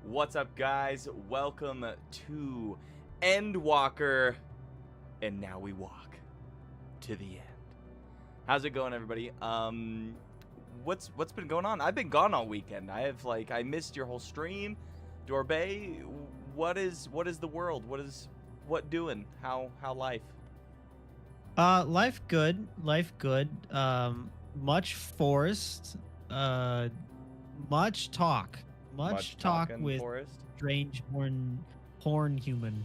What's up, guys? Welcome to Endwalker, and now we walk to the end. How's it going, everybody? What's been going on? I've been gone all weekend. I missed your whole stream. Dorbay, what is the world? What doing? How life? Life good. Much forest. Much talk. Much talk with forest. Strange horn human.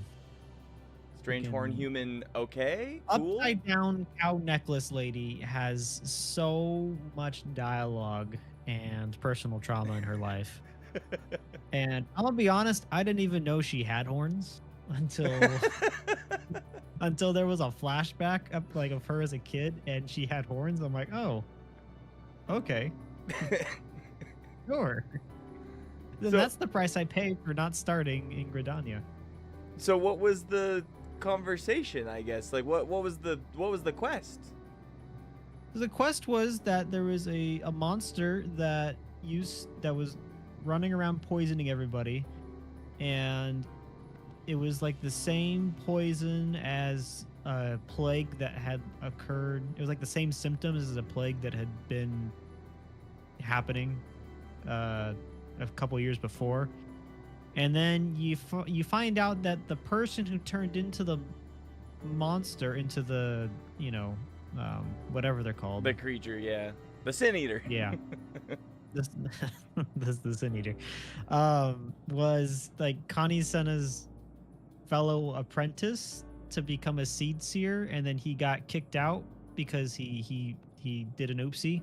Strange horn human. Okay. Cool. Upside down cow necklace lady has so much dialogue and personal trauma in her life. And I'm gonna be honest, I didn't even know she had horns until there was a flashback of her as a kid and she had horns. I'm like, oh, okay. Sure. So that's the price I paid for not starting in Gridania. So what was the conversation, I guess? Like what was the quest? The quest was that there was a monster that was running around poisoning everybody, and it was like the same poison as a plague that had occurred. It was like the same symptoms as a plague that had been happening a couple years before. And then you find out that the person who turned into the monster, into the whatever they're called, The creature, yeah, the Sin Eater. Yeah. this the Sin Eater was like Connie Senna's fellow apprentice to become a seed seer, and then he got kicked out because he did an oopsie,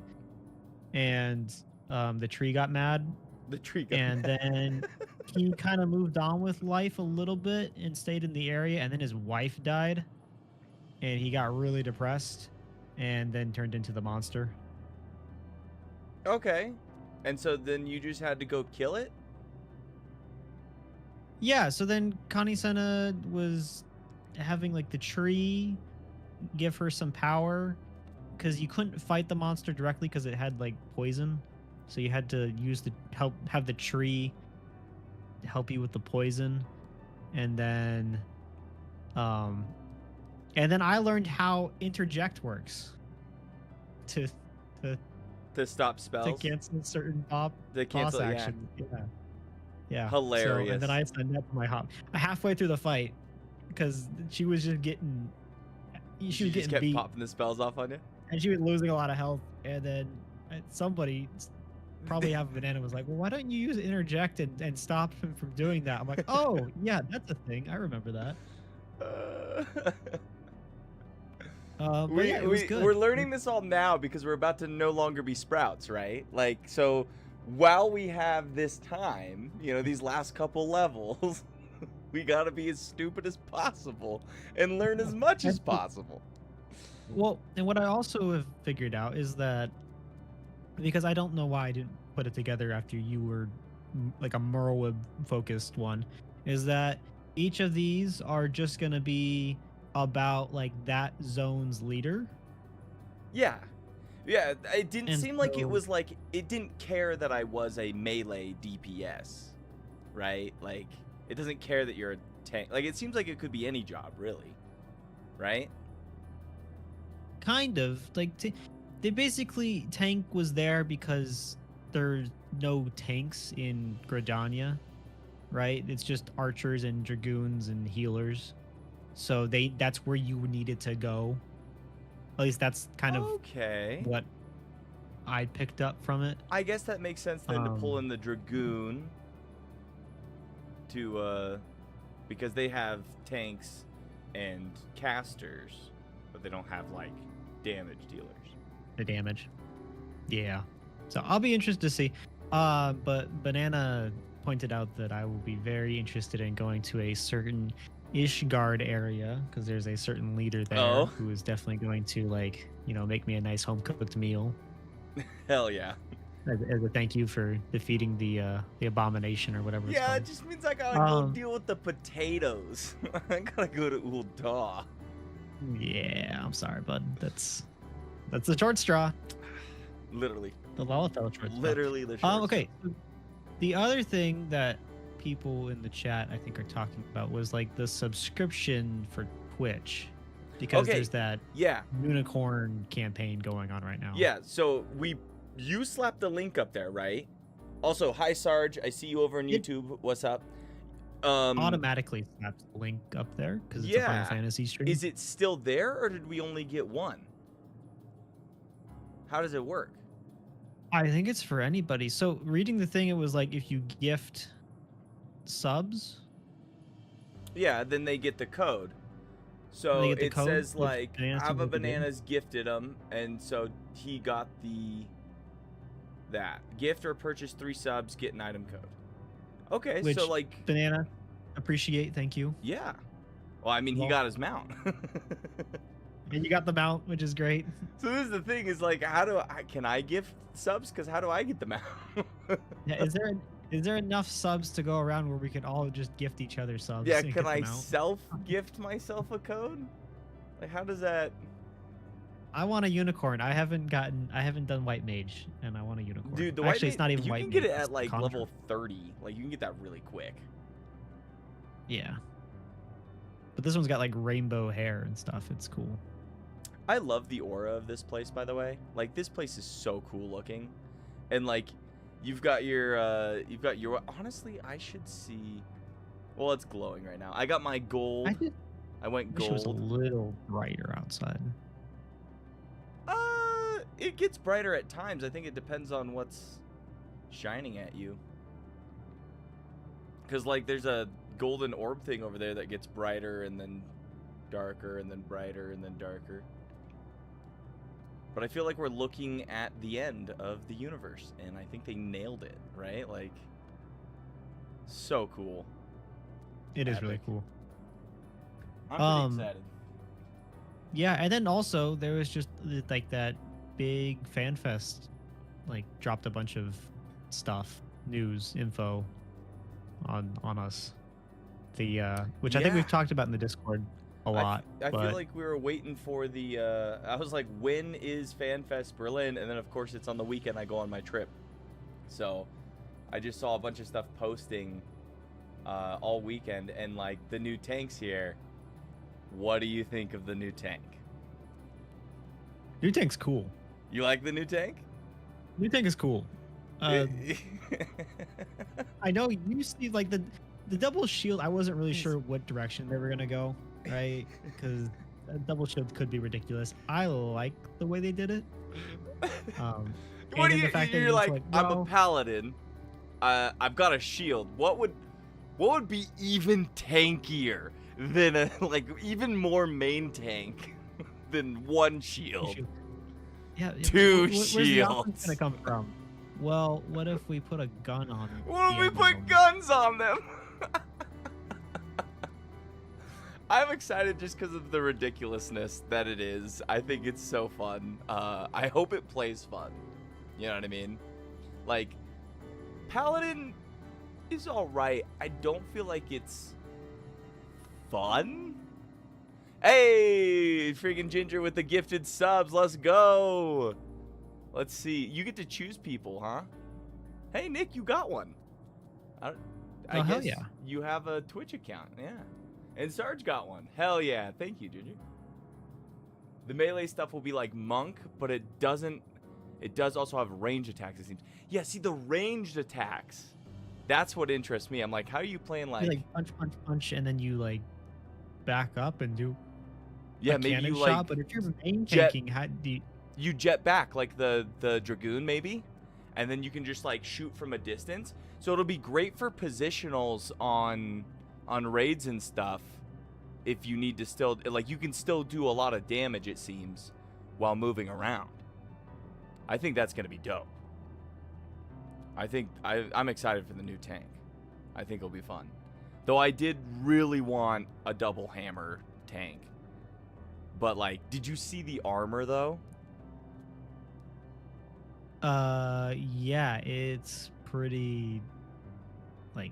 and the tree got mad. And then he kind of moved on with life a little bit and stayed in the area, and then his wife died and he got really depressed and then turned into the monster. Okay. And so then you just had to go kill it? Yeah, so then Connie Senna was having like the tree give her some power, because you couldn't fight the monster directly because it had like poison. So you had to have the tree help you with the poison. And then I learned how interject works to stop spells, to cancel certain boss actions. Yeah. Hilarious. So, and then I signed up for my halfway through the fight, because she was just getting kept beat, popping the spells off on you, and she was losing a lot of health. And then somebody, probably have a banana, was like, well, why don't you use interject and stop him from doing that? I'm like, oh yeah, that's a thing, I remember that. But yeah, it was good. We're learning this all now because we're about to no longer be sprouts, right? Like, so while we have this time, these last couple levels, we gotta be as stupid as possible and learn as much as possible. Well, and what I also have figured out is that, because I don't know why I didn't put it together after you were like a Merlweb focused one, is that each of these are just going to be about like that zone's leader. Yeah, it didn't seem like it was like, it didn't care that I was a melee DPS, right? Like, it doesn't care that you're a tank. Like, it seems like it could be any job, really, right? Kind of like they basically, tank was there because there's no tanks in Gridania, right? It's just archers and dragoons and healers. So that's where you needed to go. At least that's kind of what I picked up from it. I guess that makes sense then, to pull in the dragoon to because they have tanks and casters, but they don't have like damage dealers. The damage. Yeah. So I'll be interested to see. But Banana pointed out that I will be very interested in going to a certain Ishgard area, because there's a certain leader there who is definitely going to, like, make me a nice home cooked meal. Hell yeah. As a thank you for defeating the abomination or whatever it's called. Yeah, it just means I gotta go deal with the potatoes. I gotta go to Ul'dah. Yeah, I'm sorry, bud. That's the short straw. Literally. The Lalafell short straw. Literally the short straw. Okay. The other thing that people in the chat I think are talking about was like the subscription for Twitch, because Okay. there's that Yeah. unicorn campaign going on right now. Yeah. So you slapped the link up there, right? Also, hi Sarge, I see you over on YouTube. What's up? Automatically snaps the link up there because it's a Final Fantasy stream. Is it still there, or did we only get one? How does it work? I think it's for anybody. So reading the thing, it was like if you gift subs. Yeah, then they get the code. So They get the it code, says which like Banana seems Ava like they did. Bananas gifted him, and so he got that gift or purchase 3 subs, get an item code. Okay, Which so like Banana, appreciate, thank you. yeah. Well, I mean, he Well- got his mount. And you got the mount, which is great. So this is the thing: is like, can I gift subs? Because how do I get them out? Yeah, is there enough subs to go around where we could all just gift each other subs? Yeah, and can get I them out? self-gift myself a code? Like, how does that? I want a unicorn. I haven't done white mage, and I want a unicorn. Dude, the Actually, white it's not even you white can get mage, it it's at like Conjure. level 30. Like, you can get that really quick. Yeah. But this one's got like rainbow hair and stuff. It's cool. I love the aura of this place, by the way. Like, this place is so cool looking, and like, you've got your. Honestly, I should see. Well, it's glowing right now. I got my gold. I went wish it was a gold. little brighter outside. It gets brighter at times. I think it depends on what's shining at you. Because, like, there's a golden orb thing over there that gets brighter and then darker and then brighter and then darker. But I feel like we're looking at the end of the universe, and I think they nailed it, right? Like, so cool. It is really Epic. cool. I'm pretty excited. Yeah, and then also there was just like that big fan fest, like dropped a bunch of stuff, news, info on us. The which I think Yeah. we've talked about in the Discord a lot. I but feel like we were waiting for the I was like, when is FanFest Berlin? And then of course it's on the weekend I go on my trip. So I just saw a bunch of stuff posting all weekend, and like, the new tank's here. What do you think of the new tank? New Tank's cool. You like the new tank? New Tank is cool. I know you see like the double shield. I wasn't really sure what direction they were gonna go, right? Because double shield could be ridiculous. I like the way they did it. What and do then you? the fact that You're it's like, I'm a well, paladin. I've got a shield. What would be even tankier than a, like, even more main tank than one shield? Yeah, Two where's the offense shields. gonna come from? Well, what if we put a gun on? What if the we end of put them? guns on them? I'm excited just because of the ridiculousness that it is. I think it's so fun. I hope it plays fun. You know what I mean? Like, Paladin is alright. I don't feel like it's fun. Hey, freaking Ginger with the gifted subs. Let's go. Let's see. You get to choose people, huh? Hey, Nick, you got one. I Oh, hell guess yeah. you have a Twitch account. Yeah. And Sarge got one. Hell yeah. Thank you, Ginger. The melee stuff will be like Monk, but it does also have range attacks, it seems. Yeah, see, the ranged attacks. That's what interests me. I'm like, how are you playing You, like... like punch, punch, punch, and then you like back up and do yeah, a maybe cannon you shot. like... But if you're main jet- tanking, how do you, You jet back like the Dragoon, maybe, and then you can just like shoot from a distance. So it'll be great for positionals on raids and stuff. If you need to still, like, you can still do a lot of damage, it seems, while moving around. I think that's gonna be dope. I think I'm excited for the new tank. I think it'll be fun. Though I did really want a double hammer tank. But like, did you see the armor though? yeah, it's pretty like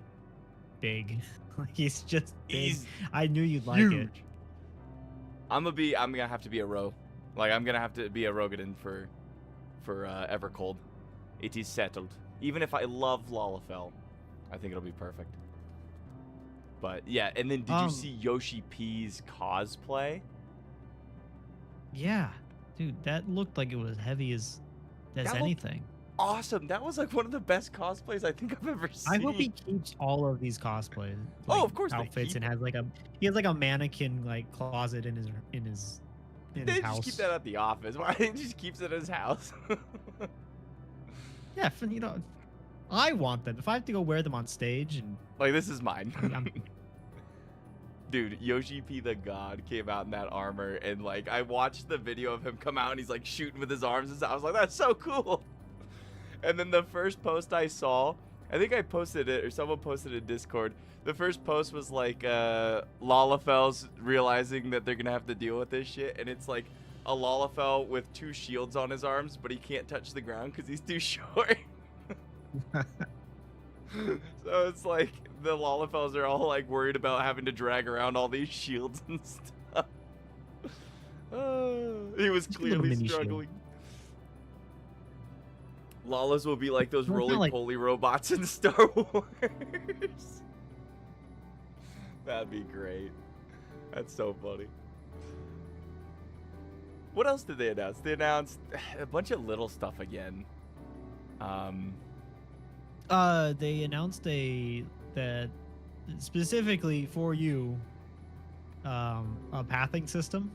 big. Like he's just big. He's I knew you'd like it. huge. I'm gonna have to be a row. Like, I'm gonna have to be a Rogadin for Evercold. It is settled. Even if I love Lalafell, I think it'll be perfect. But yeah, and then did you see Yoshi P's cosplay? Yeah, dude, that looked like it was heavy as anything. Awesome. That was like one of the best cosplays I think I've ever seen. I hope he keeps all of these cosplays. Oh, of course, outfits and has he has like a mannequin like closet in his house. Just keep that at the office. Why didn't he just keeps it at his house? Yeah, I want them. If I have to go wear them on stage and like, this is mine. Dude, Yoshi P the God came out in that armor, and like I watched the video of him come out and he's like shooting with his arms and stuff. I was like, that's so cool. And then the first post I saw, I think I posted it or someone posted it in Discord. The first post was like Lalafell's realizing that they're gonna have to deal with this shit, and it's like a Lalafell with 2 shields on his arms, but he can't touch the ground because he's too short. So it's like the Lalafells are all like worried about having to drag around all these shields and stuff. He was clearly struggling. Lalas will be like those roly-poly robots in Star Wars. That'd be great. That's so funny. What else did they announce? They announced a bunch of little stuff again. They announced that specifically for you, a pathing system.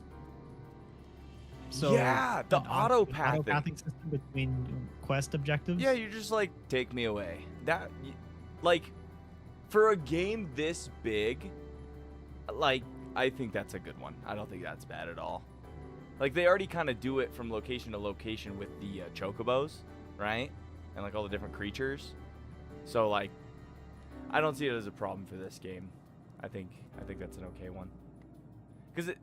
So yeah, the auto pathing system between quest objectives. Yeah, you're just like, take me away. That, like, for a game this big, like, I think that's a good one. I don't think that's bad at all. Like, they already kind of do it from location to location with the chocobos, right? And like all the different creatures. So like, I don't see it as a problem for this game. I think that's an okay one. Because it,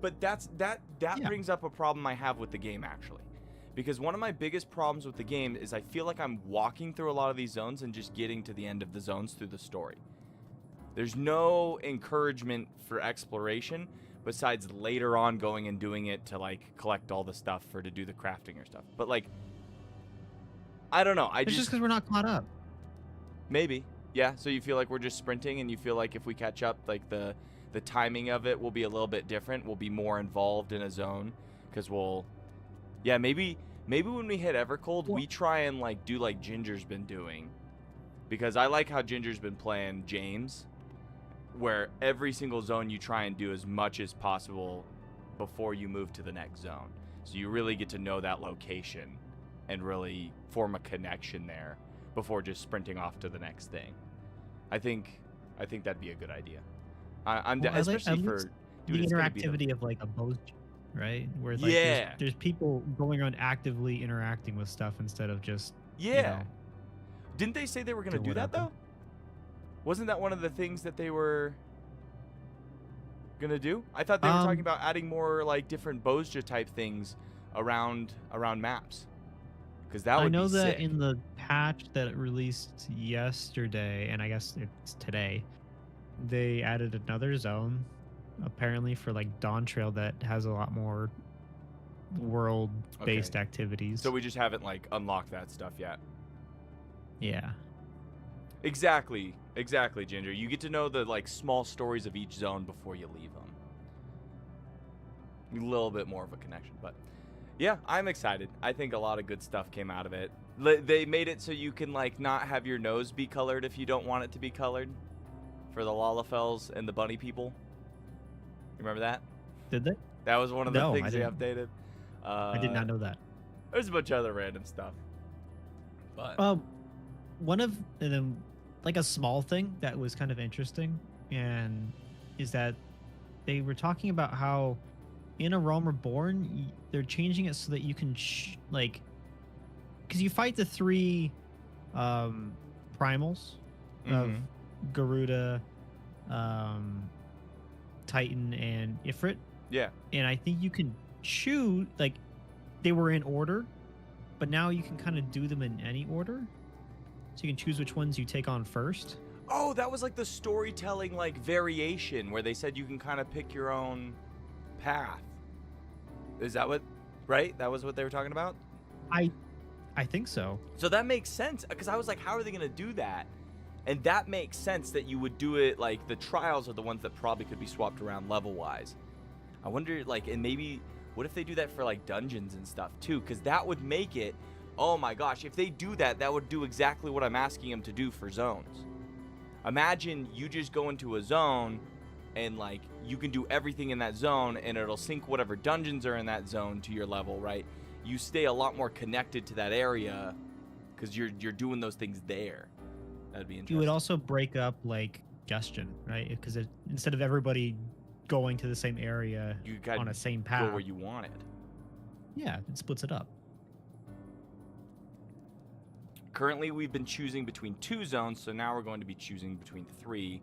but that brings up a problem I have with the game actually. Because one of my biggest problems with the game is I feel like I'm walking through a lot of these zones and just getting to the end of the zones through the story. There's no encouragement for exploration besides later on going and doing it to like collect all the stuff to do the crafting or stuff. But like, I don't know. It's just because we're not caught up. Maybe. Yeah. So you feel like we're just sprinting, and you feel like if we catch up, like the timing of it will be a little bit different. We'll be more involved in a zone because yeah, maybe when we hit Evercold, we try and like do like Ginger's been doing, because I like how Ginger's been playing James, where every single zone you try and do as much as possible before you move to the next zone. So you really get to know that location and really form a connection there before just sprinting off to the next thing. I think that'd be a good idea. Especially for the interactivity of like a boat, right? Where like there's people going around actively interacting with stuff instead of just Didn't they say they were going to do that though? Wasn't that one of the things that they were gonna do? I thought they were talking about adding more like different Bozja type things around maps. Because that would be sick. I know that in the patch that released yesterday, and I guess it's today, they added another zone, apparently for like Dawn Trail, that has a lot more world-based activities. So we just haven't like unlocked that stuff yet. Yeah. Exactly, Ginger. You get to know the like small stories of each zone before you leave them. A little bit more of a connection, but yeah, I'm excited. I think a lot of good stuff came out of it. They made it so you can like not have your nose be colored if you don't want it to be colored, for the Lalafells and the bunny people. You remember that? Did they? That was one of the things they updated. I did not know that. There's a bunch of other random stuff. But one of them, like a small thing that was kind of interesting, and is that they were talking about how in A Realm Reborn, they're changing it so that you can like, because you fight the 3 primals of Garuda, Titan, and Ifrit. Yeah. And I think you can choose, like, they were in order, but now you can kind of do them in any order. So you can choose which ones you take on first. Oh, that was like the storytelling like variation where they said you can kind of pick your own path. Is that what, right? That was what they were talking about? I think so. So that makes sense, because I was like, how are they going to do that? And that makes sense that you would do it, like, the trials are the ones that probably could be swapped around level-wise. I wonder, like, and maybe, what if they do that for, like, dungeons and stuff, too? Because that would make it, oh my gosh, if they do that, that would do exactly what I'm asking them to do for zones. Imagine you just go into a zone, and, like, you can do everything in that zone, and it'll sync whatever dungeons are in that zone to your level, right? You stay a lot more connected to that area, because you're doing those things there. That'd be interesting. You would also break up like congestion, right? Because instead of everybody going to the same area you got on a same path, go where you want it. Yeah, it splits it up. Currently, we've been choosing between 2 zones, so now we're going to be choosing between 3.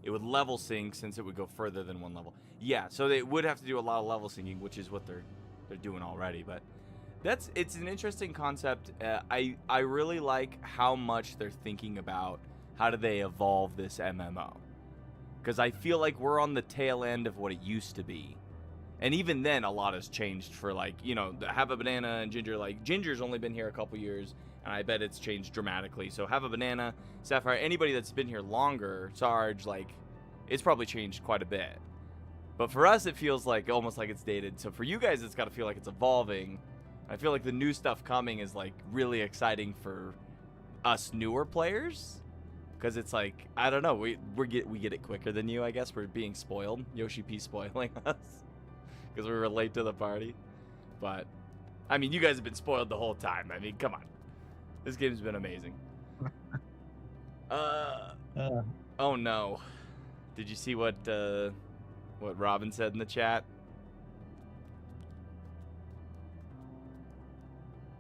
It would level sync since it would go further than 1 level. Yeah, so they would have to do a lot of level syncing, which is what they're doing already. But it's an interesting concept. I really like how much they're thinking about how do they evolve this MMO, because I feel like we're on the tail end of what it used to be, and even then a lot has changed. For, like, you know, Have a Banana and Ginger, like Ginger's only been here a couple years, and I bet it's changed dramatically. So Have a Banana, Sapphire, anybody that's been here longer, Sarge, like, it's probably changed quite a bit. But for us, it feels like almost like it's dated. So for you guys, it's got to feel like it's evolving. I feel like the new stuff coming is, like, really exciting for us newer players, because it's like, I don't know, we get it quicker than you. I guess we're being spoiled. Yoshi P spoiling us because we were late to the party. But I mean, you guys have been spoiled the whole time. I mean, come on, this game's been amazing. Oh no, did you see what Robin said in the chat?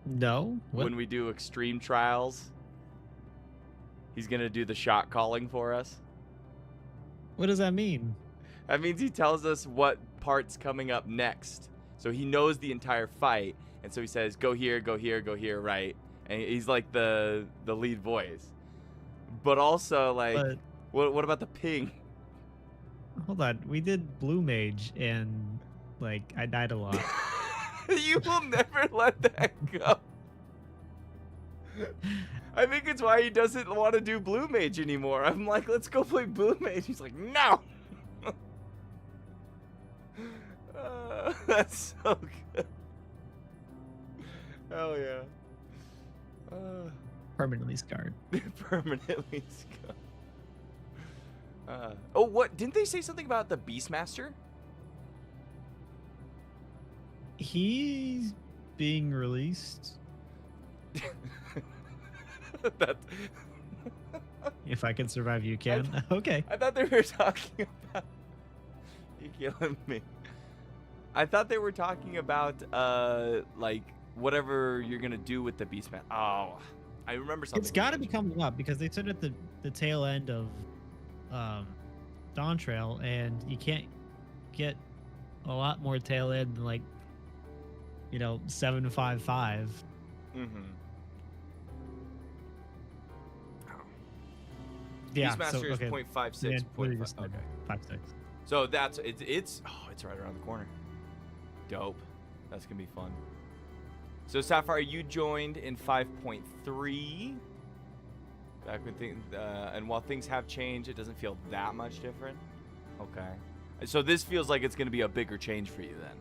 No. What? When we do extreme trials, he's gonna do the shot calling for us. What does that mean? That means he tells us what part's coming up next, so he knows the entire fight, and so he says, "Go here, go here, go here," right? And he's like the lead voice. But also, like, what about the ping? Hold on, we did Blue Mage, and like I died a lot. You will never let that go. I think it's why he doesn't want to do Blue Mage anymore. I'm like, let's go play Blue Mage. He's like, no. That's so good. Hell yeah. Permanently scarred. Permanently scarred. Oh, what? Didn't they say something about the Beastmaster? He's being released. That's... If I can survive, you can. Okay. I thought they were talking about... You're killing me. I thought they were talking about, like, whatever you're going to do with the Beastman. Oh, I remember something. It's got to be coming up, because they said at the tail end of Dawn Trail, and you can't get a lot more tail end than, like, 755. Mm-hmm. Yeah, Beastmaster so, okay. is 0.56. Yeah, 0.5, okay. 5.6. So that's it's right around the corner. Dope. That's gonna be fun. So Sapphire, you joined in 5.3. Back when things, and while things have changed, it doesn't feel that much different. Okay. So this feels like it's gonna be a bigger change for you then.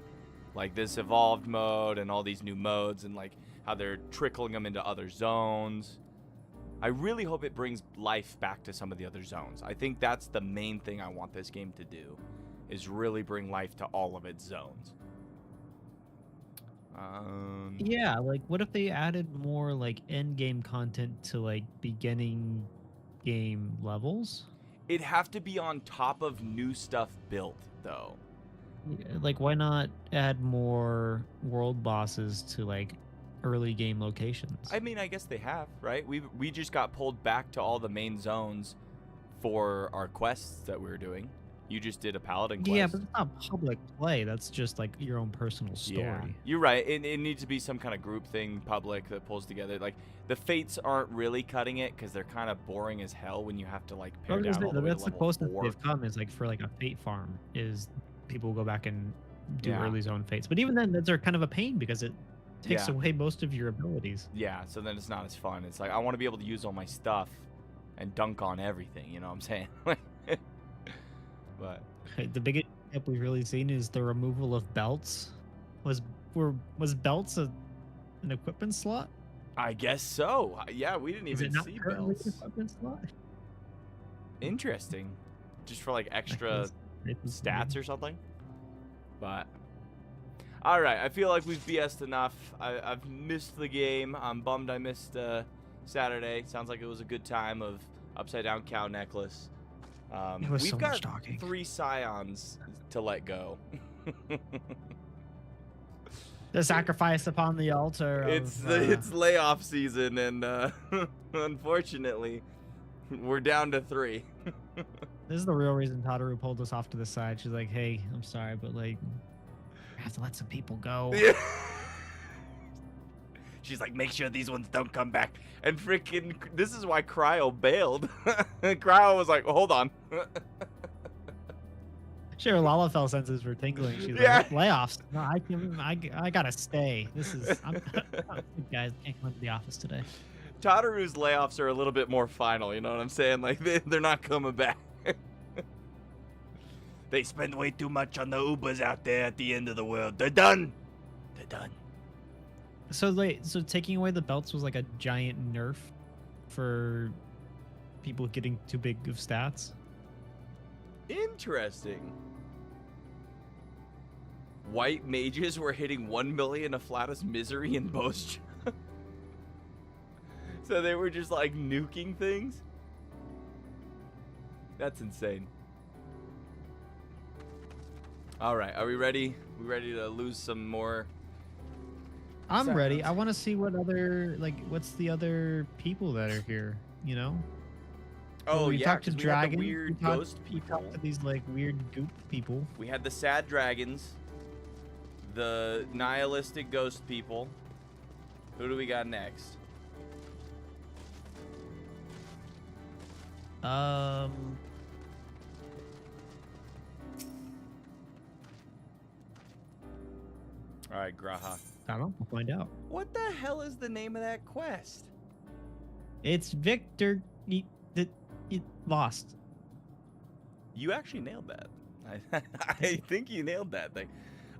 Like this evolved mode and all these new modes, and like how they're trickling them into other zones. I really hope it brings life back to some of the other zones. I think that's the main thing I want this game to do, is really bring life to all of its zones. Yeah, like what if they added more like end game content to like beginning game levels? It'd have to be on top of new stuff built, though. Yeah, like why not add more world bosses to like early game locations? I mean, I guess they have, right? We just got pulled back to all the main zones for our quests that we were doing. You just did a paladin quest. Yeah, but it's not public play. That's just like your own personal story. Yeah, you're right. It needs to be some kind of group thing, public, that pulls together. Like the fates aren't really cutting it because they're kind of boring as hell when you have to like pare down all the way That's to the level closest 4. they've come, is like for like a fate farm, is people go back and do Yeah. early zone fates. But even then, they're kind of a pain because it takes Yeah. away most of your abilities. Yeah, so then it's not as fun. It's like I want to be able to use all my stuff and dunk on everything. You know what I'm saying? But The biggest step we've really seen is the removal of belts. Was belts an equipment slot? I guess so. Yeah, we didn't Is even it not see currently belts. an equipment slot? Interesting. Just for like extra stats or something. But all right, I feel like we've BS'd enough. I've missed the game. I'm bummed I missed Saturday. Sounds like it was a good time of upside down cow necklace. It was We've so got much talking. 3 scions to let go. The sacrifice upon the altar. It's layoff season, and unfortunately, we're down to 3. This is the real reason Tadaru pulled us off to the side. She's like, "Hey, I'm sorry, but like, I have to let some people go." Yeah. She's like, make sure these ones don't come back. And freaking, this is why Cryo bailed. Cryo was like, hold on. Sure, Lalafell senses were tingling. She's Yeah. like, "Layoffs? No, I gotta stay. This is, guys, can't come into the office today." Tadaru's layoffs are a little bit more final, you know what I'm saying? Like, they're not coming back. They spend way too much on the Ubers out there at the end of the world. They're done. They're done. So taking away the belts was like a giant nerf for people getting too big of stats. Interesting. White mages were hitting 1 million of flattest misery in Boast. So they were just like nuking things? That's insane. Alright, are we ready? We ready to lose some more? I'm ready. I want to see what other, like, what's the other people that are here, you know? Oh, we yeah, talked to 'cause we had the dragons. weird we talked- ghost we people. talked to these, like, weird goop people. We had the sad dragons, the nihilistic ghost people. Who do we got next? All right, Graha. I don't know. We'll find out. What the hell is the name of that quest? It's Victor. He lost. You actually nailed that. I think you nailed that thing.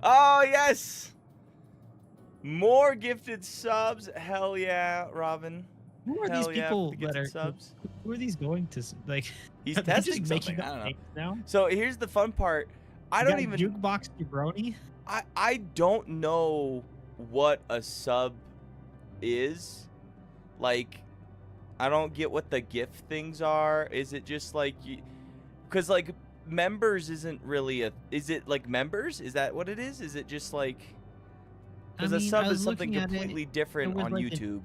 Oh, yes. More gifted subs. Hell yeah, Robin. Who are Hell these yeah, people the that gifted are? subs. Who are these going to? Like, He's are they testing just making something. up I don't know. names now? So here's the fun part. I You don't got even. Jukebox Jabroni. I don't know what a sub is. Like, I don't get what the gift things are. Is it just like you? Because like members isn't really a. Is it like members? Is that what it is? Is it just like? Because a sub is something completely different on like YouTube.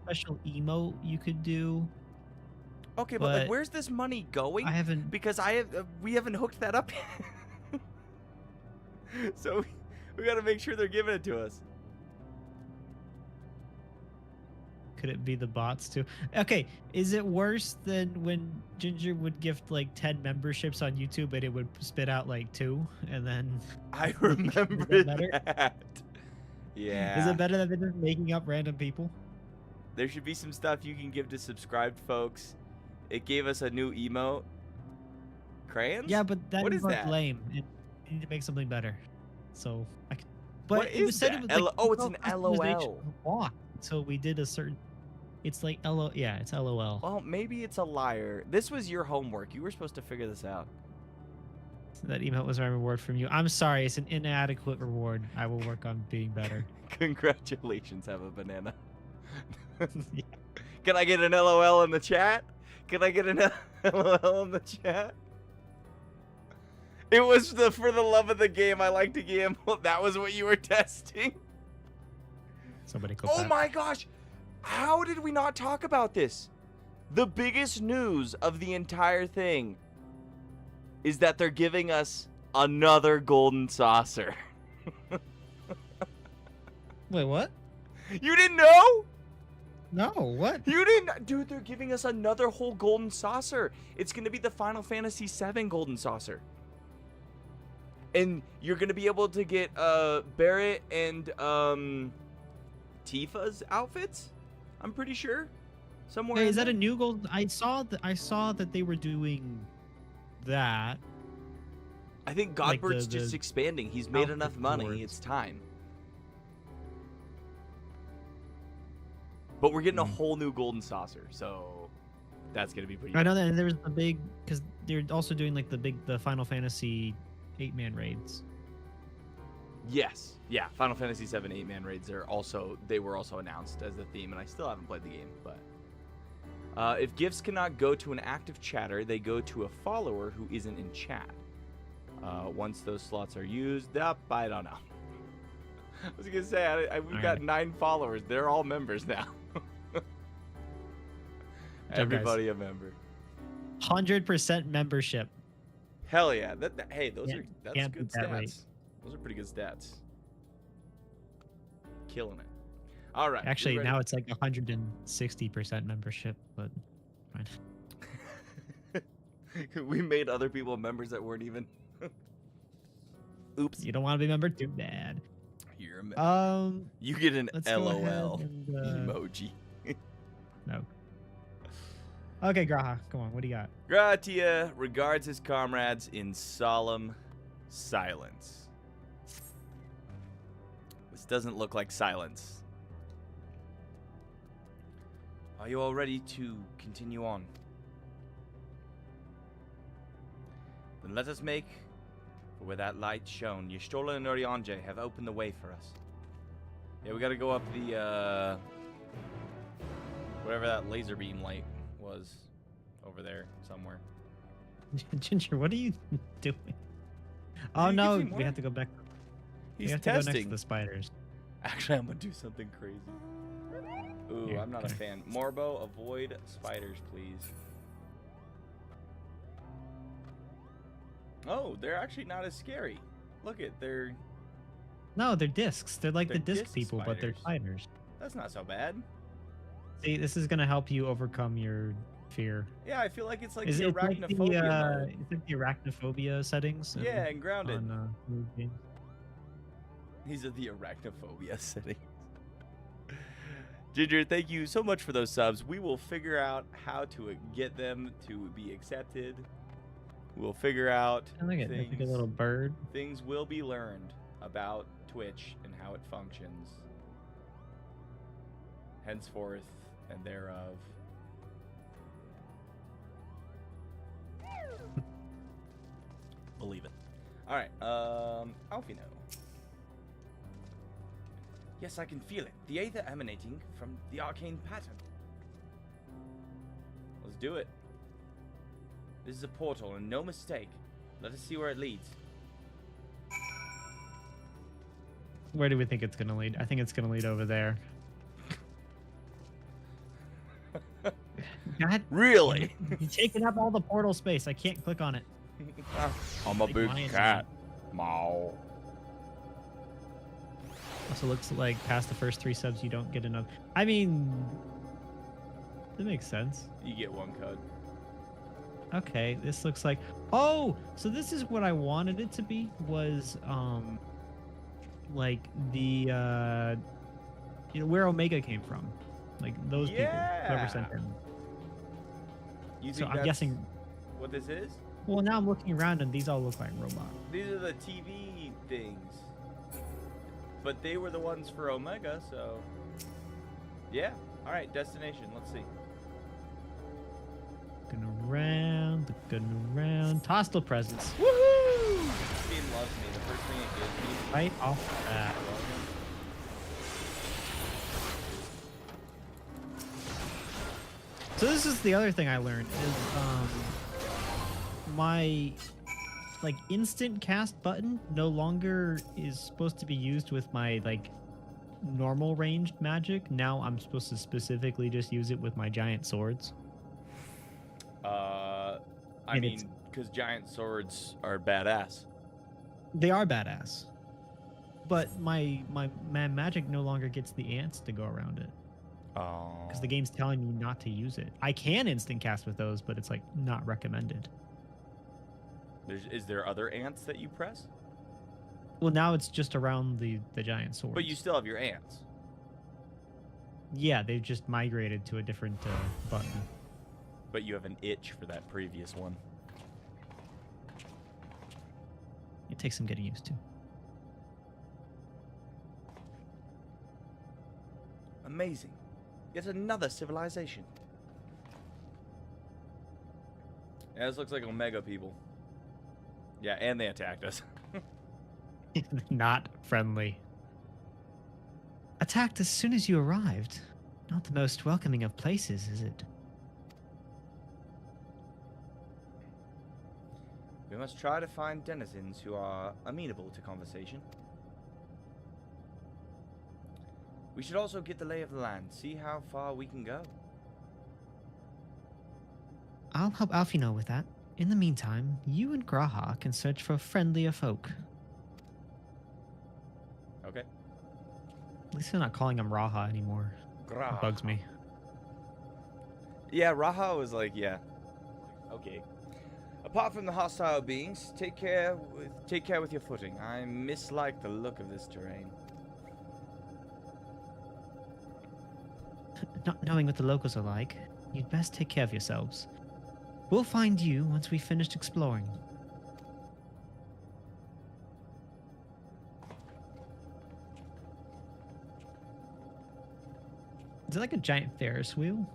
Special emote you could do. Okay, but like, where's this money going? I haven't. Because we haven't hooked that up yet. So we got to make sure they're giving it to us. Could it be the bots too? Okay, is it worse than when Ginger would gift like 10 memberships on YouTube and it would spit out like 2 and then? I remember that. Yeah. Is it better than just making up random people? There should be some stuff you can give to subscribed folks. It gave us a new emote. Crayons? Yeah, but that what is is that? lame. You need to make something better. So I can. But what is that? It's an LOL. Walk. So we did a certain. It's like LO. Yeah, it's LOL. Well, maybe it's a liar. This was your homework. You were supposed to figure this out. That emote was my reward from you. I'm sorry, it's an inadequate reward. I will work on being better. Congratulations, have a banana. Yeah. Can I get an LOL in the chat? Can I get an LOL in the chat? It was for the love of the game. I like to gamble. That was what you were testing. Somebody go. Oh my gosh! How did we not talk about this? The biggest news of the entire thing is that they're giving us another golden saucer. Wait, what? You didn't know? No, what? You didn't, dude. They're giving us another whole golden saucer. It's gonna be the Final Fantasy VII golden saucer, and you're gonna be able to get Barrett and Tifa's outfits. I'm pretty sure. somewhere. Hey, in is that there. a new gold? I saw that they were doing that. I think like Godbert's the just expanding. He's made outfit enough money. rewards. It's time. But we're getting a whole new golden saucer, so that's gonna be pretty. I know that, and there was the big because they're also doing like the Final Fantasy 8-man raids. Yes, yeah. Final Fantasy 7 8-man raids are also were also announced as the theme, and I still haven't played the game. But if gifts cannot go to an active chatter, they go to a follower who isn't in chat. Once those slots are used, I don't know. I was gonna say we've got 9 followers. They're all members now. Everybody a member. 100% membership. Hell yeah! Hey, that's can't good beat that stats. rate. Those are pretty good stats. Killing it. All right. Actually, now it's like 160% membership, but fine. We made other people members that weren't even. Oops. You don't want to be a member? Too bad. You're a member. You get an let's go LOL ahead and, emoji. No. Okay, Graha, come on. What do you got? Gratia regards his comrades in solemn silence. This doesn't look like silence. Are you all ready to continue on? Then let us make for where that light shone. Y'shtola and Urianger have opened the way for us. Yeah, we gotta go up the, whatever that laser beam light was over there somewhere. Ginger, what are you doing? Oh He no, gives me we more. have to go back. He's we have to go next testing. to the spiders. Actually, I'm gonna do something crazy. Ooh, Here, I'm not a okay. fan. Morbo, avoid spiders, please. Oh, they're actually not as scary. Look at they're. No, they're discs. They're like They're the disc disc people, but they're spiders. spiders. That's not so bad. See, this is gonna help you overcome your fear. Yeah, I feel like it's like Is the it like the arachnophobia mode. it's like the arachnophobia settings? Yeah, and grounded. On new games? These are the arachnophobia settings. Ginger, thank you so much for those subs. We will figure out how to get them to be accepted. We'll figure out I like it. It's like a little bird. things will be learned about Twitch and how it functions. Henceforth and thereof. Believe it. Alright, Alfino. Yes, I can feel it. The aether emanating from the arcane pattern. Let's do it. This is a portal and no mistake. Let us see where it leads. Where do we think it's gonna lead? I think it's gonna lead over there. God, Really? you're taking up all the portal space. I can't click on it. I'm a Big big lion cat. Maw. Also looks like past the first 3 subs, you don't get enough. I mean, that makes sense. You get 1 code. Okay, this looks like. Oh, so this is what I wanted it to be. Was like the where Omega came from, like those people, whoever sent them. You So think I'm that's guessing. what this is? Well, now I'm looking around and these all look like robots. These are the TV things. But they were the ones for Omega, so yeah. All right, destination. Let's see. Looking around. Hostile presence. Woohoo! This game loves me. The first thing it gives me. Right off the bat. So this is the other thing I learned is my like instant cast button no longer is supposed to be used with my like normal ranged magic. Now I'm supposed to specifically just use it with my giant swords. I mean, because giant swords are badass. They are badass. But my magic no longer gets the ants to go around it. Oh. Because the game's telling me not to use it. I can instant cast with those, but it's like not recommended. Is there other ants that you press? Well, now it's just around the giant sword. But you still have your ants. Yeah, they've just migrated to a different button. But you have an itch for that previous one. It takes some getting used to. Amazing. Yet another civilization. Yeah, this looks like Omega people. Yeah, and they attacked us. Not friendly. Attacked as soon as you arrived. Not the most welcoming of places, is it? We must try to find denizens who are amenable to conversation. We should also get the lay of the land, see how far we can go. I'll help Alfino with that. In the meantime, you and Graha can search for friendlier folk. Okay. At least they're not calling him Raha anymore. Graha. It bugs me. Yeah, Raha was like, yeah. Okay. Apart from the hostile beings, take care with your footing. I mislike the look of this terrain. Not knowing what the locals are like, you'd best take care of yourselves. We'll find you once we've finished exploring. Is it like a giant Ferris wheel?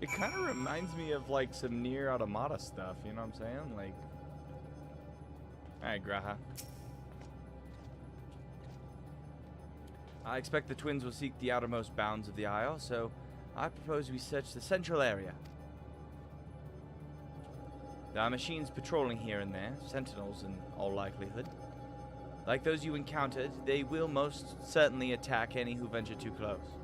It kind of reminds me of like some Nier Automata stuff, you know what I'm saying? Like, alright, Graha. I expect the twins will seek the outermost bounds of the Isle, so I propose we search the central area. There are machines patrolling here and there, sentinels in all likelihood. Like those you encountered, they will most certainly attack any who venture too close.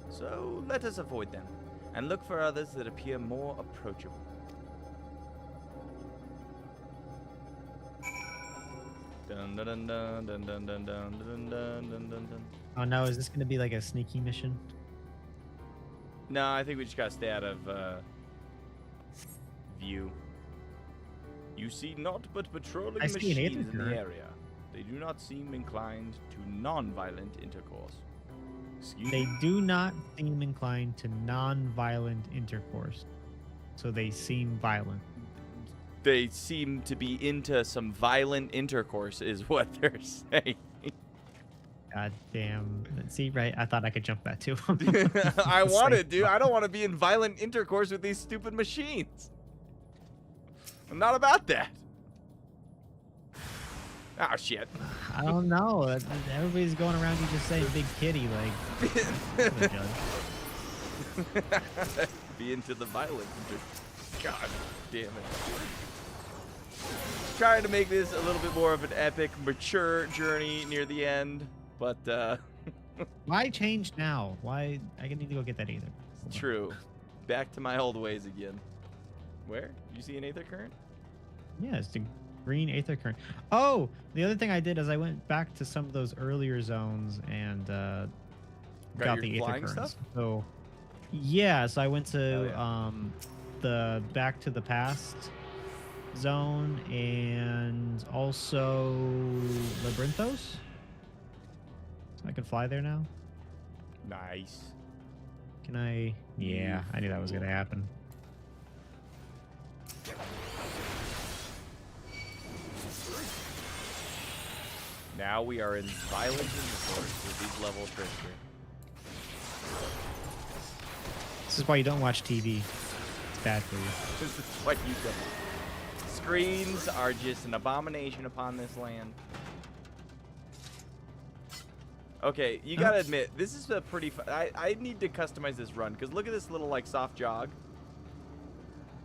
So let us avoid them, and look for others that appear more approachable. Dun dun dun dun dun dun dun dun dun dun dun dun. Oh no, is this going to be like a sneaky mission? No, I think we just gotta stay out of view. You see naught but patrolling I see an machines in the Aether. area. They do not seem inclined to non-violent intercourse. Excuse They me? do not seem inclined to non-violent intercourse. So they seem violent. They seem to be into some violent intercourse, is what they're saying. God damn. See, right? I thought I could jump that too. I want it, dude. I don't want to be in violent intercourse with these stupid machines. I'm not about that. Oh, shit. I don't know. Everybody's going around you just saying big kitty, like. I'm gonna judge. Be into the violent God damn it. Trying to make this a little bit more of an epic, mature journey near the end, but Why change now? Why? I need to go get that either. it's true. Back to my old ways again. Where? You see an Aether Current? Yeah, it's the green Aether Current. Oh, the other thing I did is I went back to some of those earlier zones and got your the Aether flying Currents. stuff? So, yeah, so I went to Oh, yeah. the Back to the Past zone and also Labyrinthos. So I can fly there now. Nice. Can I? Yeah, I knew that was gonna happen. Now we are in violent intercourse with these level Trickster. This is why you don't watch TV. It's bad for you. This is what you do. Screens are just an abomination upon this land. Okay, you gotta admit, this is a pretty... I need to customize this run, because look at this little, like, soft jog.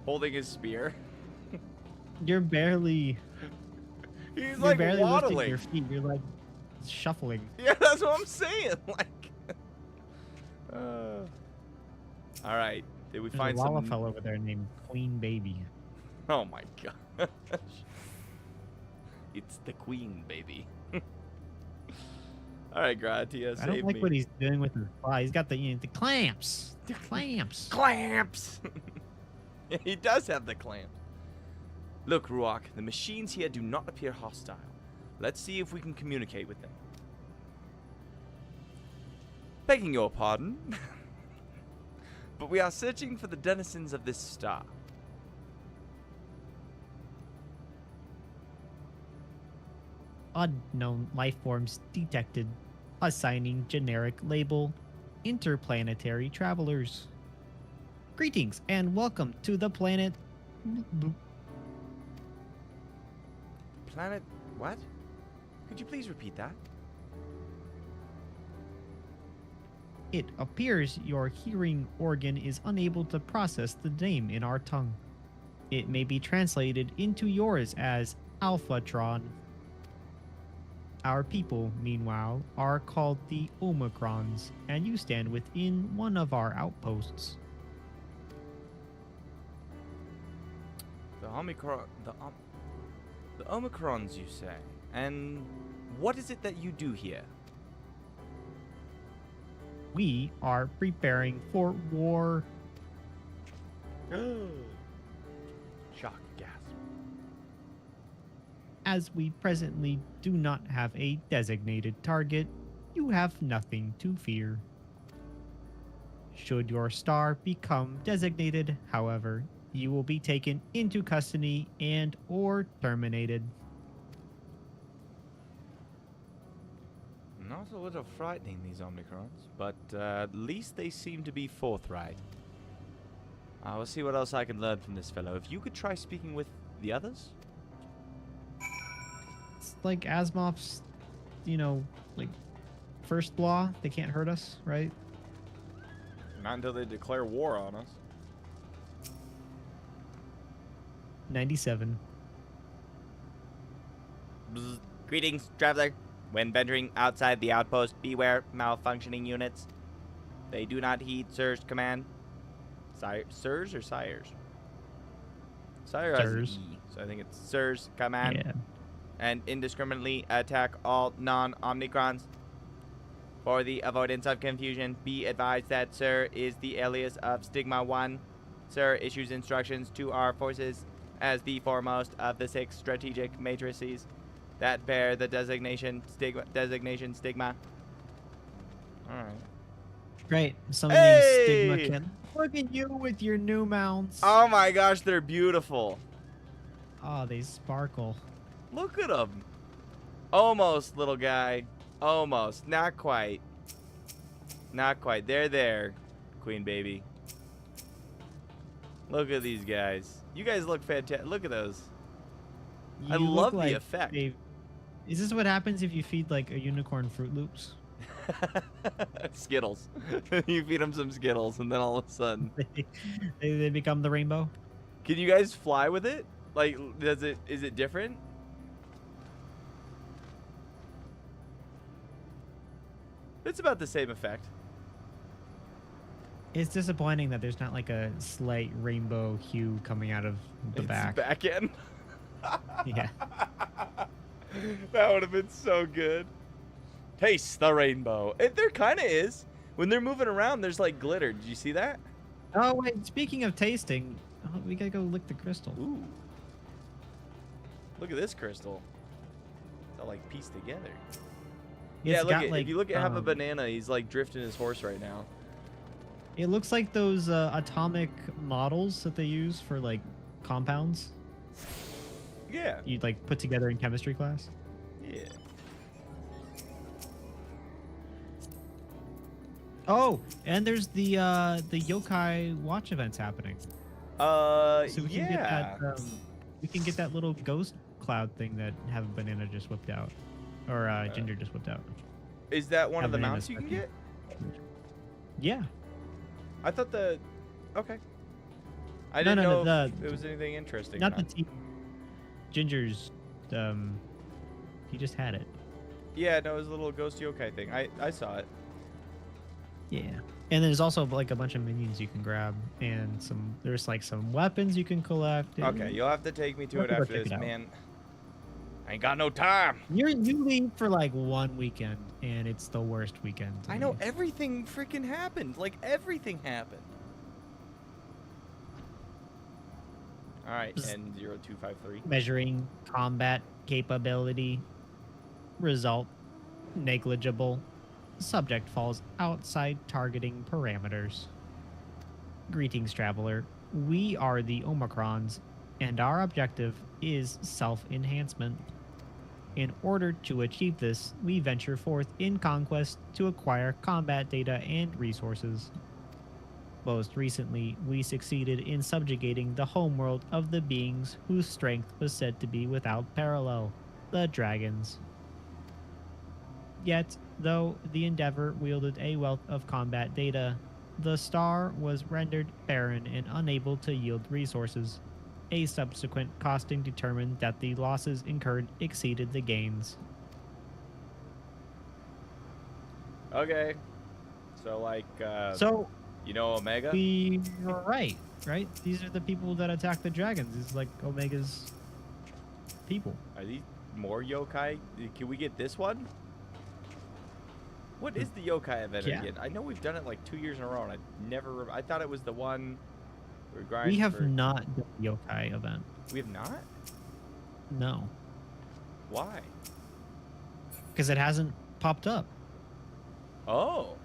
Holding his spear. You're barely... He's, You're like, barely lifting waddling. your feet. You're like shuffling. Yeah, that's what I'm saying. Like... Alright, did we There's find a some... Lalafell over there named Queen Baby. Oh, my gosh. It's the queen, baby. Alright, Gratia, I don't save like me. what he's doing with his fly. He's got the clamps. The clamps. Clamps! He does have the clamps. Look, Ruach, the machines here do not appear hostile. Let's see if we can communicate with them. Begging your pardon. But we are searching for the denizens of this star. Unknown life forms detected, assigning generic label interplanetary travelers. Greetings and welcome to the planet. Planet what? Could you please repeat that? It appears your hearing organ is unable to process the name in our tongue. It may be translated into yours as Alphatron. Our people, meanwhile, are called the Omicrons, and you stand within one of our outposts. The Omicrons, you say? And what is it that you do here? We are preparing for war. Shock, gasp. As we presently do not have a designated target, you have nothing to fear. Should your star become designated, however, you will be taken into custody and or terminated. Not a little frightening, these Omicrons, but at least they seem to be forthright. I will see what else I can learn from this fellow. If you could try speaking with the others? It's like Asimov's, like first law. They can't hurt us, right? Not until they declare war on us. 97. Bzz. Greetings, traveler. When venturing outside the outpost, beware malfunctioning units. They do not heed Sir's command. Sir's or Sire's? Sire has an Sirs. E, so I think it's Sir's command. Yeah. And indiscriminately attack all non-Omnicrons. For the avoidance of confusion, be advised that Sir is the alias of Stigma 1. Sir issues instructions to our forces as the foremost of the 6 strategic matrices that bear the designation Stigma. Alright. Right. Somebody named Hey! Stigma can look at you with your new mounts. Oh my gosh, they're beautiful. Oh, they sparkle. Look at them. Almost, little guy. Almost. Not quite. Not quite. They're there, Queen Baby. Look at these guys. You guys look fantastic. Look at those. I You love look the like effect. Is this what happens if you feed like a unicorn Fruit Loops? Skittles. You feed them some Skittles, and then all of a sudden, they become the rainbow. can you guys fly with it? Like, is it different? It's about the same effect. It's disappointing that there's not like a slight rainbow hue coming out of the It's back. back end. Yeah. That would have been so good. Taste the rainbow. There kind of is. When they're moving around, there's like glitter. Did you see that? Oh wait, speaking of tasting, we gotta go lick the crystal. Ooh. Look at this crystal. It's all like pieced together. Yeah, It's look got, at, like, if you look at Have a Banana, he's like drifting his horse right now. It looks like those atomic models that they use for like compounds Yeah. you'd like put together in chemistry class. Yeah. Oh, and there's the yokai watch events happening. So we can get yeah. that. We can get that little ghost cloud thing that Have a Banana just whipped out, or Ginger just whipped out. Is that one of Have the Banana mounts you can special. get? Yeah. I thought the... Okay. I No, didn't no, know no, if it was anything interesting. Not or the team. Ginger's. He just had it. Yeah, no, it was a little ghost yokai thing. I saw it. Yeah. And there's also like a bunch of minions you can grab, and there's like some weapons you can collect. Okay, you'll have to take me to it We'll have to go after check this, it out. man. I ain't got no time. You leave for like one weekend, and it's the worst weekend. to I know leave. everything freaking happened. Like, everything happened. Alright, Bzz. N0253. Measuring combat capability. Result negligible. Subject falls outside targeting parameters. Greetings, traveler. We are the Omicrons, and our objective is self-enhancement. In order to achieve this, we venture forth in conquest to acquire combat data and resources. Most recently, we succeeded in subjugating the homeworld of the beings whose strength was said to be without parallel, the dragons. Yet, though the Endeavor wielded a wealth of combat data, the star was rendered barren and unable to yield resources. A subsequent costing determined that the losses incurred exceeded the gains. Okay. So, like, So, you know Omega? we were right? These are the people that attack the dragons. It's like Omega's people. Are these more yokai? Can we get this one? What is the yokai event Yeah. again? I know we've done it like 2 years in a row, and I thought it was the one we're grinding We have for. not done the yokai event. We have not? No. Why? Because it hasn't popped up. Oh.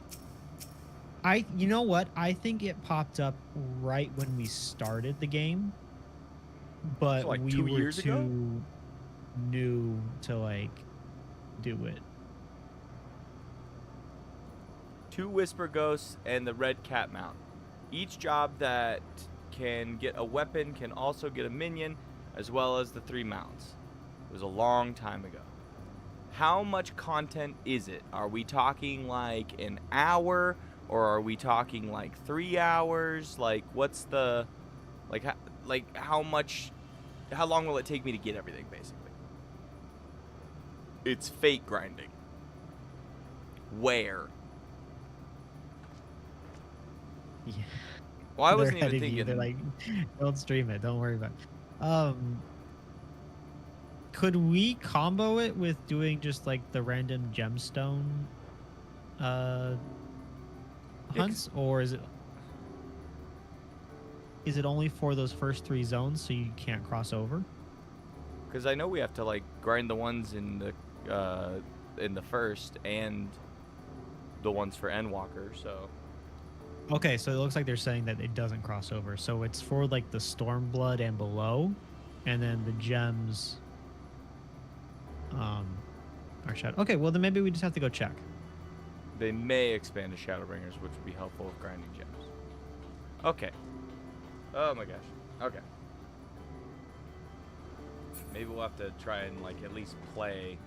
You know what? I think it popped up right when we started the game, but So, like, we 2 were years too ago? new to like do it. 2 Whisper Ghosts and the Red Cat Mount. Each job that can get a weapon can also get a minion, as well as the 3 mounts. It was a long time ago. How much content is it? Are we talking like an hour, or are we talking like 3 hours? Like, what's the, how much, how long will it take me to get everything, basically? It's fate grinding. Where? Yeah. Well, I They're wasn't even ahead of you. thinking. They're like, don't stream it. Don't worry about it. Could we combo it with doing just like the random gemstone hunts, or is it only for those first 3 zones so you can't cross over? Because I know we have to like grind the ones in the first and the ones for Endwalker. So Okay, so it looks like they're saying that it doesn't cross over. So it's for like the Stormblood and below, and then the gems are shadow. Okay, well then maybe we just have to go check. they may expand to Shadowbringers, which would be helpful with grinding gems. Okay. Oh my gosh. Okay. Maybe we'll have to try and like at least play.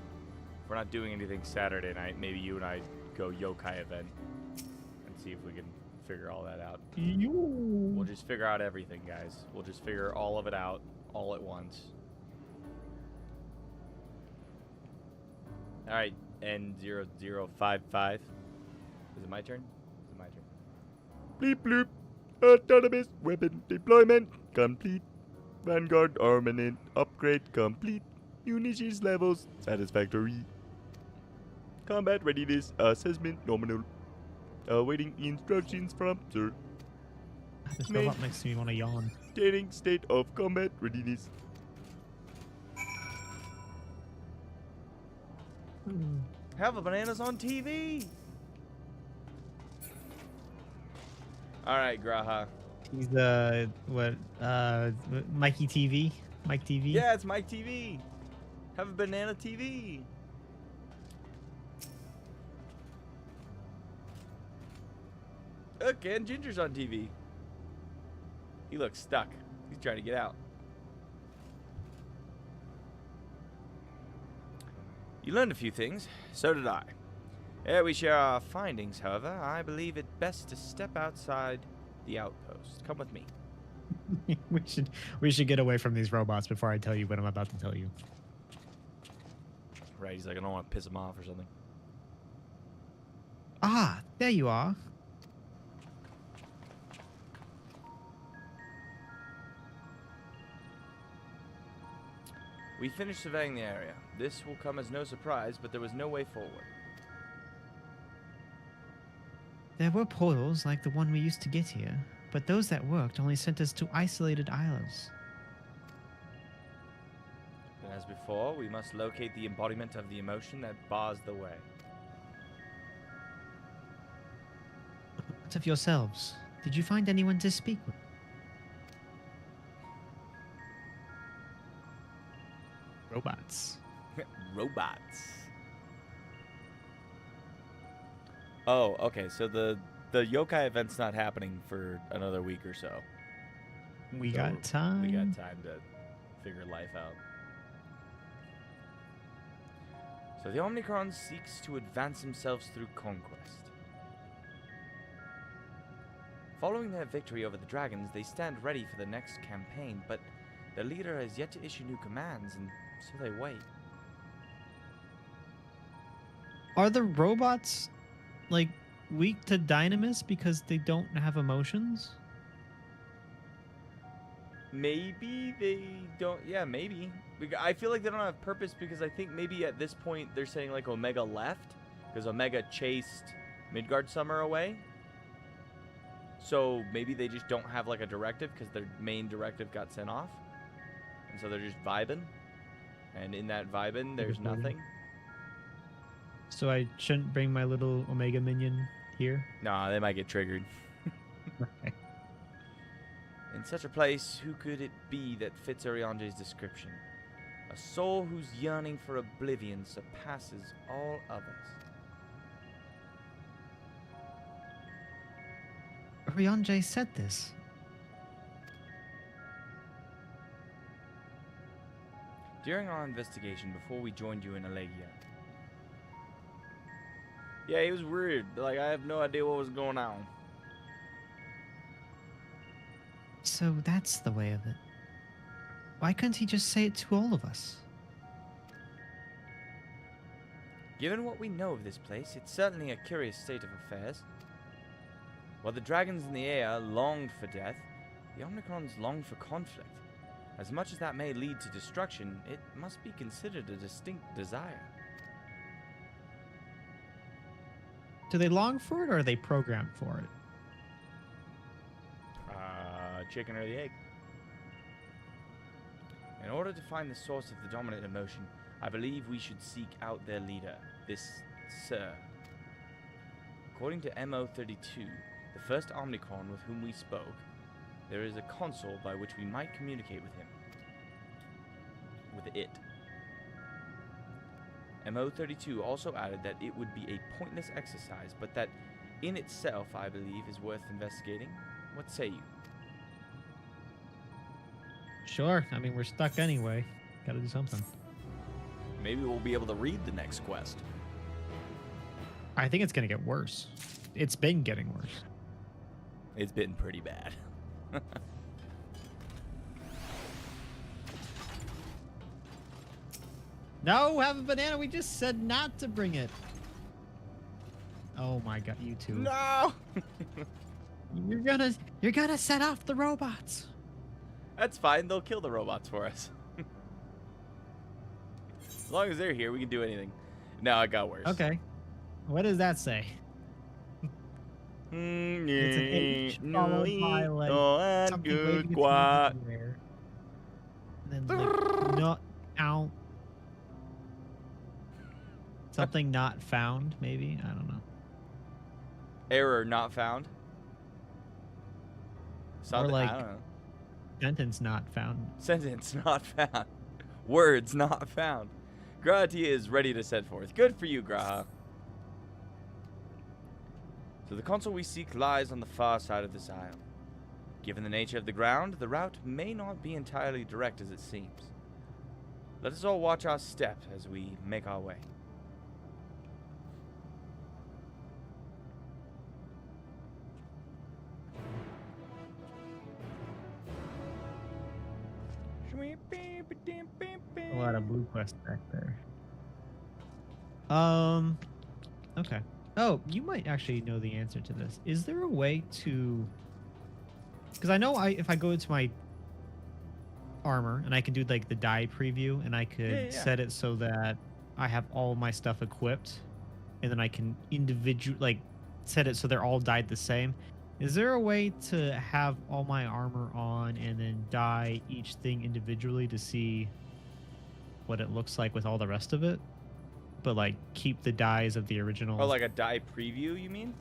If we're not doing anything Saturday night, maybe you and I go yokai event and see if we can figure all that out. We'll just figure out everything, guys. We'll just figure all of it out all at once. All right, N0055. Is it my turn? Is it my turn? Bleep bloop. Autonomous weapon deployment complete. Vanguard armament upgrade complete. Munitions levels satisfactory. Combat readiness assessment nominal. Awaiting instructions from sir. This robot makes me want to yawn. Maintaining state of combat readiness. Have a bananas on TV. All right, Graha. He's Mikey TV? Mike TV? Yeah, it's Mike TV. Have a banana TV. Look, and Ginger's on TV. He looks stuck. He's trying to get out. You learned a few things. So did I. Ere we share our findings, however, I believe it best to step outside the outpost. Come with me. we should get away from these robots before I tell you what I'm about to tell you. Right, he's like, I don't want to piss him off or something. Ah, there you are. We finished surveying the area. This will come as no surprise, but there was no way forward. There were portals like the one we used to get here, but those that worked only sent us to isolated isles. And as before, we must locate the embodiment of the emotion that bars the way. out of yourselves, did you find anyone to speak with? Robots. Robots. Oh, okay. So the yokai event's not happening for another week or so. We got time. We got time to figure life out. So the Omnicron seeks to advance themselves through conquest. Following their victory over the dragons, they stand ready for the next campaign, but their leader has yet to issue new commands, and so they wait. Are the robots, like, weak to Dynamis because they don't have emotions? Maybe they don't. Yeah, maybe. I feel like they don't have purpose because I think maybe at this point they're saying like Omega left because Omega chased Midgard Summer away. So maybe they just don't have like a directive because their main directive got sent off. And so they're just vibing. And in that vibing, there's nothing. So I shouldn't bring my little Omega minion here? Nah, they might get triggered. Right. In such a place, who could it be that fits Oriange's description? A soul whose yearning for oblivion surpasses all others. Oriange said this. During our investigation before we joined you in Allegia. Yeah, he was weird. Like, I have no idea what was going on. So that's the way of it. Why couldn't he just say it to all of us? Given what we know of this place, it's certainly a curious state of affairs. While the dragons in the air longed for death, the Omnicrons longed for conflict. As much as that may lead to destruction, it must be considered a distinct desire. Do they long for it, or are they programmed for it? Chicken or the egg. In order to find the source of the dominant emotion, I believe we should seek out their leader, this Sir. According to MO32, the first Omnicron with whom we spoke, there is a console by which we might communicate with him. With it. MO32 also added that it would be a pointless exercise, but that in itself, I believe, is worth investigating. What say you? Sure. I mean, we're stuck anyway. Gotta do something. Maybe we'll be able to read the next quest. I think it's gonna get worse. It's been getting worse. It's been pretty bad. No, have a banana. We just said not to bring it. Oh my god, you two. No! You're gonna set off the robots. That's fine. They'll kill the robots for us. As long as they're here, we can do anything. No, it got worse. Okay. What does that say? It's an H followed by like something waving its hands in the air. And then like not out. Something not found, maybe? I don't know. Error not found. Something, like- I don't know. Sentence not found. Sentence not found. Words not found. Graha is ready to set forth. Good for you, Graha. So the console we seek lies on the far side of this isle. Given the nature of the ground, the route may not be entirely direct as it seems. Let us all watch our step as we make our way. A lot of blue quests back there. Okay. Oh, you might actually know the answer to this. Is there a way to... Because I know if I go into my armor and I can do like the die preview and I could set it so that I have all my stuff equipped and then I can set it so they're all dyed the same. Is there a way to have all my armor on and then dye each thing individually to see what it looks like with all the rest of it? But like keep the dyes of the original. Oh, like a dye preview, you mean?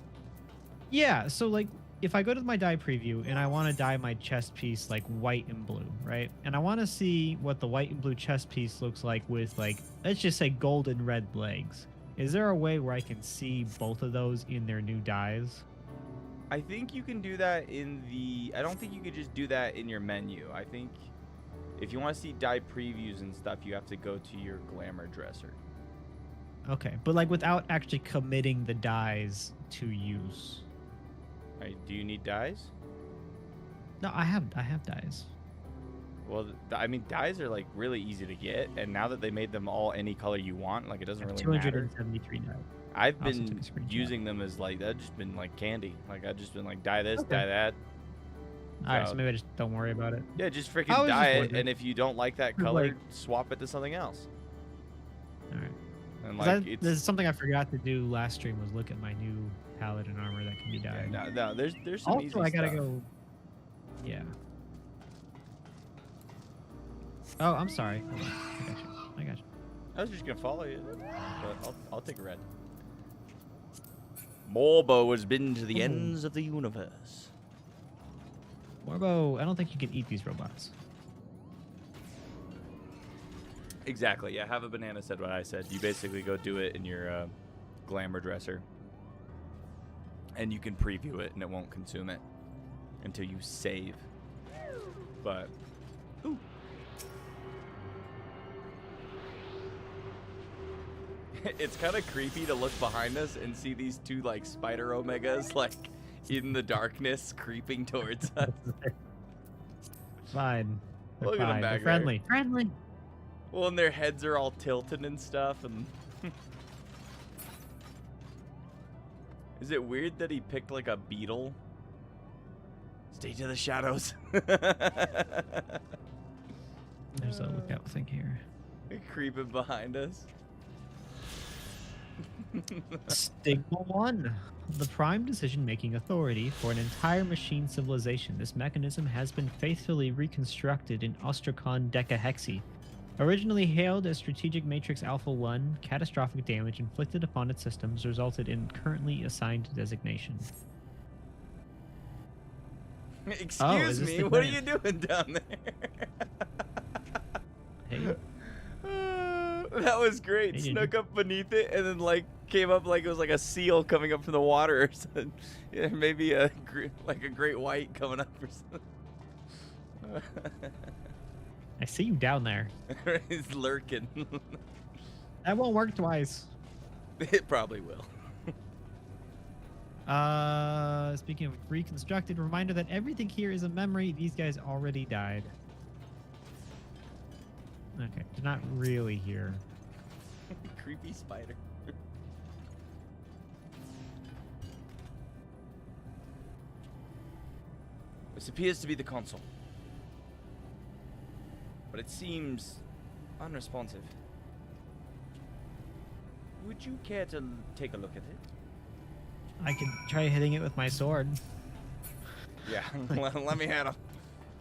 Yeah, so like if I go to my dye preview and I want to dye my chest piece like white and blue, right? And I want to see what the white and blue chest piece looks like with like, let's just say gold and red legs. Is there a way where I can see both of those in their new dyes? I think you can do that in the... I don't think you could just do that in your menu. I think if you want to see dye previews and stuff, you have to go to your glamour dresser. Okay, but like without actually committing the dyes to use. All right, do you need dyes? No, I have dyes. Well, I mean, dyes are like really easy to get, and now that they made them all any color you want, like it doesn't really matter. 273 dyes. I've been using them as like, that's just been like candy. Like I've just been like, dye this, dye that. All right, so maybe I just don't worry about it. Yeah, just freaking dye it, and if you don't like that color, like, swap it to something else. All right. And like, there's something I forgot to do last stream was look at my new paladin armor that can be dyed. Yeah, no, there's some also, easy I gotta stuff. go. Yeah. Oh, I'm sorry. Hold on. I got you. I was just gonna follow you, but I'll take a red. Morbo has been to the ends of the universe. Morbo, I don't think you can eat these robots. Exactly. Yeah, have a banana said what I said. You basically go do it in your glamour dresser, and you can preview it, and it won't consume it until you save. But ooh. It's kind of creepy to look behind us and see these two like spider omegas like in the darkness creeping towards us. Fine. They're Look at them fine. back They're friendly. there. Friendly. Well, and their heads are all tilted and stuff. And is it weird that he picked like a beetle? Stay to the shadows. There's a lookout thing here. Creeping behind us. Stigma 1. The prime decision-making authority for an entire machine civilization. This mechanism has been faithfully reconstructed in Ostracon Decahexi. Originally hailed as Strategic Matrix Alpha 1, catastrophic damage inflicted upon its systems resulted in currently assigned designation. Excuse me, what are you doing down there? Hey. That was great. Hey, Snuck up beneath it and then like came up like it was like a seal coming up from the water or something. Yeah, maybe like a great white coming up or something. I see you down there. He's lurking. That won't work twice. It probably will. Speaking of reconstructed, reminder that everything here is a memory. These guys already died. Okay, they're not really here. Creepy spider. This appears to be the console, but it seems unresponsive. Would you care to take a look at it? I can try hitting it with my sword. Yeah, let me hit him.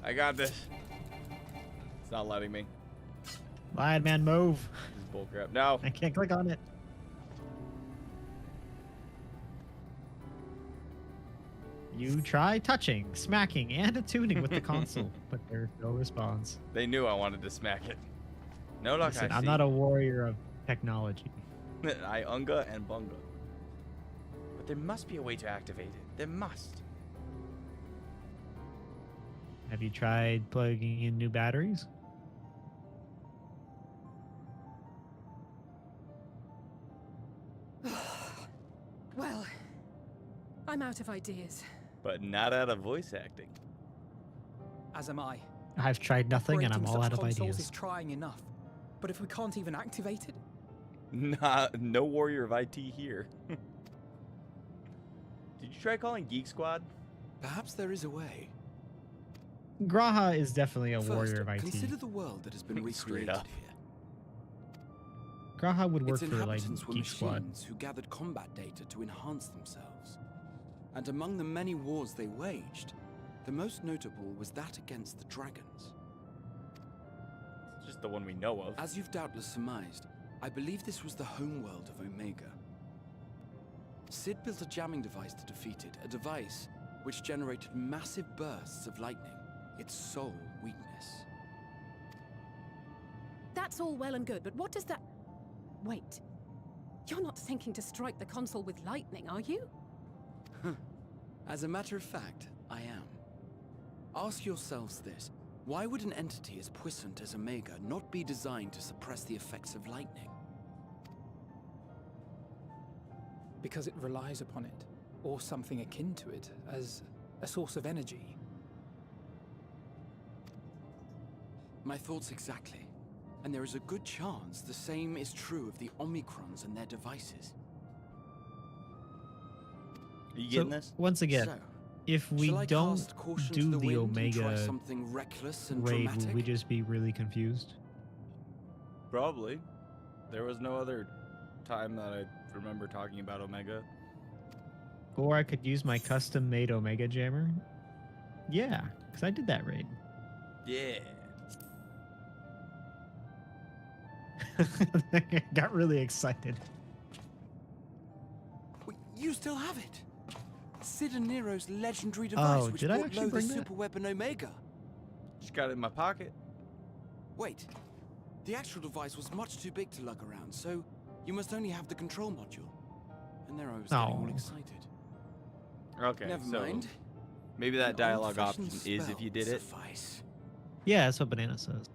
I got this. It's not letting me. Lion man, move. This is bullcrap. No. I can't click on it. You try touching, smacking, and attuning with the console, but there's no response. They knew I wanted to smack it. No luck. Listen, I I'm see. not a warrior of technology. I unga and bunga. But there must be a way to activate it. There must. Have you tried plugging in new batteries? Well, I'm out of ideas. But not out of voice acting. As am I. I've tried nothing and I'm Operating all such out of consoles ideas. is trying enough. But if we can't even activate it, No warrior of IT here. Did you try calling Geek Squad? Perhaps there is a way. Graha is definitely a First, warrior of IT. consider the world that has been Straight recreated up. here. Graha would work Its for like inhabitants were Geek Squad. machines who gathered combat data to enhance themselves. And among the many wars they waged, the most notable was that against the dragons. It's just the one we know of. As you've doubtless surmised, I believe this was the homeworld of Omega. Sid built a jamming device to defeat it, a device which generated massive bursts of lightning, its sole weakness. That's all well and good, but what does that... Wait. You're not thinking to strike the console with lightning, are you? As a matter of fact, I am. Ask yourselves this. Why would an entity as puissant as Omega not be designed to suppress the effects of lightning? Because it relies upon it, or something akin to it, as a source of energy. My thoughts exactly. And there is a good chance the same is true of the Omicrons and their devices. Are you getting this? Once again, So, if we shall I don't cast caution do to the wind and try Omega something reckless and raid, dramatic? would we just be really confused? Probably. There was no other time that I remember talking about Omega. Or I could use my custom-made Omega jammer. Yeah, because I did that raid. Yeah. I got really excited. Wait, you still have it? Sid and Nero's legendary device, which did I brought actually low the bring that? super weapon Omega. Just got it in my pocket. Wait, the actual device was much too big to lug around, so you must only have the control module. And Nero was getting all Oh. excited. Okay, Never so mind. maybe that An dialogue option old-fashioned is if you did spell it. suffice. Yeah, that's what Banana says.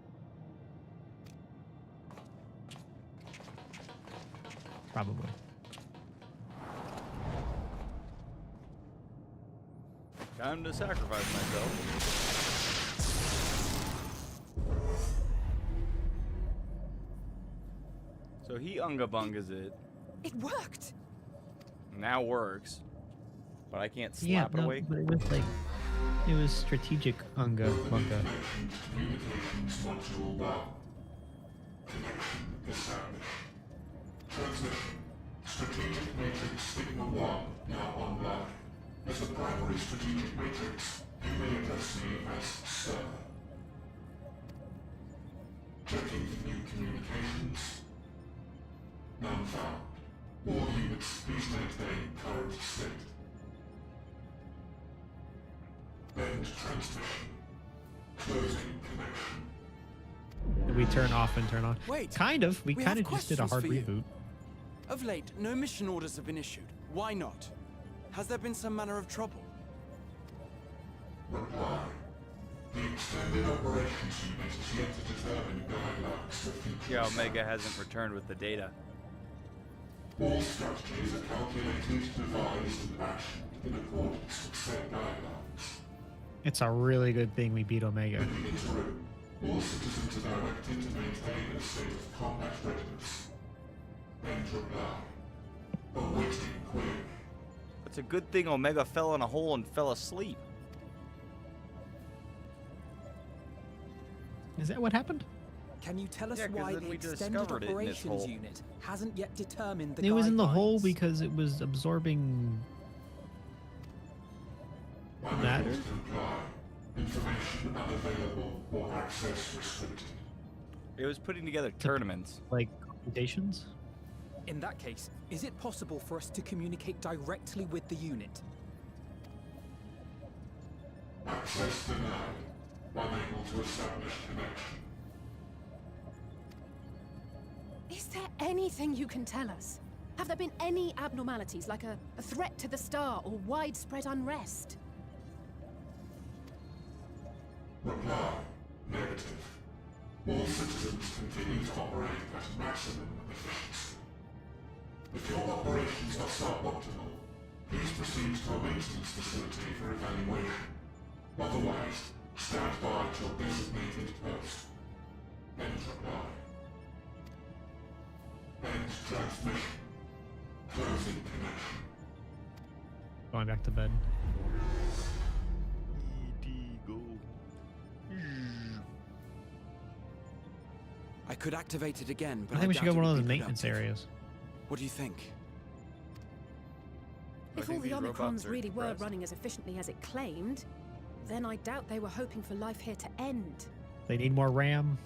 Probably. Time to sacrifice myself. So he unga bungas it. It worked! Now works. But I can't Yeah, slap it no, away. but it was like, it was strategic unga bunga. Communications module 1. Connection established. Transmission. Strategic matrix signal 1 now online. As the primary strategic matrix, you may address me as Sir. Checking for new communications. None found. All units, please maintain current state. End transmission. Closing connection. Did we turn off and turn on? Wait, Kind of. We we kind have of just did a questions hard for you. reboot. Of late, no mission orders have been issued. Why not? Has there been some manner of trouble? Reply. The extended operations unit is yet to determine guidelines for future Yeah, Omega hasn't returned with the data. All strategies are calculated, devised, and actioned in accordance with set guidelines. It's a really good thing we beat Omega. In the interim, all citizens are directed to maintain a state of combat readiness. End reply. Awaiting query. It's a good thing Omega fell in a hole and fell asleep. Is that what happened? Can you tell us Yeah, 'cause why then the we Extended discovered it in this Operations hole. Unit hasn't yet determined the It was in the hole guidelines? because it was absorbing matter. Unable to reply. Information unavailable or access restricted. It was putting together tournaments. Like computations. In that case, is it possible for us to communicate directly with the unit? Access denied. Unable to establish connection. Is there anything you can tell us? Have there been any abnormalities, like a threat to the star or widespread unrest? Reply. Negative. All citizens continue to operate at maximum efficiency. If your operations are suboptimal, please proceed to a maintenance facility for evaluation. Otherwise, stand by at your designated post. End reply. End transmission. Closing connection. Going back to bed. I could activate it again, but I think we should go doubt one it of would those be maintenance productive. areas. What do you think? I If all think the these robots Omicrons are really were depressed. running as efficiently as it claimed, then I doubt they were hoping for life here to end. They need more RAM.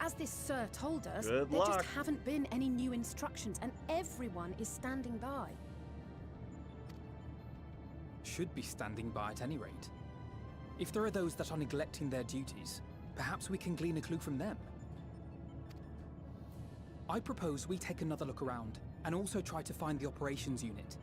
As this Sir told us, Good there luck. just haven't been any new instructions, and everyone is standing by. should be standing by at any rate. If there are those that are neglecting their duties, perhaps we can glean a clue from them. I propose we take another look around, and also try to find the operations unit.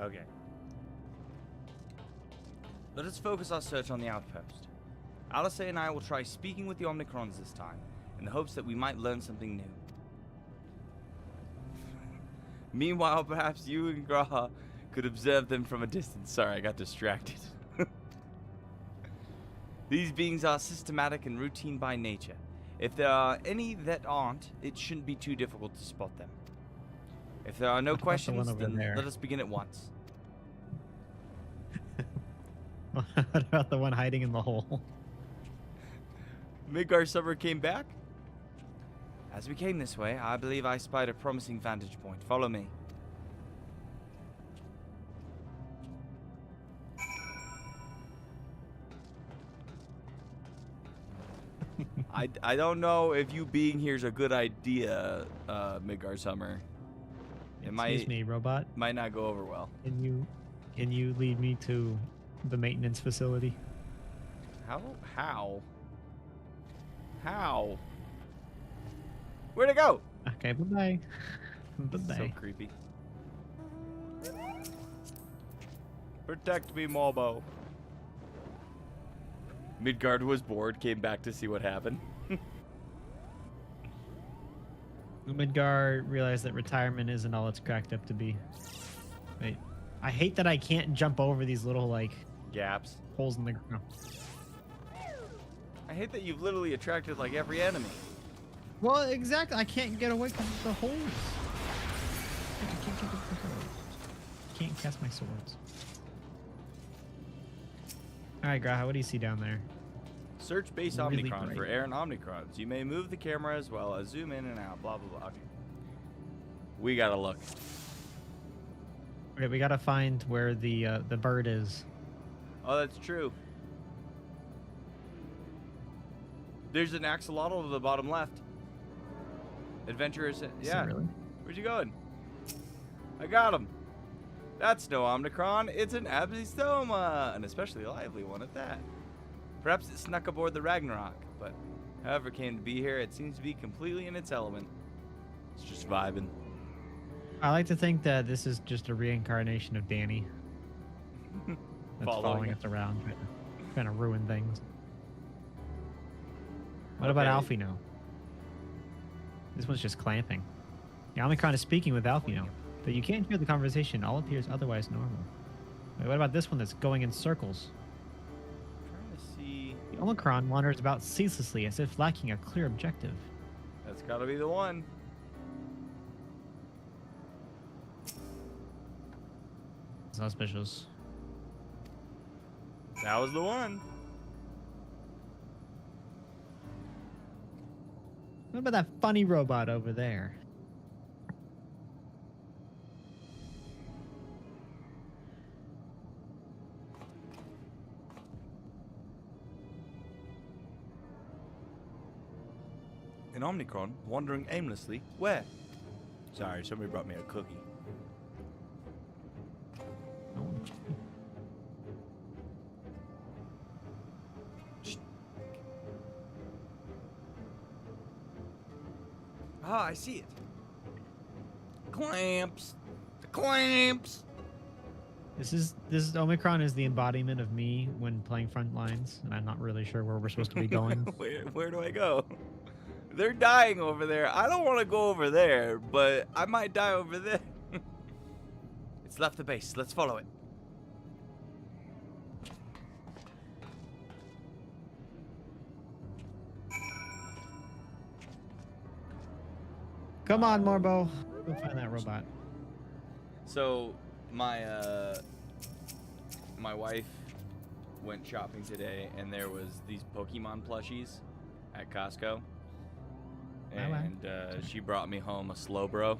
Okay. Let us focus our search on the outpost. Alice and I will try speaking with the Omnicrons this time, in the hopes that we might learn something new. Meanwhile, perhaps you and Graha could observe them from a distance. Sorry, I got distracted. These beings are systematic and routine by nature. If there are any that aren't, it shouldn't be too difficult to spot them. If there are no questions, then let us begin at once. What about the one hiding in the hole? Midgar Summer came back? As we came this way, I believe I spied a promising vantage point. Follow me. I don't know if you being here is a good idea, Midgar Summer. Excuse me, robot. Might not go over well. Can you lead me to the maintenance facility? How? Where'd it go? Okay, bye-bye. Bye-bye. So creepy. Protect me, Mobo. Midgard was bored, came back to see what happened. Midgar realized that retirement isn't all it's cracked up to be. Wait, I hate that I can't jump over these little, like, Gaps. holes in the ground. I hate that you've literally attracted like every enemy. Well, exactly. I can't get away from the holes. Can't cast my swords. Alright, Graha, what do you see down there? Search base Really Omnicron bright. for air and Omnicrons. You may move the camera as well as zoom in and out. Blah, blah, blah. Okay. We gotta look. Okay, we gotta find where the bird is. Oh, that's true. There's an axolotl to the bottom left. Adventurers. Is it Yeah. really? Where'd you going? I got him. That's no Omnicron. It's an Absistoma, an especially lively one at that. Perhaps it snuck aboard the Ragnarok, but however it came to be here, it seems to be completely in its element. It's just vibing. I like to think that this is just a reincarnation of Danny. That's following us around, trying to ruin things. What about Okay. Alfino? This one's just clamping. The Omicron is speaking with Alfino, but you can't hear the conversation. All appears otherwise normal. Wait, what about this one that's going in circles? Trying to see. The Omicron wanders about ceaselessly as if lacking a clear objective. That's gotta be the one. Suspicious. That was the one. What about that funny robot over there? An Omnicron wandering aimlessly. Where? Sorry, somebody brought me a cookie. Oh. Ah, I see it. Clamps. The clamps. This Omicron is the embodiment of me when playing front lines, and I'm not really sure where we're supposed to be going. Where do I go? They're dying over there. I don't want to go over there, but I might die over there. It's left the base. Let's follow it. Come on, Morbo. Go find that robot. So my wife went shopping today, and there was these Pokemon plushies at Costco, and she brought me home a Slowbro,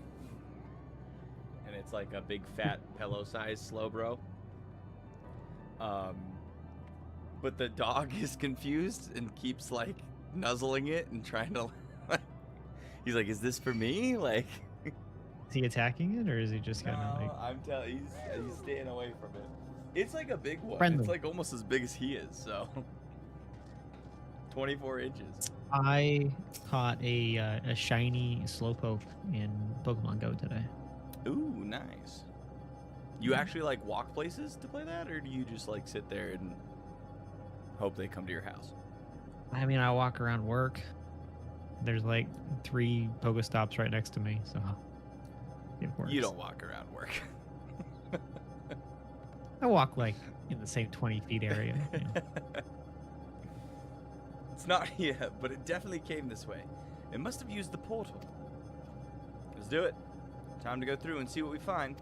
and it's like a big fat pillow-sized Slowbro. But the dog is confused and keeps like nuzzling it and trying to. He's like, "Is this for me?" Like, Is he attacking it, or is he just kind of like? I'm telling. He's staying away from it. It's like a big one. Friendly. It's like almost as big as he is. So, 24 inches. I caught a shiny Slowpoke in Pokemon Go today. Ooh, nice. You actually like walk places to play that, or do you just like sit there and hope they come to your house? I mean, I walk around work. There's like 3 Pokestops right next to me, so it works. You don't walk around work. I walk like in the same 20 feet area. You know. It's not here, but it definitely came this way. It must have used the portal. Let's do it. Time to go through and see what we find.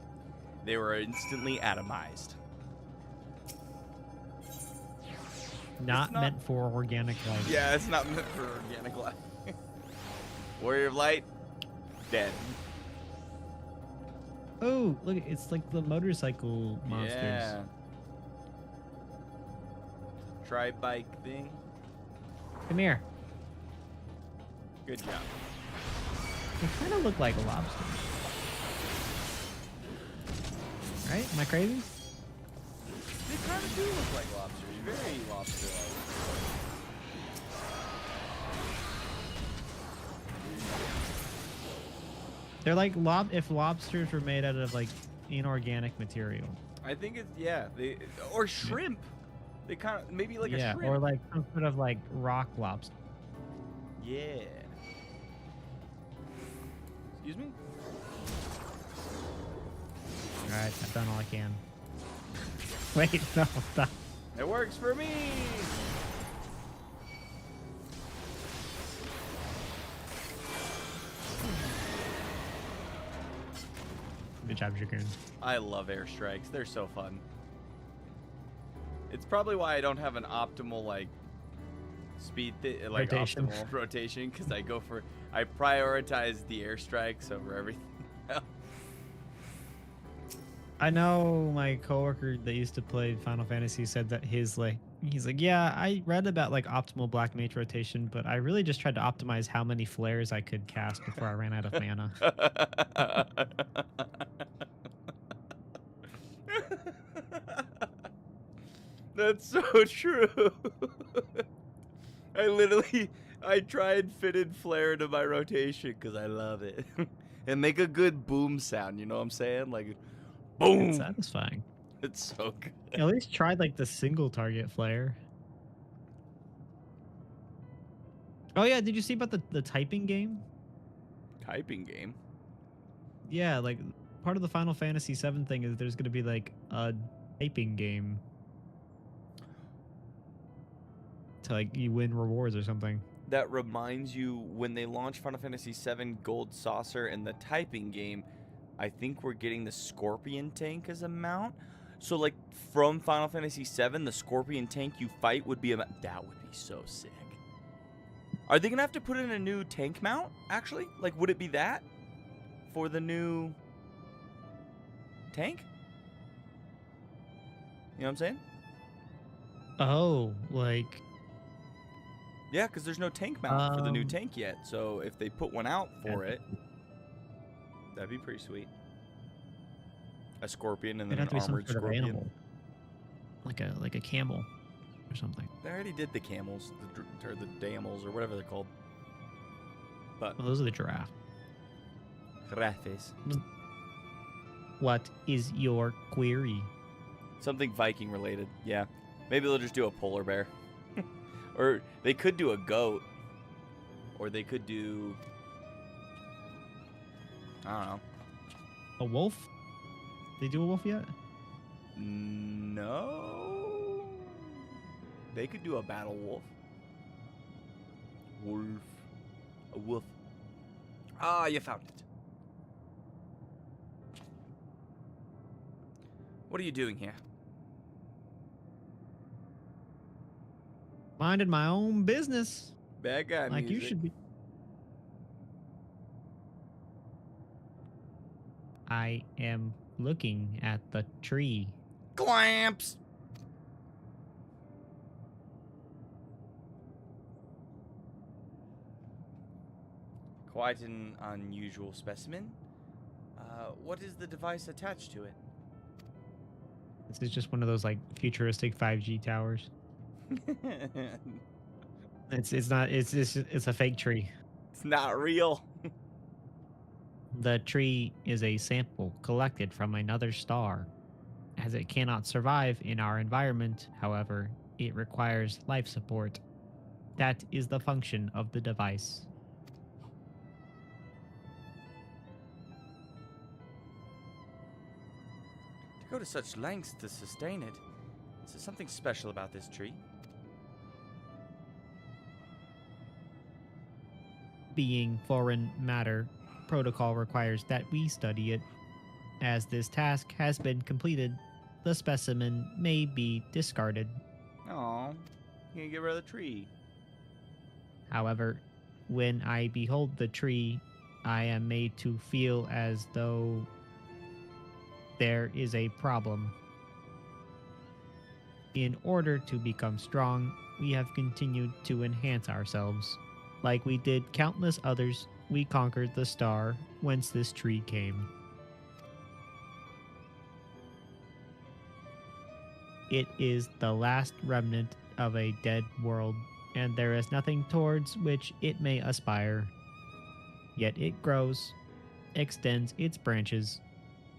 They were instantly atomized. Not not- meant for organic life. Yeah, it's not meant for organic life. Warrior of Light, dead. Oh, look, it's like the motorcycle monsters. Yeah. Tri-bike thing. Come here. Good job. They kind of look like a lobster. Right? Am I crazy? They kind of do look like lobsters. Very lobster-like. They're like if lobsters were made out of like inorganic material. I think it's, yeah, or shrimp. They kind of, maybe like a Yeah, shrimp. or like some sort of like rock lobster. Yeah. Excuse me? All right, I've done all I can. Wait, no, stop. It works for me. Good job, Dragoon. I love airstrikes. They're so fun. It's probably why I don't have an optimal like speed like Rotation. optimal rotation, because I prioritize the airstrikes over everything else. I know my coworker that used to play Final Fantasy said that he's like, yeah, I read about like optimal black mage rotation, but I really just tried to optimize how many flares I could cast before I ran out of mana. That's so true. I try and fit in flare into my rotation because I love it. And make a good boom sound, you know what I'm saying? Like, boom. It's satisfying. It's so good. At least try like the single target flare. Oh yeah, did you see about the typing game? Typing game. Yeah, like part of the Final Fantasy VII thing is there's gonna be like a typing game. To like you win rewards or something. That reminds you, when they launched Final Fantasy VII Gold Saucer and the typing game, I think we're getting the Scorpion tank as a mount. So like from Final Fantasy VII, the Scorpion tank you fight would be that would be so sick. Are they gonna have to put in a new tank mount? Actually, like, would it be that for the new tank? You know what I'm saying? Oh, like Yeah, because there's no tank mount for the new tank yet. So if they put one out for it, that'd be pretty sweet. A scorpion and then it'd an have to be some armored sort of scorpion. animal. Like a camel or something. They already did the camels, or the damels, or whatever they're called. But Well, those are the giraffe. girafes. What is your query? Something Viking related, yeah. Maybe they'll just do a polar bear. Or they could do a goat. Or they could do, I don't know. A wolf? They do a wolf yet? No. They could do a battle wolf. Wolf. A wolf. Ah, you found it. What are you doing here? Minding my own business. Bad guy Like you music. should be. I am looking at the tree. Clamps. Quite an unusual specimen. What is the device attached to it? This is just one of those like futuristic 5G towers. It's not. It's a fake tree. It's not real. The tree is a sample collected from another star. As it cannot survive in our environment, however, it requires life support. That is the function of the device. To go to such lengths to sustain it, is there something special about this tree? Being foreign matter, protocol requires that we study it. As this task has been completed, the specimen may be discarded. Aw, you can get rid of the tree. However, when I behold the tree, I am made to feel as though there is a problem. In order to become strong, we have continued to enhance ourselves. Like we did countless others, we conquered the star whence this tree came. It is the last remnant of a dead world, and there is nothing towards which it may aspire. Yet it grows, extends its branches,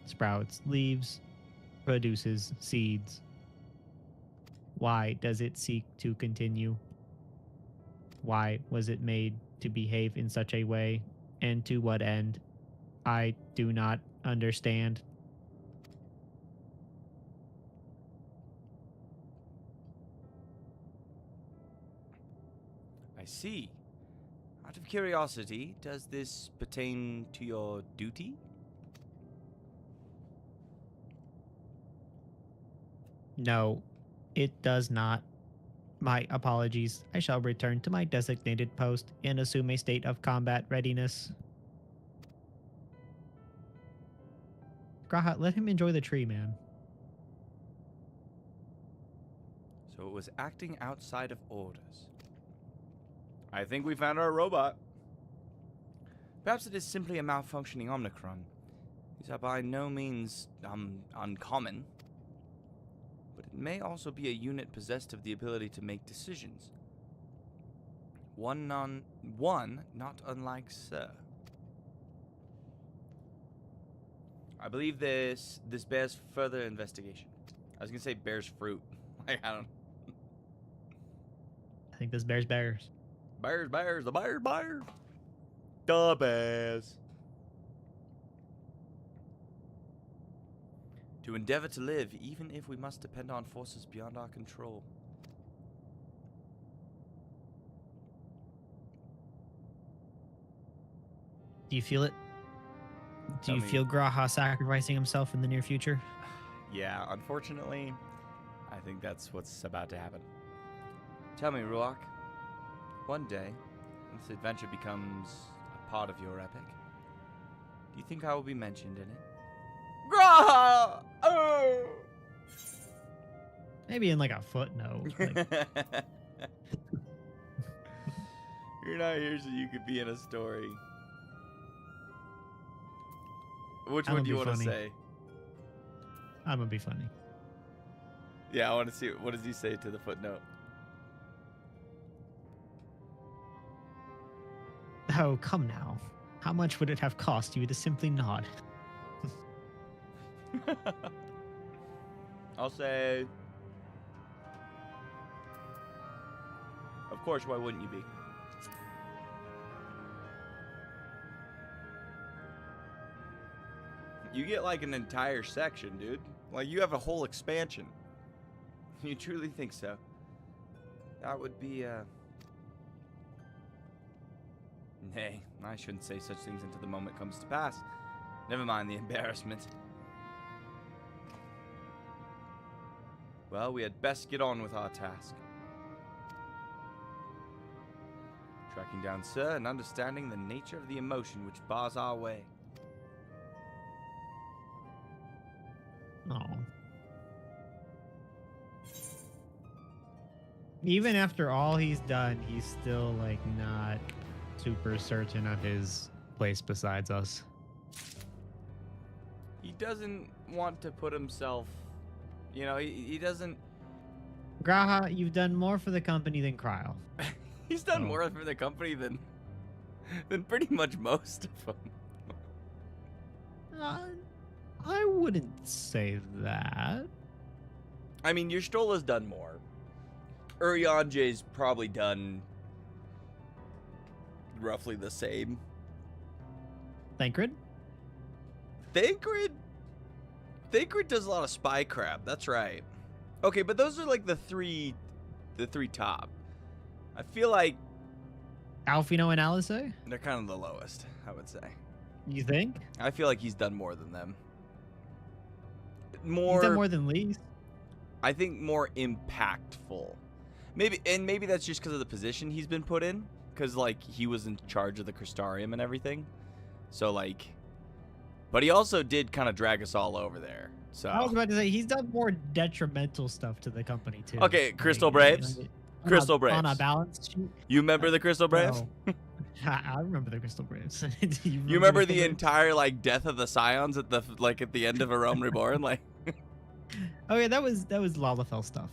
sprouts leaves, produces seeds. Why does it seek to continue? Why was it made to behave in such a way, and to what end? I do not understand. I see. Out of curiosity, does this pertain to your duty? No, it does not. My apologies. I shall return to my designated post and assume a state of combat readiness. Graha, let him enjoy the tree, man. So it was acting outside of orders. I think we found our robot. Perhaps it is simply a malfunctioning Omnicron. These are by no means uncommon. But it may also be a unit possessed of the ability to make decisions. One not unlike Sir. I believe this bears further investigation. I was gonna say bears fruit. Like, I don't. I think this bears bears. Bears, the bears. The bears. To endeavor to live, even if we must depend on forces beyond our control. Do you feel it? Do you feel Graha sacrificing himself in the near future? Yeah, unfortunately, I think that's what's about to happen. Tell me, Ruach, one day, when this adventure becomes a part of your epic, do you think I will be mentioned in it? Graha! Oh! Maybe in like a footnote. Like, You're not here so you could be in a story. Which That one would do you be want to funny. say? I'm gonna be funny. Yeah, I want to see. What does he say to the footnote? Oh, come now. How much would it have cost you to simply nod? I'll say. Of course, why wouldn't you be? You get like an entire section, dude. Like you have a whole expansion. You truly think so? That would be, Nay, I shouldn't say such things until the moment comes to pass. Never mind the embarrassment. Well, we had best get on with our task. Tracking down Sir and understanding the nature of the emotion which bars our way. Oh. Even after all he's done, he's still like not super certain of his place besides us. He doesn't want to put himself, you know, he doesn't. Graha, you've done more for the company than Kryle. He's done Oh. more for the company than pretty much most of them. I wouldn't say that. I mean, your Stola's done more. Urianje's probably done roughly the same. Thancred? Thancred does a lot of spy crap. That's right. Okay, but those are like the three top. I feel like Alfino and Alice? they're kind of the lowest, I would say. You think? I feel like he's done more than them. He's done more than Lee's. I think more impactful. Maybe that's just because of the position he's been put in. Because, like, he was in charge of the Crystarium and everything. So, like... But he also did kind of drag us all over there. So... I was about to say, he's done more detrimental stuff to the company, too. Okay, Crystal Like, Braves. on Crystal a, Braves. On a balance sheet. You remember the Crystal Braves? No. I remember the Crystal Braves. Do You remember Crystal the Braves? entire, like, death of the Scions at the end of A Realm Reborn? Like... Oh, yeah, that was Lalafell stuff.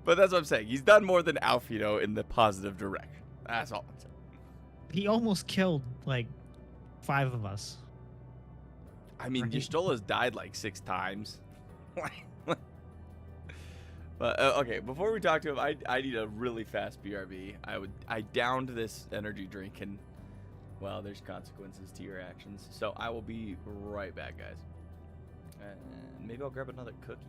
But that's what I'm saying. He's done more than Alfino in the positive direction. That's all I'm saying. He almost killed, like, 5 of us. I mean, Right. Y'shtola's died like 6 times. But okay, before we talk to him, I need a really fast BRB. I downed this energy drink, and well, there's consequences to your actions. So I will be right back, guys. And maybe I'll grab another cookie.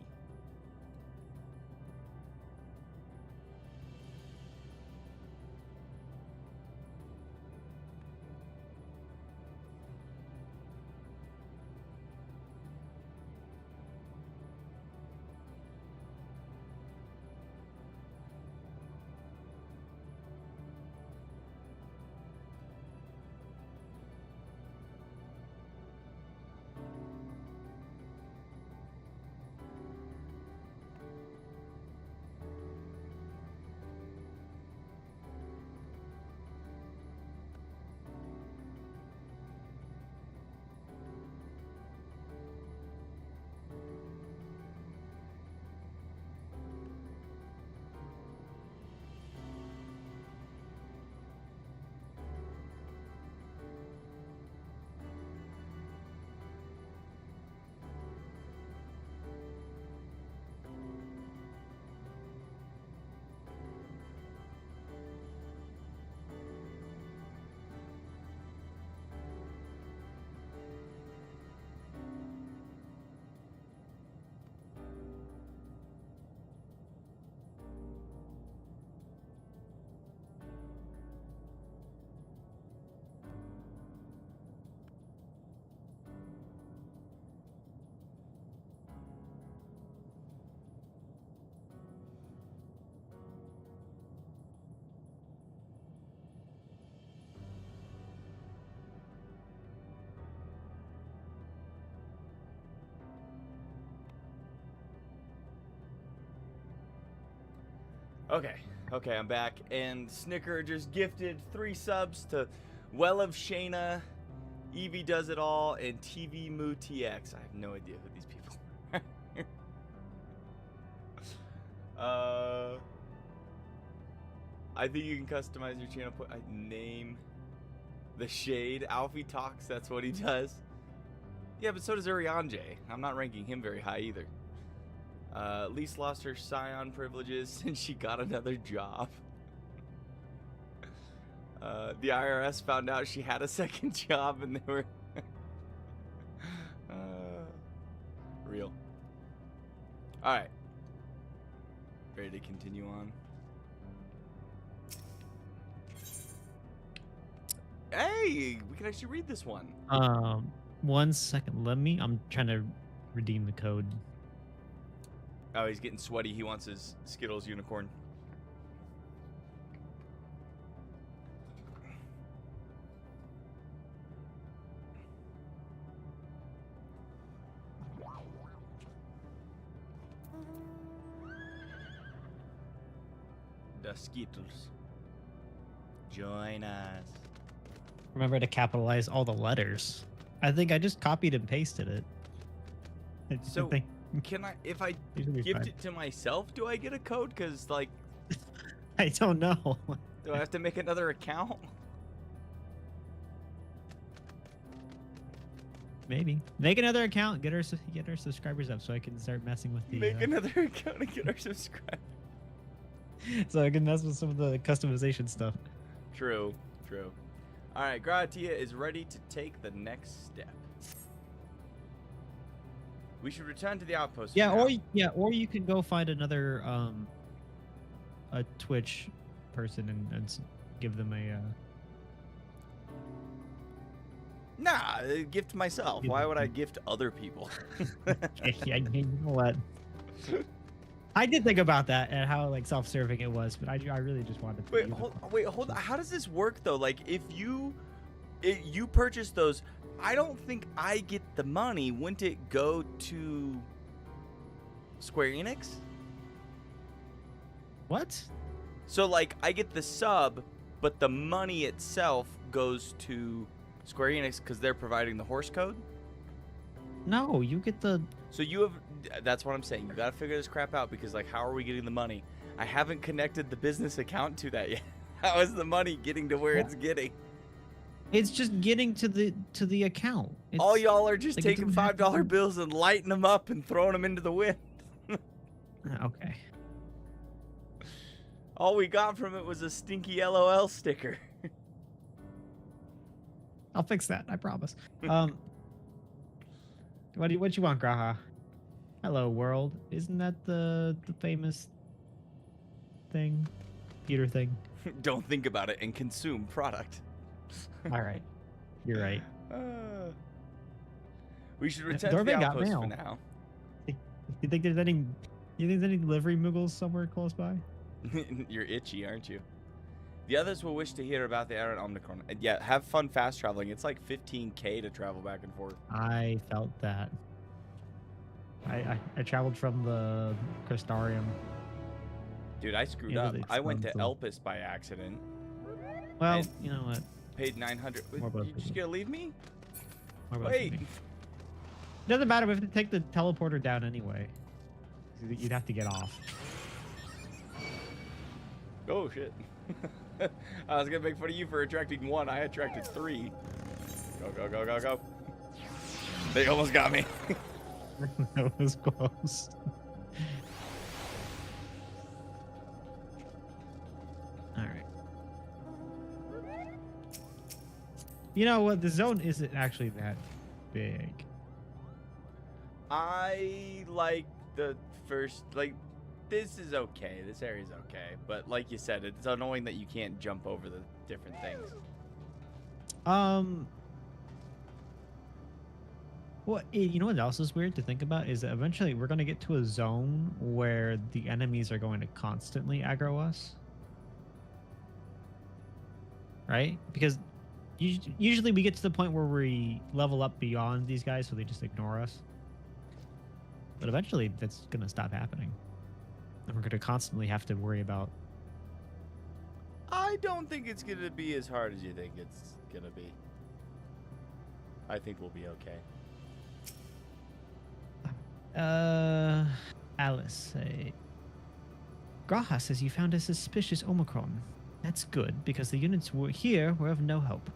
Okay, I'm back. And Snicker just gifted 3 subs to Well of Shayna, Evie Does It All, and TV Moo TX. I have no idea who these people are. I think you can customize your channel. Name the shade. Alfie talks, that's what he does. Yeah, but so does Urianje. I'm not ranking him very high either. Lise lost her Scion privileges and she got another job. The IRS found out she had a second job and they were real. Alright. Ready to continue on? Hey, we can actually read this one. 1 second. I'm trying to redeem the code. Oh, he's getting sweaty. He wants his Skittles unicorn. The Skittles. Join us. Remember to capitalize all the letters. I think I just copied and pasted it. So, can I, if I gift it to myself, do I get a code? Because, like, I don't know. do I have to make another account? Maybe. Make another account. Get our subscribers up so I can start messing with the. Make another account and get our subscribers. So I can mess with some of the customization stuff. True. True. All right, Gratia is ready to take the next step. We should return to the outpost. Yeah, for or now. or you can go find another a Twitch person and give them a. Nah, gift myself. Why would I gift other people? Yeah, you know what? I did think about that and how like self-serving it was, but I really just wanted to. Wait, hold on. How does this work though? Like, if you purchase those, I don't think I get the money. Wouldn't it go to Square Enix? What? So like, I get the sub, but the money itself goes to Square Enix because they're providing the horse code. No, you get the. So you have. That's what I'm saying. You gotta figure this crap out because like, how are we getting the money? I haven't connected the business account to that yet. How is the money getting to where it's getting? It's just getting to the account. All y'all are just like, taking $5 bills and lighting them up and throwing them into the wind. Okay. All we got from it was a stinky LOL sticker. I'll fix that. I promise. What you want, Graha? Hello, world. Isn't that the famous thing, Peter thing? Don't think about it and consume product. All right, you're right. We should return to the Dorbe got outpost mail. for now. You think there's any delivery muggles somewhere close by? You're itchy, aren't you? The others will wish to hear about the errant Omnicron. Yeah, have fun fast traveling. It's like 15K to travel back and forth. I felt that. I traveled from the Crystarium. Dude, I screwed Yeah, up. they I went to explode, Elpis by accident. Well, And you know what? paid 900. More about You just it. gonna leave me? More about Wait. me. Doesn't matter. We have to take the teleporter down anyway. You'd have to get off. Oh shit. I was gonna make fun of you for attracting one. I attracted 3. Go, go, go, go, go. They almost got me. That was close. All right. You know what? The zone isn't actually that big. I like the first, like, this is okay. This area's okay. But like you said, it's annoying that you can't jump over the different things. Well, you know what else is weird to think about is that eventually we're going to get to a zone where the enemies are going to constantly aggro us. Right? Because usually we get to the point where we level up beyond these guys so they just ignore us. But eventually that's going to stop happening. And we're going to constantly have to worry about... I don't think it's gonna be as hard as you think it's gonna be. I think we'll be okay. Alice, Graha says you found a suspicious Omicron. That's good, because the units here were of no help.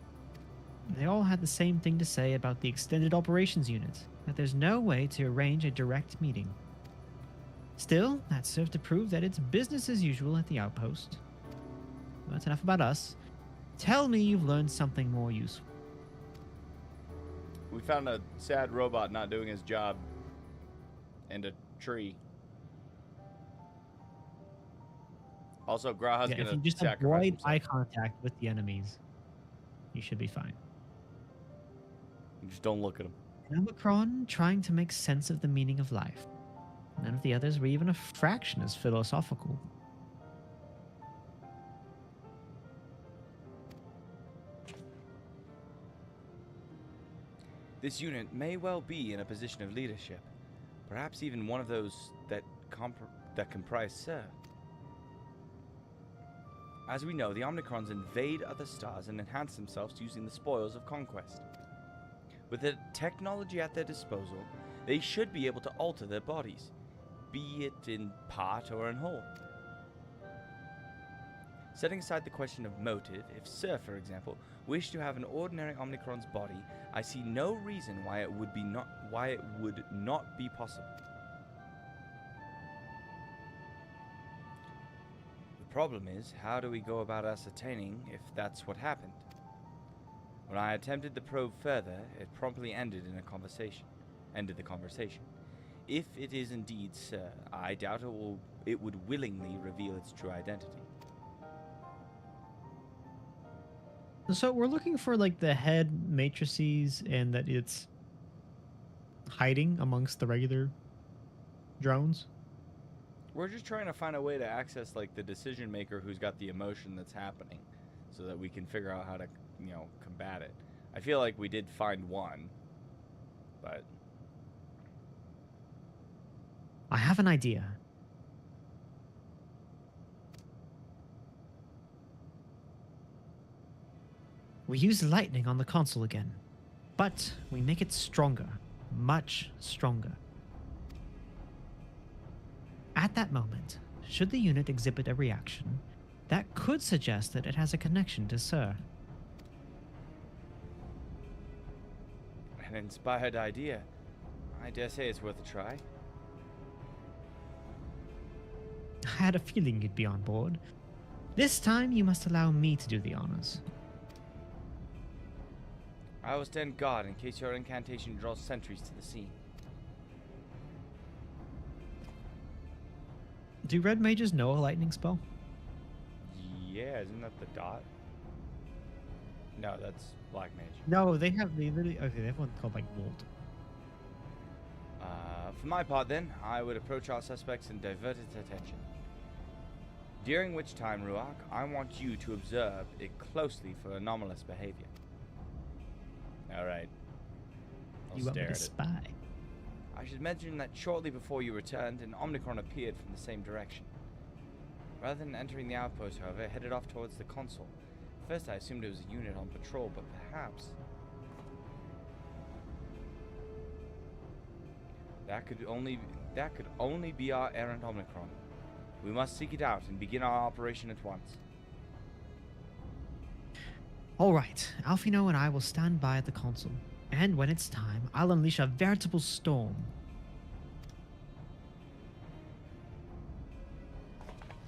They all had the same thing to say about the extended operations unit, that there's no way to arrange a direct meeting. Still, that served to prove that it's business as usual at the outpost. Well, that's enough about us. Tell me you've learned something more useful. We found a sad robot not doing his job. And a tree. Also, Graha's If gonna you just sacrifice avoid himself. eye contact with the enemies, you should be fine. You just don't look at him. An Omicron trying to make sense of the meaning of life. None of the others were even a fraction as philosophical. This unit may well be in a position of leadership. Perhaps even one of those that comprise Sir. As we know, the Omnicrons invade other stars and enhance themselves using the spoils of conquest. With the technology at their disposal, they should be able to alter their bodies, be it in part or in whole. Setting aside the question of motive, if Sir, for example, wished to have an ordinary Omnicron's body, I see no reason why it would not be possible. The problem is, how do we go about ascertaining if that's what happened? When I attempted to probe further, it promptly ended the conversation. If it is indeed Sir, I doubt it would willingly reveal its true identity. So we're looking for like the head matrices and that it's hiding amongst the regular drones. We're just trying to find a way to access like the decision maker who's got the emotion that's happening so that we can figure out how to, combat it. I feel like we did find one, but I have an idea. We use lightning on the console again, but we make it stronger, much stronger. At that moment, should the unit exhibit a reaction, that could suggest that it has a connection to Sir. an inspired idea. I dare say it's worth a try. I had a feeling you'd be on board. This time, you must allow me to do the honors. I will stand guard in case your incantation draws sentries to the scene. Do red mages know a lightning spell? Yeah, isn't that the dot? No, that's black mage. No, they literally, okay, they have one called like Volt. For my part then, I would approach our suspects and divert its attention. During which time, Ruach, I want you to observe it closely for anomalous behavior. Alright. You want me to spy? I should mention that shortly before you returned, an Omnicron appeared from the same direction. Rather than entering the outpost, however, it headed off towards the console. First I assumed it was a unit on patrol, but perhaps... That could only be our errant Omnicron. We must seek it out and begin our operation at once. Alright, Alfino and I will stand by at the console. And when it's time, I'll unleash a veritable storm.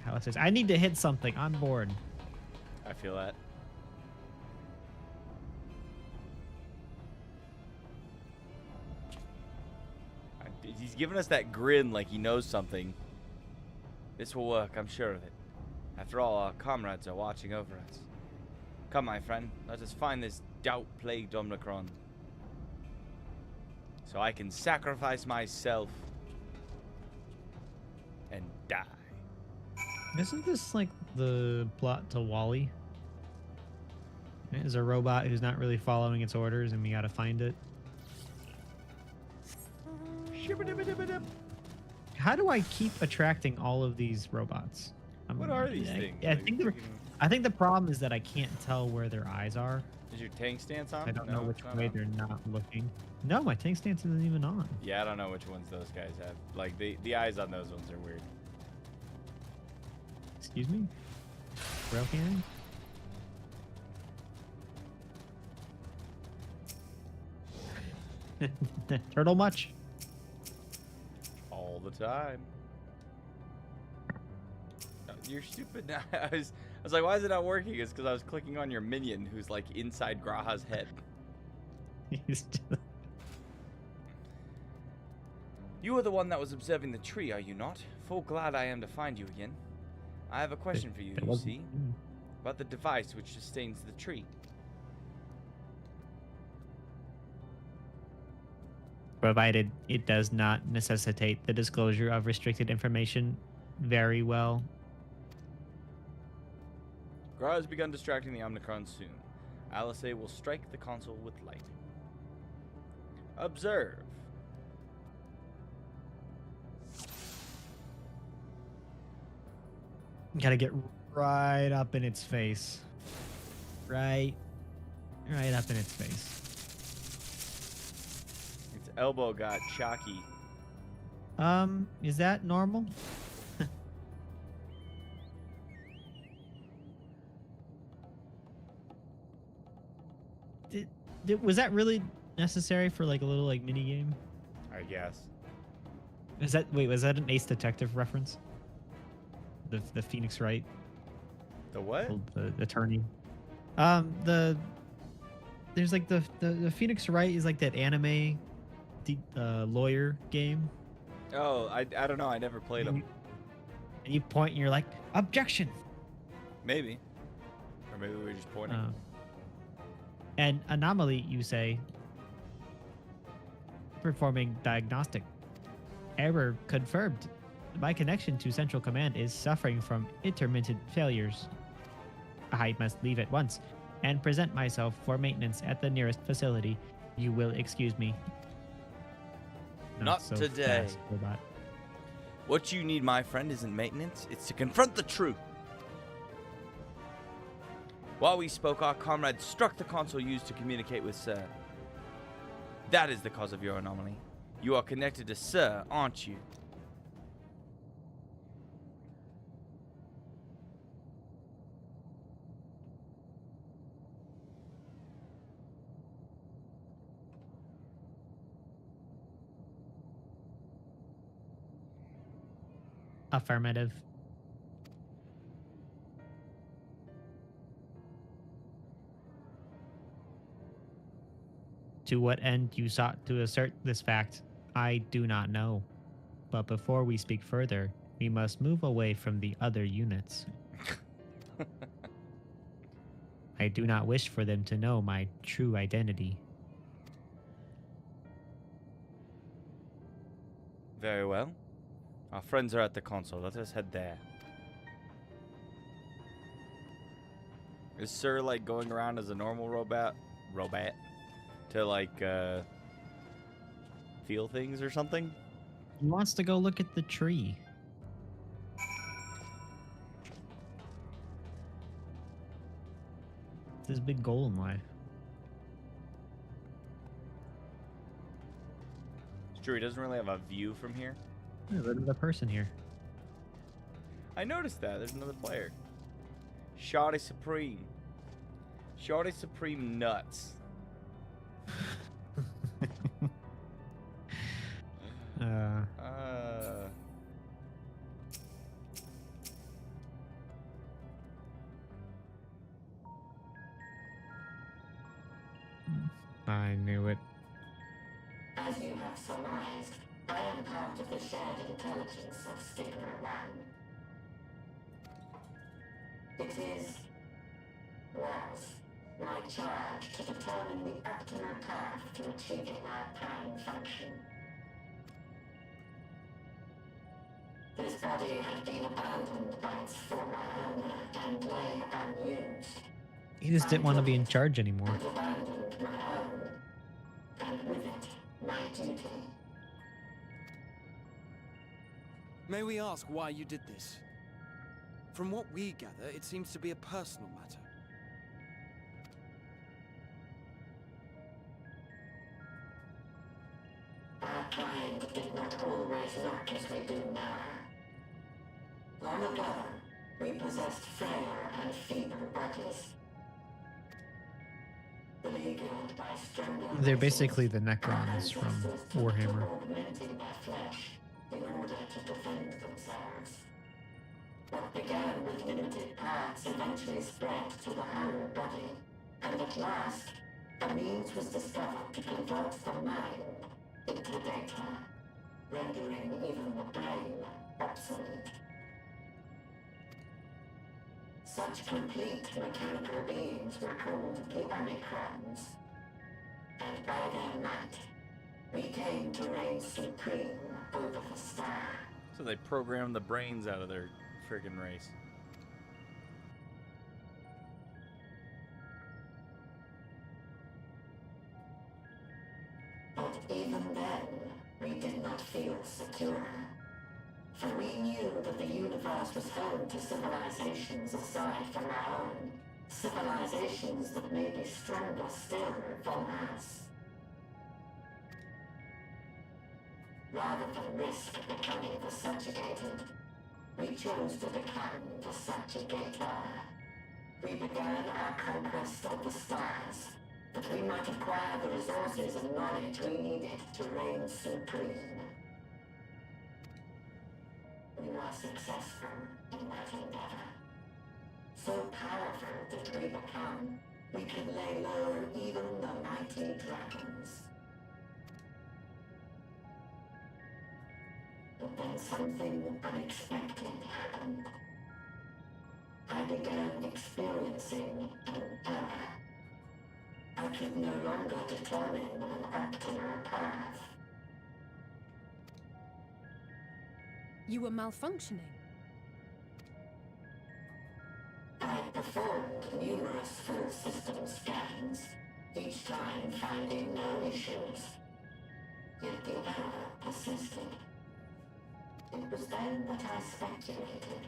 Alice says, I need to hit something. I'm bored. I feel that. He's giving us that grin like he knows something. This will work, I'm sure of it. After all, our comrades are watching over us. Come, my friend, let us find this doubt-plagued Omnicron. So I can sacrifice myself and die. Isn't this like the plot to Wall-E? There's a robot who's not really following its orders and we gotta find it. How do I keep attracting all of these robots? What are these things? I think the problem is that I can't tell where their eyes are. Is your tank stance on? I don't know which it's not way on. they're not looking. No, my tank stance isn't even on. Yeah, I don't know which ones those guys have. Like, the eyes on those ones are weird. Excuse me? Rail cannon? Turtle much? All the time. You're stupid. I was like, why is it not working? It's because I was clicking on your minion who's like inside Graha's head. He's just... You are the one that was observing the tree, are you not? Full glad I am to find you again. I have a question for you, you see, about the device which sustains the tree. Provided it does not necessitate the disclosure of restricted information very well. Graha has begun distracting the Omnicron soon. Alice will strike the console with lightning. Observe. Gotta get Right up in its face. Right up in its face. Its elbow got chalky. Is that normal? Was that really necessary for like a little like mini game? I guess. Was that an Ace Detective reference? The Phoenix Wright, The what? the attorney. There's like the Phoenix Wright is like that anime lawyer game. Oh, I don't know. I never played them. And you point and you're like, objection. Maybe. Or maybe we were just pointing. And anomaly, you say, performing diagnostic. Error confirmed. My connection to Central Command is suffering from intermittent failures. I must leave at once and present myself for maintenance at the nearest facility. You will excuse me. Not so today. fast, robot. What you need, my friend, isn't maintenance. It's to confront the truth. While we spoke, our comrade struck the console used to communicate with Sir. That is the cause of your anomaly. You are connected to Sir, aren't you? Affirmative. To what end you sought to assert this fact, I do not know. But before we speak further, we must move away from the other units. I do not wish for them to know my true identity. Very well. Our friends are at the console. Let us head there. Is Sir like going around as a normal robot to like feel things or something? He wants to go look at the tree. It's his big goal in life. It's true, he doesn't really have a view from here. There's another person here. I noticed that. There's another player. Shawty Supreme. Shawty Supreme nuts. I knew it. As you have surmised, I am part of the shared intelligence of Stigma 1. It was my charge to determine the optimal path to achieving our prime function. This body had been abandoned by its former owner and lay unused. He just didn't want to be in charge anymore. And abandoned my own, and with it, my duty. May we ask why you did this? From what we gather, it seems to be a personal matter. Our kind did not always look as we do now. Long ago, we possessed frail and feeble bodies. Beleaguered by strangling They're basically the Necrons from Warhammer. augmenting their flesh in order to defend themselves. What began with limited parts eventually spread to the whole body, and at last, a means was discovered to convert the mind into data, rendering even the brain obsolete. Such complete mechanical beings were called the Omicrons, and by their might, we came to reign supreme over the star. So they programmed the brains out of their friggin' race. But even then, we did not feel secure. For we knew that the universe was home to civilizations aside from our own. Civilizations that may be stronger still than us. Rather than risk becoming the subjugated, we chose to become the subjugator. We began our conquest of the stars, that we might acquire the resources and knowledge we needed to reign supreme. We were successful in that endeavor. So powerful did we become, we could lay low even the mighty dragons. But then something unexpected happened. I began experiencing an error. I could no longer determine an optimal path. You were malfunctioning. I performed numerous full system scans, each time finding no issues. Yet the error persisted. It was then that I speculated.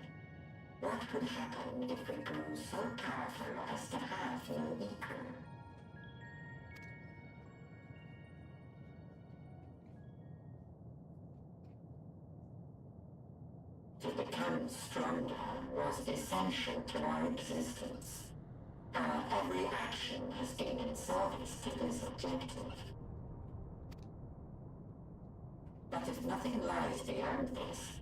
What could happen if we grew so powerful as to have no equal? To become stronger was essential to our existence. Our every action has been in service to this objective. But if nothing lies beyond this,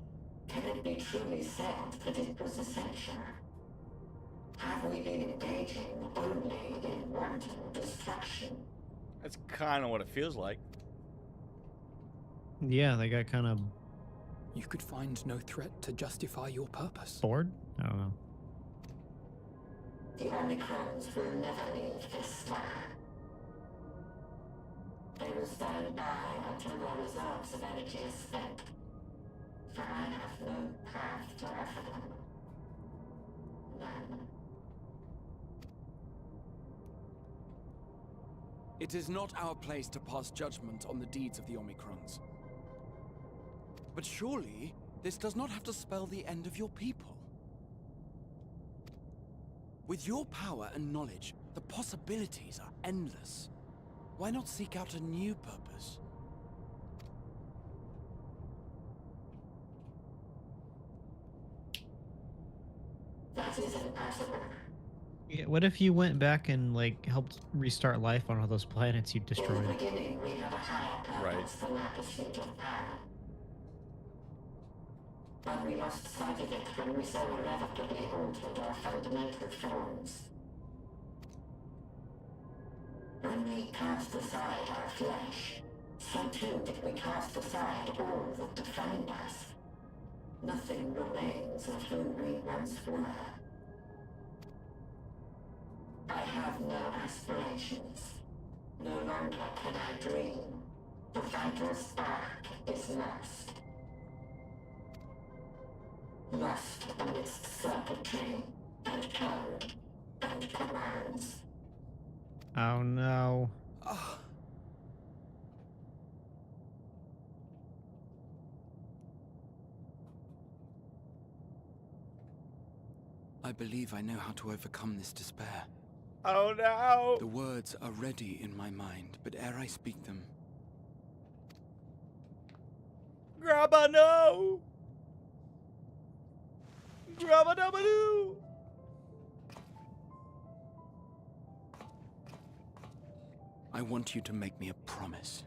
can it be truly said that it was essential? Have we been engaging only in wanton destruction? That's kind of what it feels like. Yeah, they got kind of You could find no threat to justify your purpose. bored. I don't know. The Omicrons will never leave this star. They will stand by until their reserves of energy is spent. For I have no path to offer them. None. It is not our place to pass judgment on the deeds of the Omicrons. But surely, this does not have to spell the end of your people. With your power and knowledge, the possibilities are endless. Why not seek out a new purpose? That is impossible. Yeah, what if you went back and like helped restart life on all those planets you In the destroyed? beginning, we had a higher purpose Right. than our pursuit of power. But we lost sight of it when we so irrevocably altered our fundamental forms. When we cast aside our flesh, so too did we cast aside all that defined us. Nothing remains of who we once were. I have no aspirations. No longer can I dream. The vital spark is lost. Lost amidst circuitry and code and commands. Oh no. I believe I know how to overcome this despair. Oh no! The words are ready in my mind, but ere I speak them, Grabba no! Grabba dabba doo! I want you to make me a promise.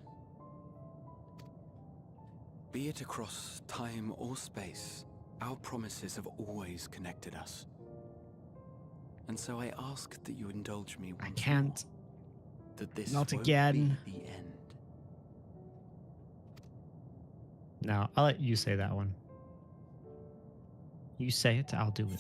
Be it across time or space, our promises have always connected us. And so I ask that you indulge me once I can't. more, that this Not won't again. be the end. No, I'll let you say that one. You say it, I'll do it.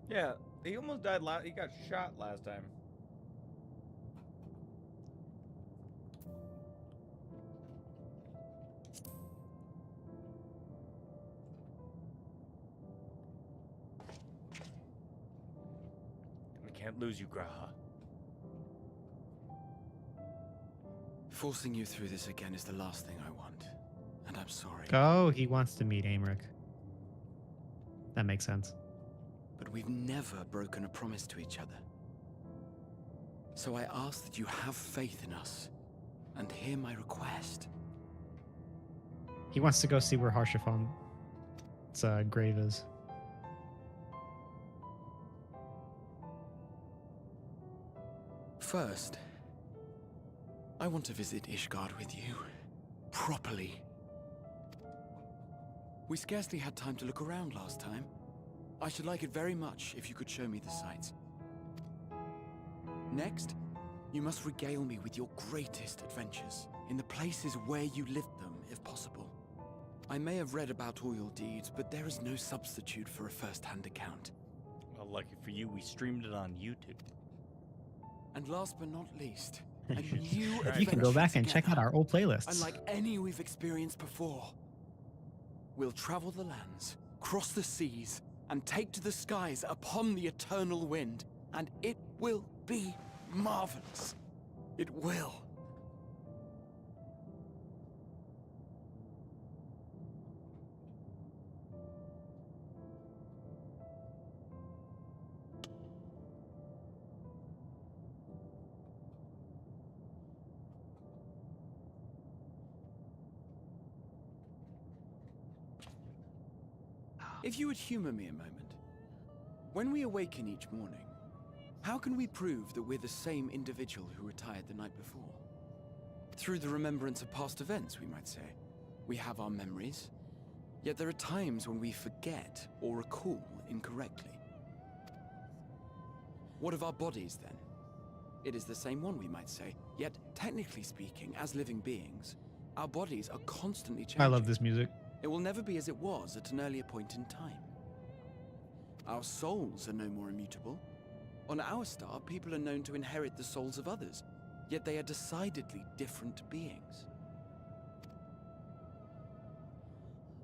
Yeah, he almost died last. He got shot last time. We can't lose you, Graha. Forcing you through this again is the last thing I want. And I'm sorry. Oh, he wants to meet Amric. That makes sense. But we've never broken a promise to each other. So I ask that you have faith in us and hear my request. He wants to go see where Harshafon's grave is. First, I want to visit Ishgard with you. Properly. We scarcely had time to look around last time. I should like it very much if you could show me the sights. Next, you must regale me with your greatest adventures, in the places where you lived them, if possible. I may have read about all your deeds, but there is no substitute for a first-hand account. Well, lucky for you, we streamed it on YouTube. And last but not least, a new You can go adventure back and check out together, our old playlists. unlike any we've experienced before. We'll travel the lands, cross the seas, and take to the skies upon the eternal wind, and it will be marvelous. It will. If you would humor me a moment. When we awaken each morning, how can we prove that we're the same individual who retired the night before? Through the remembrance of past events, we might say. We have our memories, yet there are times when we forget or recall incorrectly. What of our bodies, then? It is the same one, we might say, yet technically speaking, as living beings, our bodies are constantly changing. I love this music. It will never be as it was at an earlier point in time. Our souls are no more immutable. On our star, people are known to inherit the souls of others, yet they are decidedly different beings.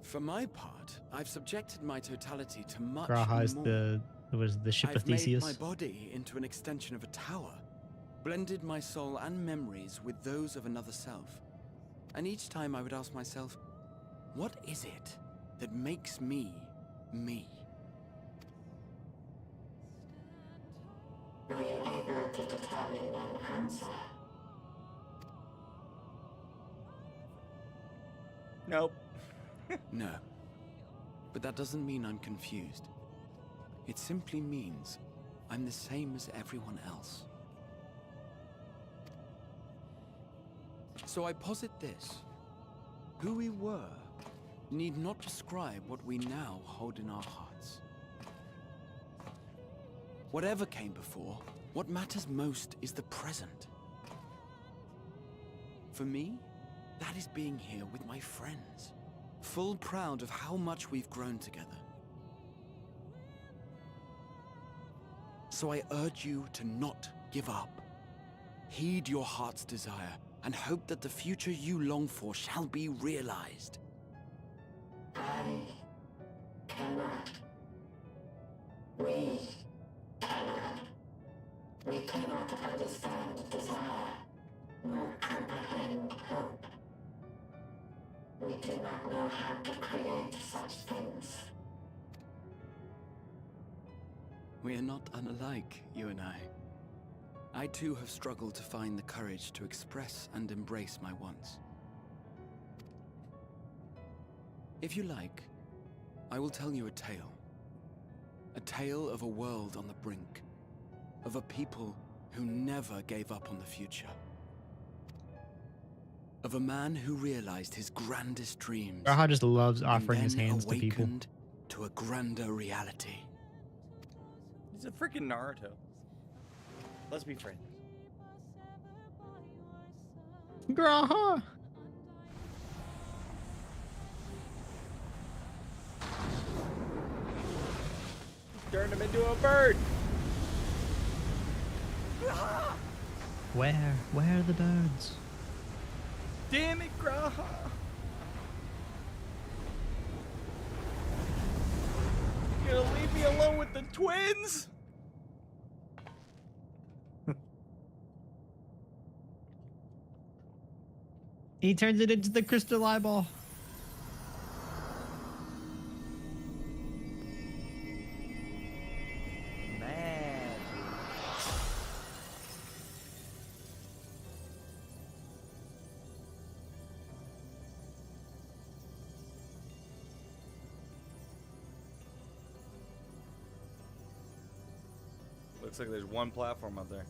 For my part, I've subjected my totality to much Graha is more. the ship of I've made Theseus. my body into an extension of a tower, blended my soul and memories with those of another self. And each time I would ask myself, what is it that makes me, me? Were you able to determine an answer? Nope. No. But that doesn't mean I'm confused. It simply means I'm the same as everyone else. So I posit this. Who we were need not describe what we now hold in our hearts. Whatever came before, what matters most is the present. For me, that is being here with my friends, full proud of how much we've grown together. So I urge you to not give up. Heed your heart's desire and hope that the future you long for shall be realized. I cannot. We cannot. We cannot understand desire, nor comprehend hope. We do not know how to create such things. We are not unlike, you and I. I too have struggled to find the courage to express and embrace my wants. If you like, I will tell you a tale. A tale of a world on the brink. Of a people who never gave up on the future. Of a man who realized his grandest dreams. Graha just loves and offering his then hands to people. awakened to a grander reality. He's a freaking Naruto. Let's be friends. Graha! Turned him into a bird. Where are the birds? Damn it, Graha. You gonna leave me alone with the twins? He turns it into the crystal eyeball. Man. Looks like there's one platform up there.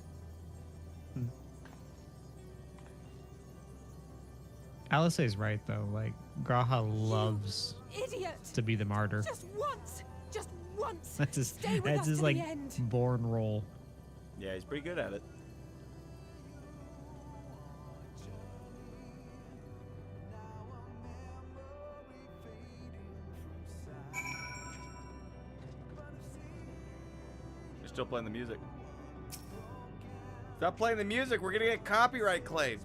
Alice is right though. Like Graha loves Idiot! to be the martyr. Just once! That's his. Stay with That's us his to like the end. born role. Yeah, he's pretty good at it. You're still playing the music. Stop playing the music. We're gonna get copyright claimed.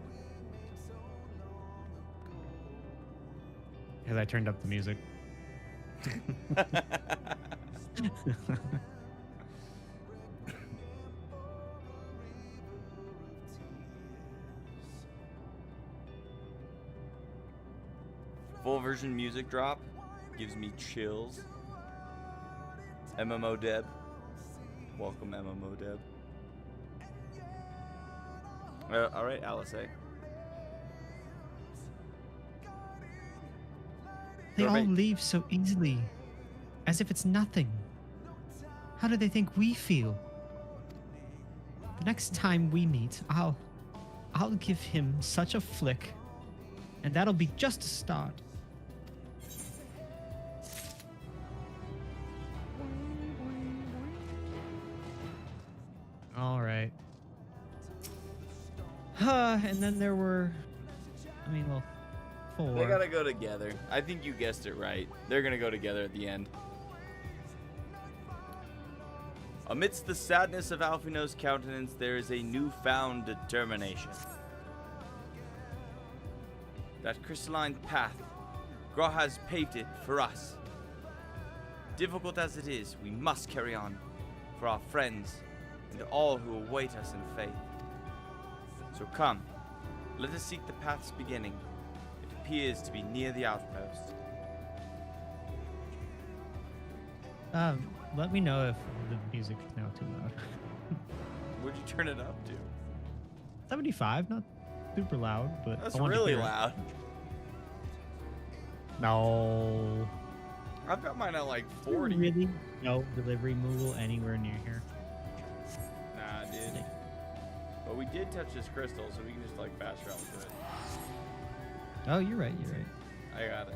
Because I turned up the music. Full version music drop gives me chills. MMO Deb. Welcome, MMO Deb. All right, Alice. They all Right. leave so easily, as if it's nothing. How do they think we feel? The next time we meet, I'll give him such a flick, and that'll be just a start. All right. And then there were, well, 4. They gotta go together. I think you guessed it right. They're gonna go together at the end. Amidst the sadness of Alfino's countenance, there is a newfound determination. That crystalline path, Graha has paved it for us. Difficult as it is, we must carry on for our friends and all who await us in faith. So come, let us seek the path's beginning. It appears to be near the outpost. Let me know if the music is now too loud. What'd you turn it up to? 75, not super loud, but That's I wanted to really hear it. loud. No. I've got mine at like 40. Really? No delivery Moogle anywhere near here. Nah, dude. But we did touch this crystal, so we can just like fast travel to it. Oh, you're right. I got it.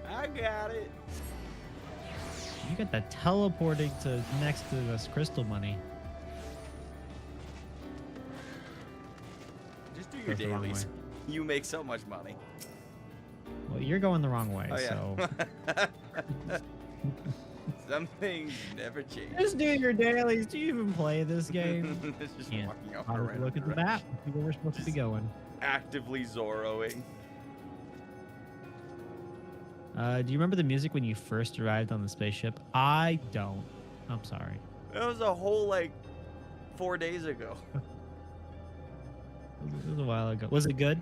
I got it. You got that teleporting to next to this crystal money. Just do your Goes the wrong dailies. way. You make so much money. Well, you're going the wrong way, Oh yeah. so. Some things never change. Just do your dailies. Do you even play this game? It's just Can't. walking off I'll a random look at the direction. map. See where we're supposed to be going. Actively Zorroing. Do you remember the music when you first arrived on the spaceship? I don't. I'm sorry. That was a whole like 4 days ago. It was a while ago. Was it good?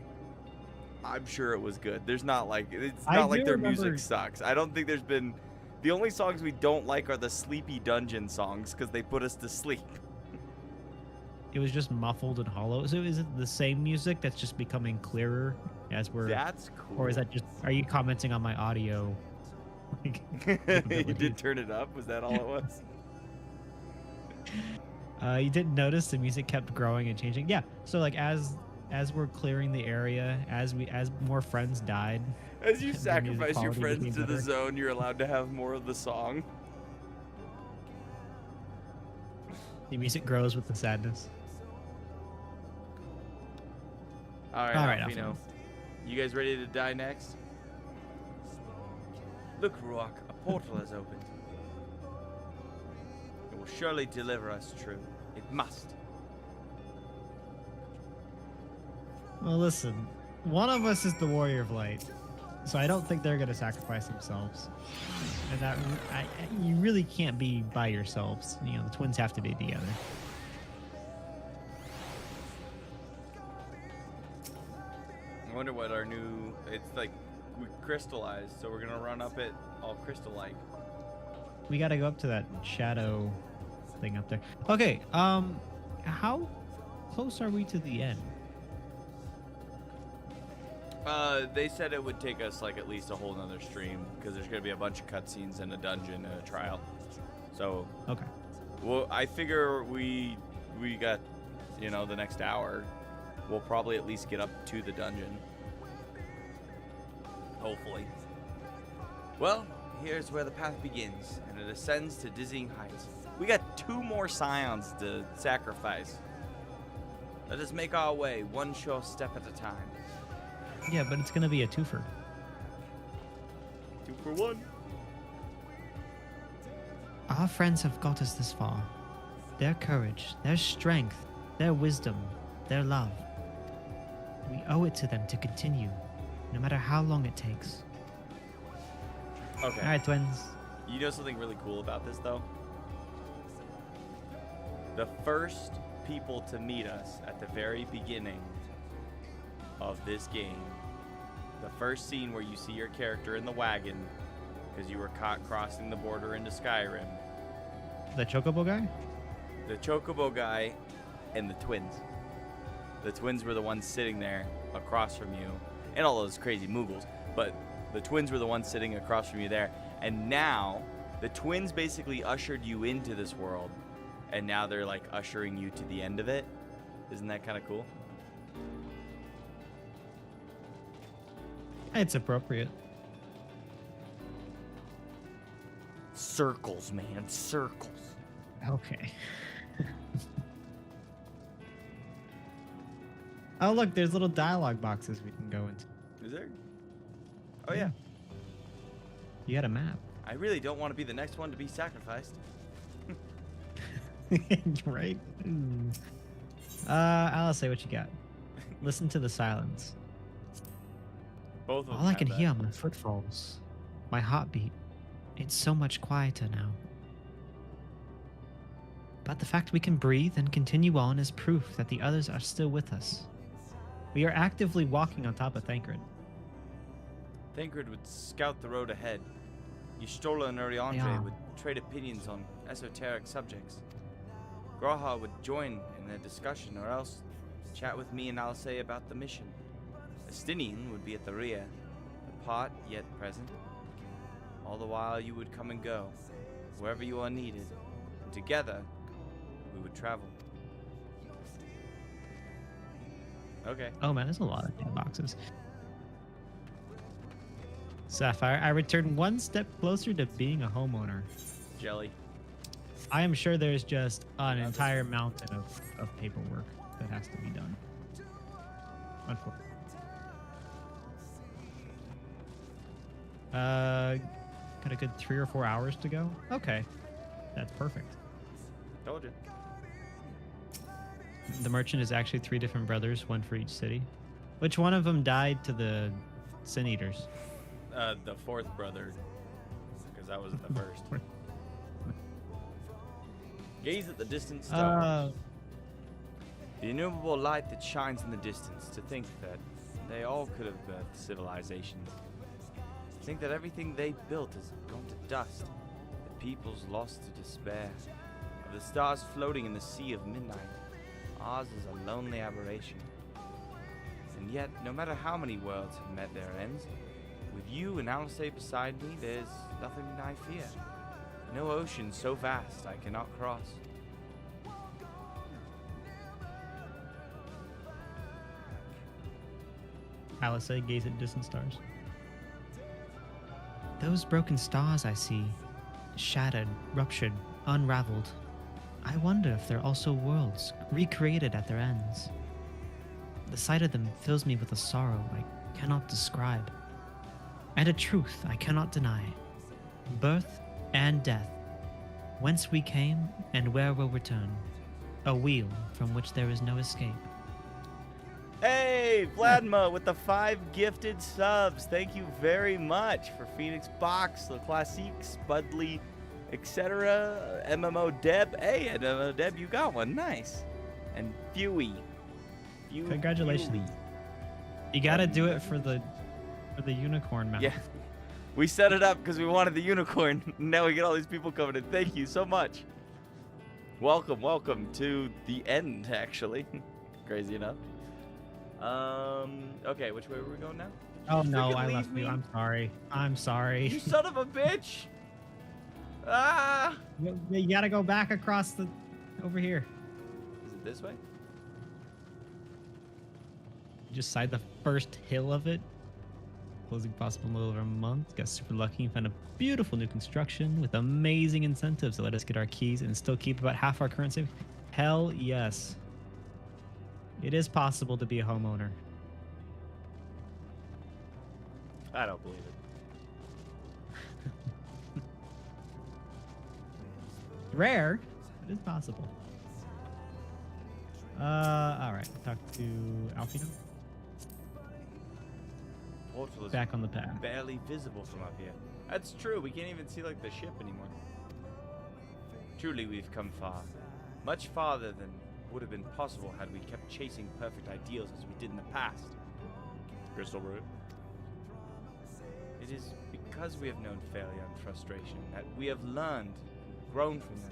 I'm sure it was good. There's not like it's I not like do their remember- music sucks. I don't think there's been the only songs we don't like are the Sleepy Dungeon songs because they put us to sleep. It was just muffled and hollow. So is it the same music that's just becoming clearer as we're... That's cool. Or is that just... Are you commenting on my audio? You capabilities? did turn it up? Was that all it was? You didn't notice the music kept growing and changing? Yeah. So like as we're clearing the area, as more friends died... As you The music sacrifice your quality friends became to the better. zone, you're allowed to have more of the song. The music grows with the sadness. All right, All right, Alfino. You guys ready to die next? Look, Ruach, a portal has opened. It will surely deliver us true. It must. Well, listen. One of us is the Warrior of Light. So I don't think they're going to sacrifice themselves. And that you really can't be by yourselves. You know, the twins have to be together. I wonder what our new. It's like we crystallized, so we're gonna run up it all crystal-like. We gotta go up to that shadow thing up there. Okay, how close are we to the end? They said it would take us like at least a whole nother stream because there's gonna be a bunch of cutscenes and a dungeon and a trial. So Okay. well, I figure we got, you know, the next hour. We'll probably at least get up to the dungeon. Hopefully. Well, here's where the path begins, and it ascends to dizzying heights. We got 2 more scions to sacrifice. Let us make our way, one sure step at a time. Yeah, but it's gonna be a twofer. 2 for 1. Our friends have got us this far. Their courage, their strength, their wisdom, their love. We owe it to them to continue, no matter how long it takes. Okay. All right, twins. You know something really cool about this, though? The first people to meet us at the very beginning of this game, the first scene where you see your character in the wagon because you were caught crossing the border into Skyrim, The Chocobo guy? the Chocobo guy and the twins. The twins were the ones sitting there across from you, and all those crazy Moogles, but the twins were the ones sitting across from you there. And now the twins basically ushered you into this world, and now they're like ushering you to the end of it. Isn't that kind of cool? It's appropriate. Circles, man, circles. Okay. Oh, look, there's little dialogue boxes we can go into. Is there? Oh yeah. You got a map. I really don't want to be the next one to be sacrificed. Right? Alice, say what you got. Listen to the silence. Both of them All I have can that. hear are my footfalls, my heartbeat. It's so much quieter now. But the fact we can breathe and continue on is proof that the others are still with us. We are actively walking on top of Thancred. Thancred would scout the road ahead. Y'shtola and Uriandre Yeah. would trade opinions on esoteric subjects. Graha would join in the discussion, or else chat with me and Alice about the mission. Estinian would be at the rear, apart yet present. All the while you would come and go, wherever you are needed, and together we would travel. Okay. Oh man, there's a lot of boxes. Sapphire, I returned one step closer to being a homeowner. Jelly. I am sure there's just an entire mountain of paperwork that has to be done. Unfortunately. Got a good 3 or 4 hours to go. Okay, that's perfect. Told you. The merchant is actually 3 different brothers, one for each city. Which one of them died to the Sin Eaters? The 4th brother, because that was the first. Gaze at the distant stars. The innumerable light that shines in the distance. To think that they all could have birthed civilizations. To think that everything they built has gone to dust. The people's lost to despair. Of the stars floating in the sea of midnight. Ours is a lonely aberration. And yet, no matter how many worlds have met their ends, with you and Alice beside me, there's nothing I fear. No ocean so vast I cannot cross. Alice said, gaze at distant stars. Those broken stars I see, shattered, ruptured, unraveled. I wonder if they're also worlds, recreated at their ends. The sight of them fills me with a sorrow I cannot describe, and a truth I cannot deny. Birth and death, whence we came and where we'll return. A wheel from which there is no escape. Hey, Vladima with the 5 gifted subs. Thank you very much for Phoenix Box, Le Classique, Spudley, etc. MMO Deb. Hey, MMO Deb, you got one. Nice. And Fewy. Congratulations. You gotta do it for the unicorn mouth. Yeah. We set it up because we wanted the unicorn. Now we get all these people coming in. Thank you so much. Welcome to the end, actually. Crazy enough. Okay, which way are we going now? Oh Did you no, freaking I leave left you. me? I'm sorry. I'm sorry. You son of a bitch! Ah! You gotta go back across the over here. Is it this way? Just side the first hill of it. Closing possible in a little over a month. Got super lucky and found a beautiful new construction with amazing incentives that let us get our keys and still keep about half our current savings. Hell yes. It is possible to be a homeowner. I don't believe it. Rare, but it is possible. All right. Talk to Alfino. Portal is Back on the path. barely visible from up here. That's true. We can't even see like the ship anymore. Truly, we've come far. Much farther than would have been possible had we kept chasing perfect ideals as we did in the past. Crystal Root. It is because we have known failure and frustration that we have learned and grown from them.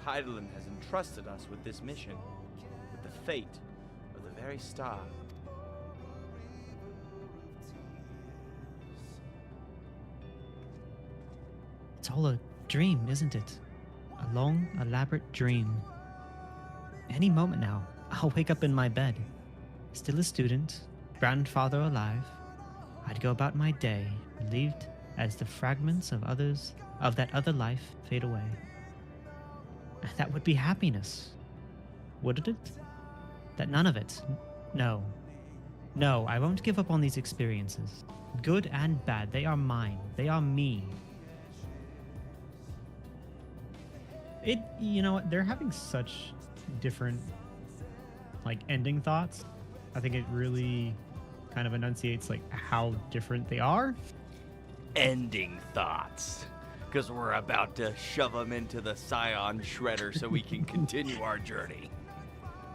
Tidalin has entrusted us with this mission, with the fate of the very star. It's all a dream, isn't it? A long, elaborate dream. Any moment now, I'll wake up in my bed. Still a student, grandfather alive. I'd go about my day, relieved as the fragments of that other life fade away. And that would be happiness, wouldn't it? That none of it. No. No, I won't give up on these experiences. Good and bad, they are mine. They are me. You know what, they're having such different, like, ending thoughts. I think it really kind of enunciates, like, how different they are. Ending thoughts. Because we're about to shove them into the Scion Shredder so we can continue our journey.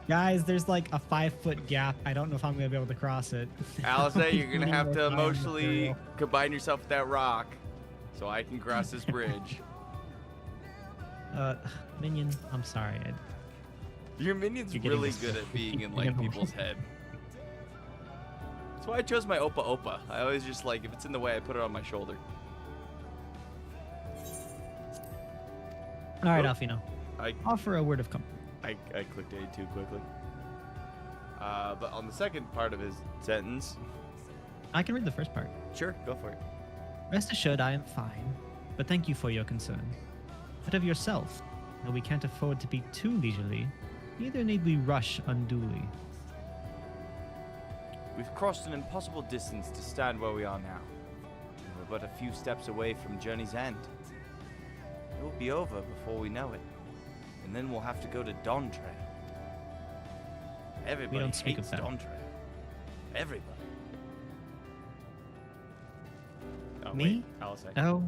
Guys, there's like a 5-foot gap. I don't know if I'm going to be able to cross it. Alice, you're going to have to Scion emotionally material. combine yourself with that rock so I can cross this bridge. Minion, I'm sorry. Your minion's You're getting really this good stuff. at being in, You like, know. people's head. That's why I chose my Opa Opa. I always just, like, if it's in the way, I put it on my shoulder. All right, Oh. Alfino. I Offer a word of comfort. I clicked A too quickly. But on the second part of his sentence, I can read the first part. sure, go for it. Rest assured I am fine, but thank you for your concern. But of yourself, though we can't afford to be too leisurely, neither need we rush unduly. We've crossed an impossible distance to stand where we are now. We're but a few steps away from journey's end. It will be over before we know it, and then we'll have to go to Dontre. Everybody don't speak hates of that. Dontre. Everybody. Oh, Me? wait, Alice. Oh,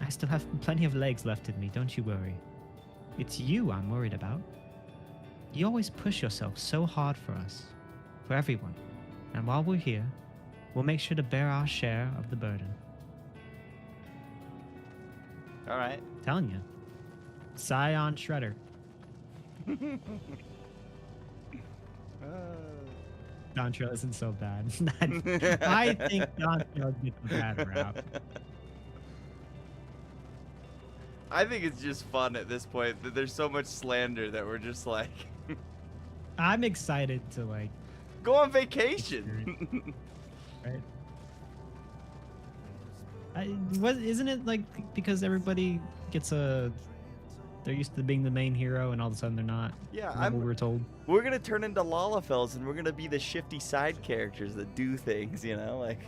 I still have plenty of legs left in me, don't you worry. It's you I'm worried about. You always push yourself so hard for us, for everyone. And while we're here, we'll make sure to bear our share of the burden. All right. Telling you. Scion Shredder. Don Trail isn't so bad. I think Don Trail gets a bad rap. I think it's just fun at this point that there's so much slander that we're just like, I'm excited to, like, go on vacation. right? Isn't it like because everybody gets they're used to being the main hero and all of a sudden they're not? Yeah, Is that what we were told. We're gonna turn into Lalafels and we're gonna be the shifty side characters that do things, you know, like.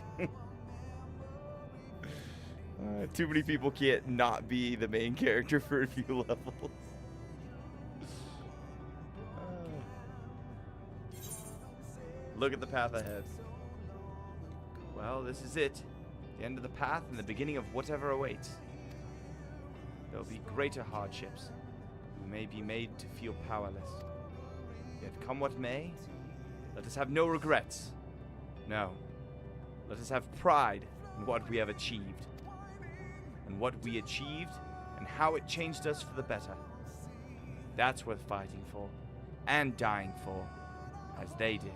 Too many people can't not be the main character for a few levels. Look at the path ahead. Well, this is it. The end of the path and the beginning of whatever awaits. There will be greater hardships. We may be made to feel powerless. Yet come what may, let us have no regrets. No. Let us have pride in what we have achieved. And what we achieved and how it changed us for the better. That's worth fighting for. And dying for. As they did.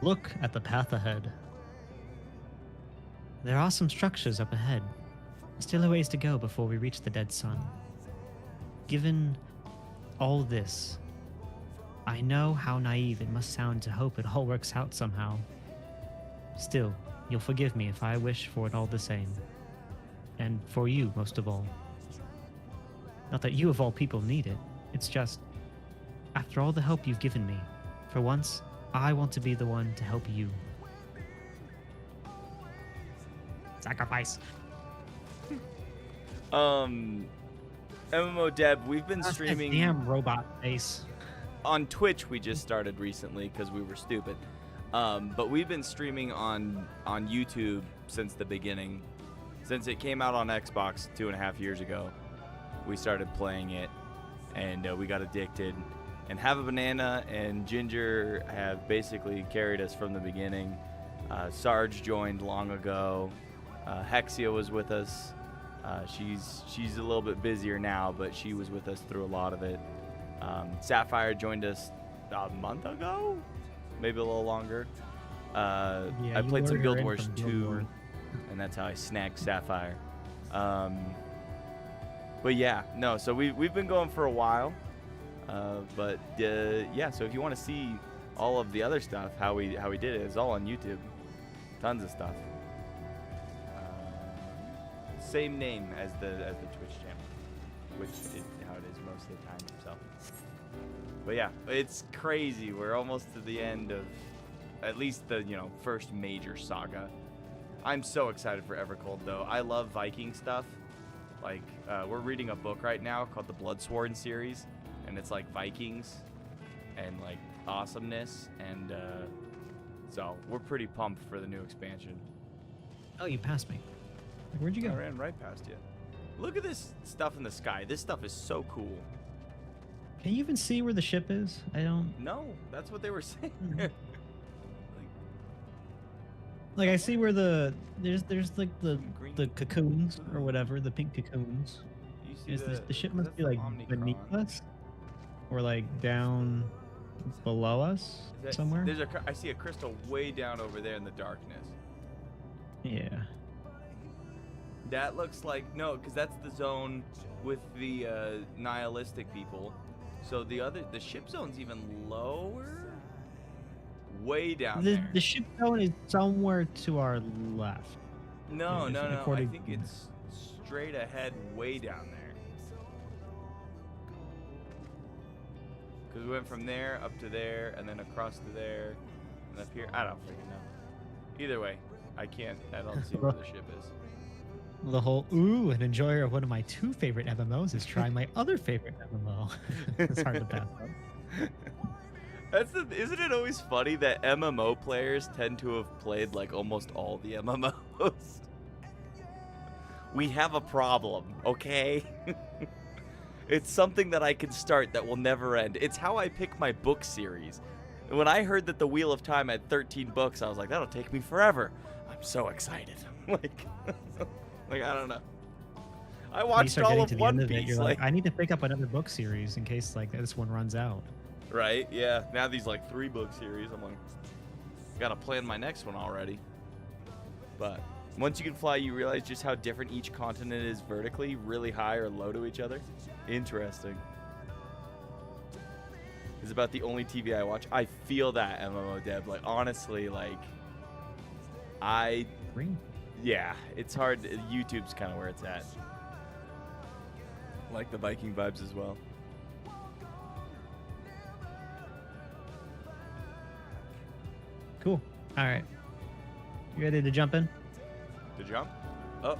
Look at the path ahead. There are some structures up ahead. Still a ways to go before we reach the dead sun. Given all this, I know how naive it must sound to hope it all works out somehow. Still, you'll forgive me if I wish for it all the same. And for you, most of all. Not that you of all people need it. It's just, after all the help you've given me, for once, I want to be the one to help you. Sacrifice. MMO Deb, we've been streaming Damn robot face. on Twitch. We just started recently because we were stupid. But we've been streaming on YouTube since the beginning. Since it came out on Xbox 2.5 years ago, we started playing it, and we got addicted. And Have a Banana and Ginger have basically carried us from the beginning. Sarge joined long ago. Hexia was with us. She's a little bit busier now, but she was with us through a lot of it. Sapphire joined us a month ago, maybe a little longer. I played some Guild Wars 2, and that's how I snagged Sapphire. But yeah, no. So we've been going for a while. Yeah. So if you want to see all of the other stuff, how we did it, it's all on YouTube. Tons of stuff. Same name as the Twitch channel, which is how it is most of the time. So, but yeah, it's crazy. We're almost to the end of at least the first major saga. I'm so excited for Evercold though. I love Viking stuff. Like we're reading a book right now called the Bloodsworn series, and it's like Vikings and like awesomeness, and so we're pretty pumped for the new expansion. Oh, you passed me. Where'd you go? I ran right past you. Look at this stuff in the sky. This stuff is so cool. Can you even see where the ship is? I don't. No, that's what they were saying. Like I see where there's like the Green cocoons or whatever, the pink cocoons. You see Is the ship must that's be the like beneath Omnicron. us, or like down below us somewhere? I see a crystal way down over there in the darkness. Yeah. That looks like because that's the zone with the nihilistic people. So the ship zone's even lower, way down there. The ship zone is somewhere to our left. No. I according think to- it's straight ahead, way down there. Because we went from there up to there, and then across to there, and up here. I don't freaking know. Either way, I don't see where the ship is. The whole an enjoyer of one of my two favorite MMOs is trying my other favorite MMO. It's hard to pass up. Isn't it always funny that MMO players tend to have played like almost all the MMOs? We have a problem, okay? It's something that I can start that will never end. It's how I pick my book series. When I heard that the Wheel of Time had 13 books, I was like, that'll take me forever. I'm so excited. Like I don't know. I When you watched start all getting of to the One end of it, Piece. you're like, I need to pick up another book series in case like this one runs out. Right? Yeah. Now these like 3-book series. I'm like, gotta plan my next one already. But once you can fly, you realize just how different each continent is vertically, really high or low to each other. Interesting. It's about the only TV I watch. I feel that, MMO Deb. Like honestly, like Green. yeah, it's hard. YouTube's kind of where it's at. Like the Viking vibes as well. Cool. All right. You ready to jump in? To jump? Oh.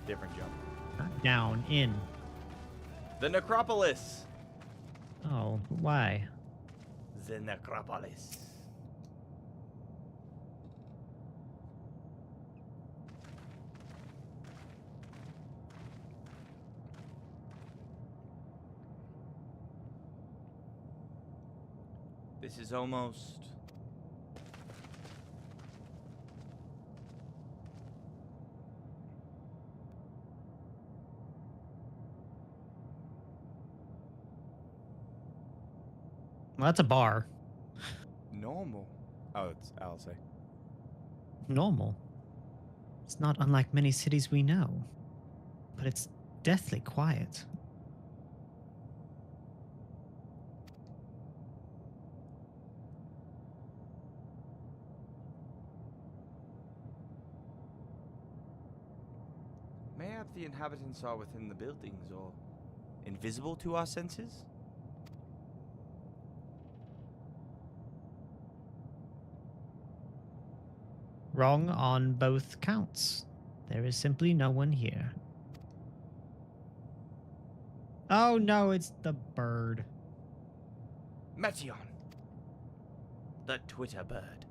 Different jump. Down, in. The Necropolis. Oh, why? The Necropolis. This is almost... Well, that's a bar. normal. Oh, it's Alice. Normal. It's not unlike many cities we know, but it's deathly quiet. Mayhap the inhabitants are within the buildings or invisible to our senses? Wrong on both counts. There is simply no one here. Oh no, it's the bird. Meteon. The Twitter bird.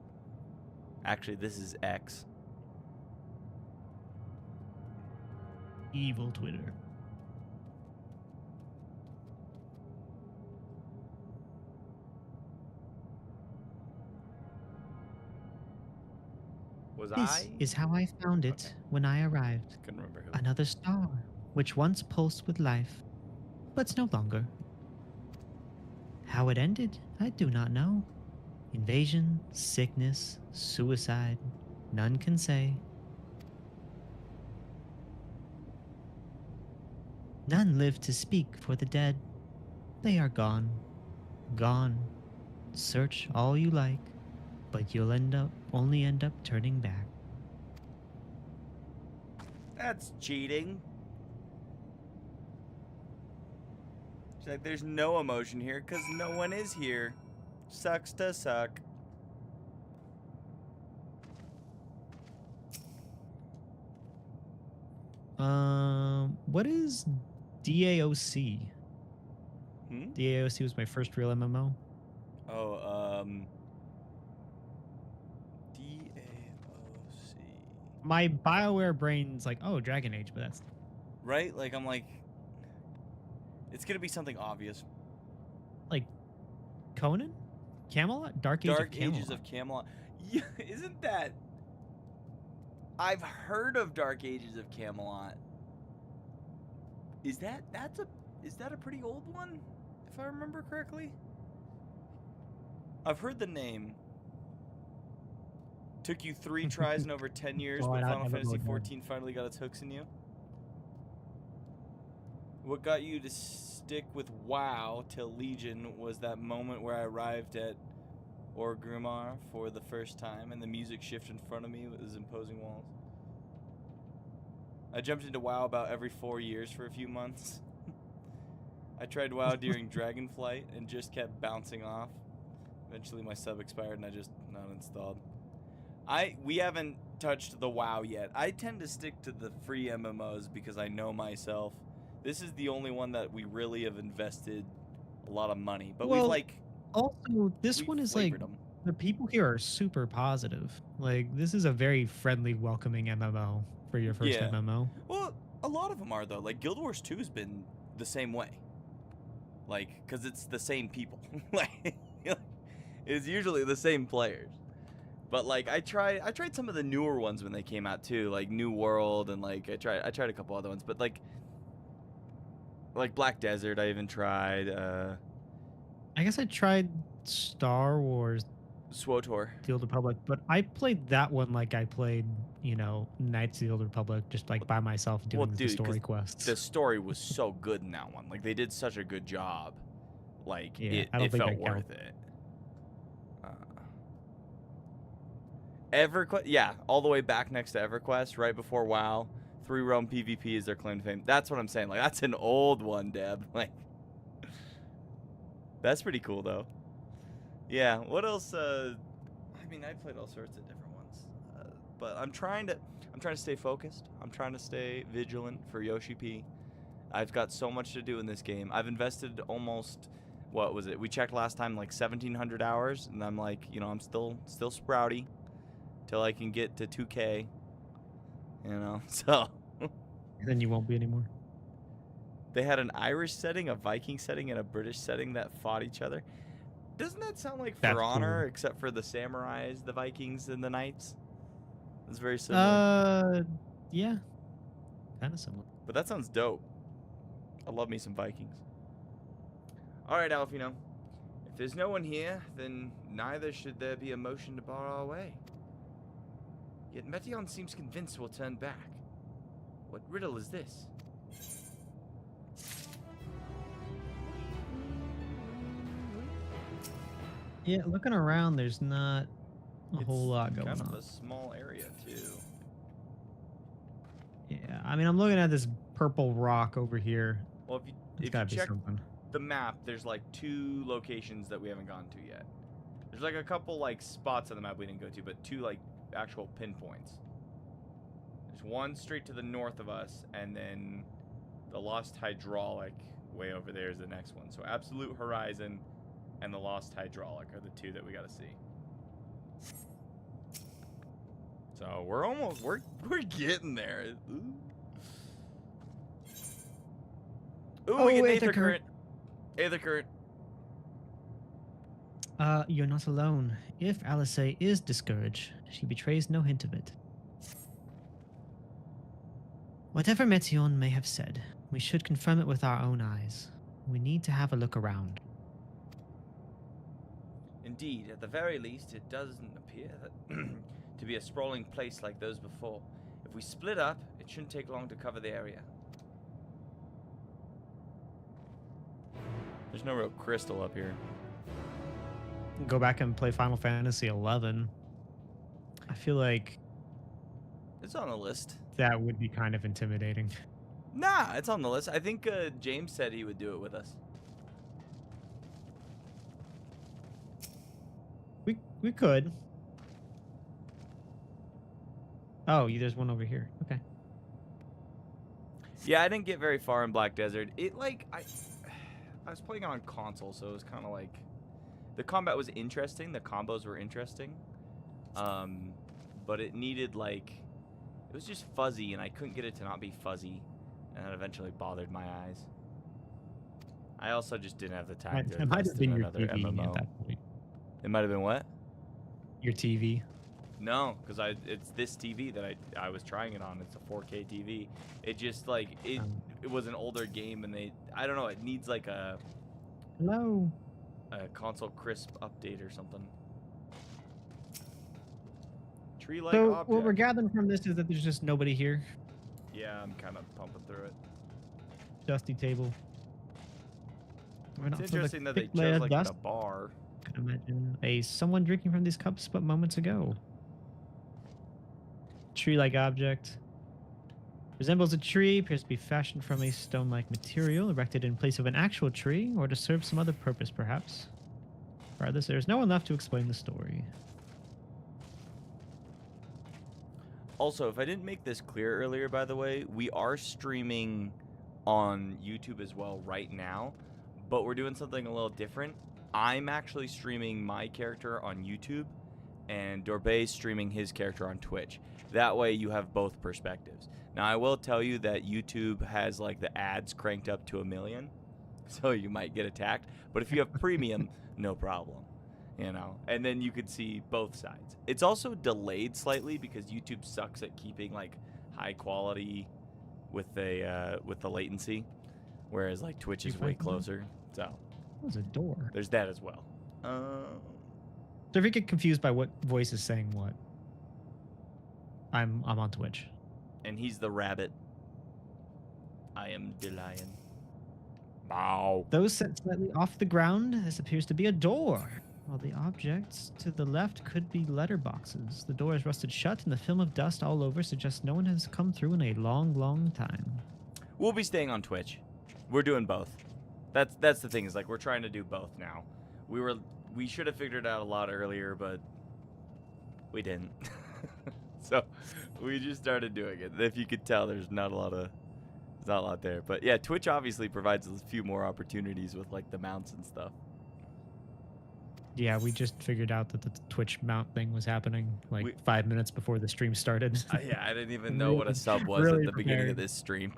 Actually, this is X. Evil Twitter. Was This I? is how I found it Okay. when I arrived. Couldn't remember who. Another star, which once pulsed with life, but's no longer. How it ended, I do not know. Invasion, sickness, suicide, none can say. None live to speak for the dead. They are gone. Gone. Search all you like, but you'll only end up turning back. That's cheating. She's like, there's no emotion here because no one is here. Sucks to suck. What is DAOC? Hmm? DAOC was my first real MMO. Oh, DAOC. My BioWare brain's like, oh, Dragon Age, but that's Right? Like, I'm like, it's gonna be something obvious. like Conan? Camelot? Dark Ages of Camelot. Yeah, isn't that... I've heard of Dark Ages of Camelot. Is that a pretty old one, if I remember correctly? I've heard the name. Took you 3 tries and over 10 years, Oh, but I Final never Fantasy wrote down. 14 finally got its hooks in you. What got you to stick with WoW till Legion was that moment where I arrived at Orgrimmar for the first time and the music shifted in front of me with those imposing walls. I jumped into WoW about every 4 years for a few months. I tried WoW during Dragonflight and just kept bouncing off. Eventually my sub expired and I just not installed. We haven't touched the WoW yet. I tend to stick to the free MMOs because I know myself. This is the only one that we really have invested a lot of money. But Well, we've like Also, this we one is like, flavored 'em. the people here are super positive. Like, this is a very friendly, welcoming MMO for your first Yeah. MMO. Well, a lot of them are though. Like Guild Wars 2 has been the same way. Like, cause it's the same people. Like, it's usually the same players. But like, I tried some of the newer ones when they came out too, like New World and like I tried a couple other ones. But like Black Desert, I even tried. I guess I tried Star Wars SWOTOR. The Old Republic, but I played that one like I played, Knights of the Old Republic, just like by myself doing the dude, 'cause story quests. The story was so good in that one. Like they did such a good job. Like Yeah, I don't it think felt I count. worth it. EverQuest, yeah, all the way back next to EverQuest, right before WoW. 3-realm PvP is their claim to fame. That's what I'm saying. Like that's an old one, Deb. Like that's pretty cool though. Yeah. What else? I mean, I played all sorts of different ones, but I'm trying to stay focused. I'm trying to stay vigilant for Yoshi P. I've got so much to do in this game. I've invested almost, what was it? We checked last time, like 1,700 hours, and I'm like, I'm still sprouty till I can get to 2K. So Then you won't be anymore. they had an Irish setting, a Viking setting, and a British setting that fought each other. Doesn't that sound like That's For Honor, cool. except for the samurais, the Vikings, and the knights? It's very similar. Yeah, kind of similar. But that sounds dope. I love me some Vikings. All right, Alfino. If there's no one here, then neither should there be a motion to bar our way. Yet Metion seems convinced we'll turn back. What riddle is this? Yeah, looking around, there's not a whole lot going Kind of on. a small area, too. Yeah, I mean, I'm looking at this purple rock over here. Well, It's if you gotta be check something. the map, there's like 2 locations that we haven't gone to yet. There's like a couple like spots on the map we didn't go to, but 2 like actual pinpoints. There's one straight to the north of us, and then the Lost Hydraulic way over there is the next one. So Absolute Horizon and the Lost Hydraulic are the 2 that we gotta see. So we're getting there. Ooh, we get Aether Current. Aether Current. You're not alone. If Alice is discouraged, she betrays no hint of it. Whatever Metion may have said, we should confirm it with our own eyes. We need to have a look around. Indeed, at the very least, it doesn't appear that to be a sprawling place like those before. If we split up, it shouldn't take long to cover the area. There's no real crystal up here. Go back and play Final Fantasy 11. I feel like It's on the list. that would be kind of intimidating. Nah, it's on the list. I think James said he would do it with us. We could. Oh, there's one over here. Okay. Yeah, I didn't get very far in Black Desert. It like I was playing on console, so it was kind of like the combat was interesting, the combos were interesting, but it needed like it was just fuzzy, and I couldn't get it to not be fuzzy, and that eventually bothered my eyes. I also just didn't have the time to It might invest have been in your another TV MMO. at that point. It might have been what? Your TV. No, because it's this TV that I was trying it on. It's a 4K TV. It just like it was an older game, and I don't know. It needs like a Hello. console crisp update or something. Tree-like So object. what we're gathering from this is that there's just nobody here. Yeah, I'm kind of pumping through it. Dusty table. We're not It's full of interesting that they thick layer chose of like dust. a bar. Could imagine someone drinking from these cups but moments ago. Tree-like object. Resembles a tree, appears to be fashioned from a stone-like material, erected in place of an actual tree, or to serve some other purpose, perhaps. Regardless, there is no one left to explain the story. Also, if I didn't make this clear earlier, by the way, we are streaming on YouTube as well right now, but we're doing something a little different. I'm actually streaming my character on YouTube, and Dorbey's streaming his character on Twitch. That way you have both perspectives. Now, I will tell you that YouTube has like the ads cranked up to 1 million, so you might get attacked. But if you have premium, no problem, you know. And then you could see both sides. It's also delayed slightly because YouTube sucks at keeping like high quality with the latency, whereas like Twitch is way closer. So There's a door. there's that as well. So if you get confused by what voice is saying what, I'm on Twitch. And he's the rabbit. I am the lion. Bow. Those set slightly off the ground, this appears to be a door, while the objects to the left could be letterboxes. The door is rusted shut, and the film of dust all over suggests no one has come through in a long, long time. We'll be staying on Twitch. We're doing both. That's the thing, is like we're trying to do both now. We should have figured it out a lot earlier, but we didn't. So we just started doing it. If you could tell, there's not a lot there. But yeah, Twitch obviously provides a few more opportunities with like the mounts and stuff. Yeah, we just figured out that the Twitch mount thing was happening like 5 minutes before the stream started. Yeah, I didn't even know what a sub was Really at the beginning of prepared. this stream.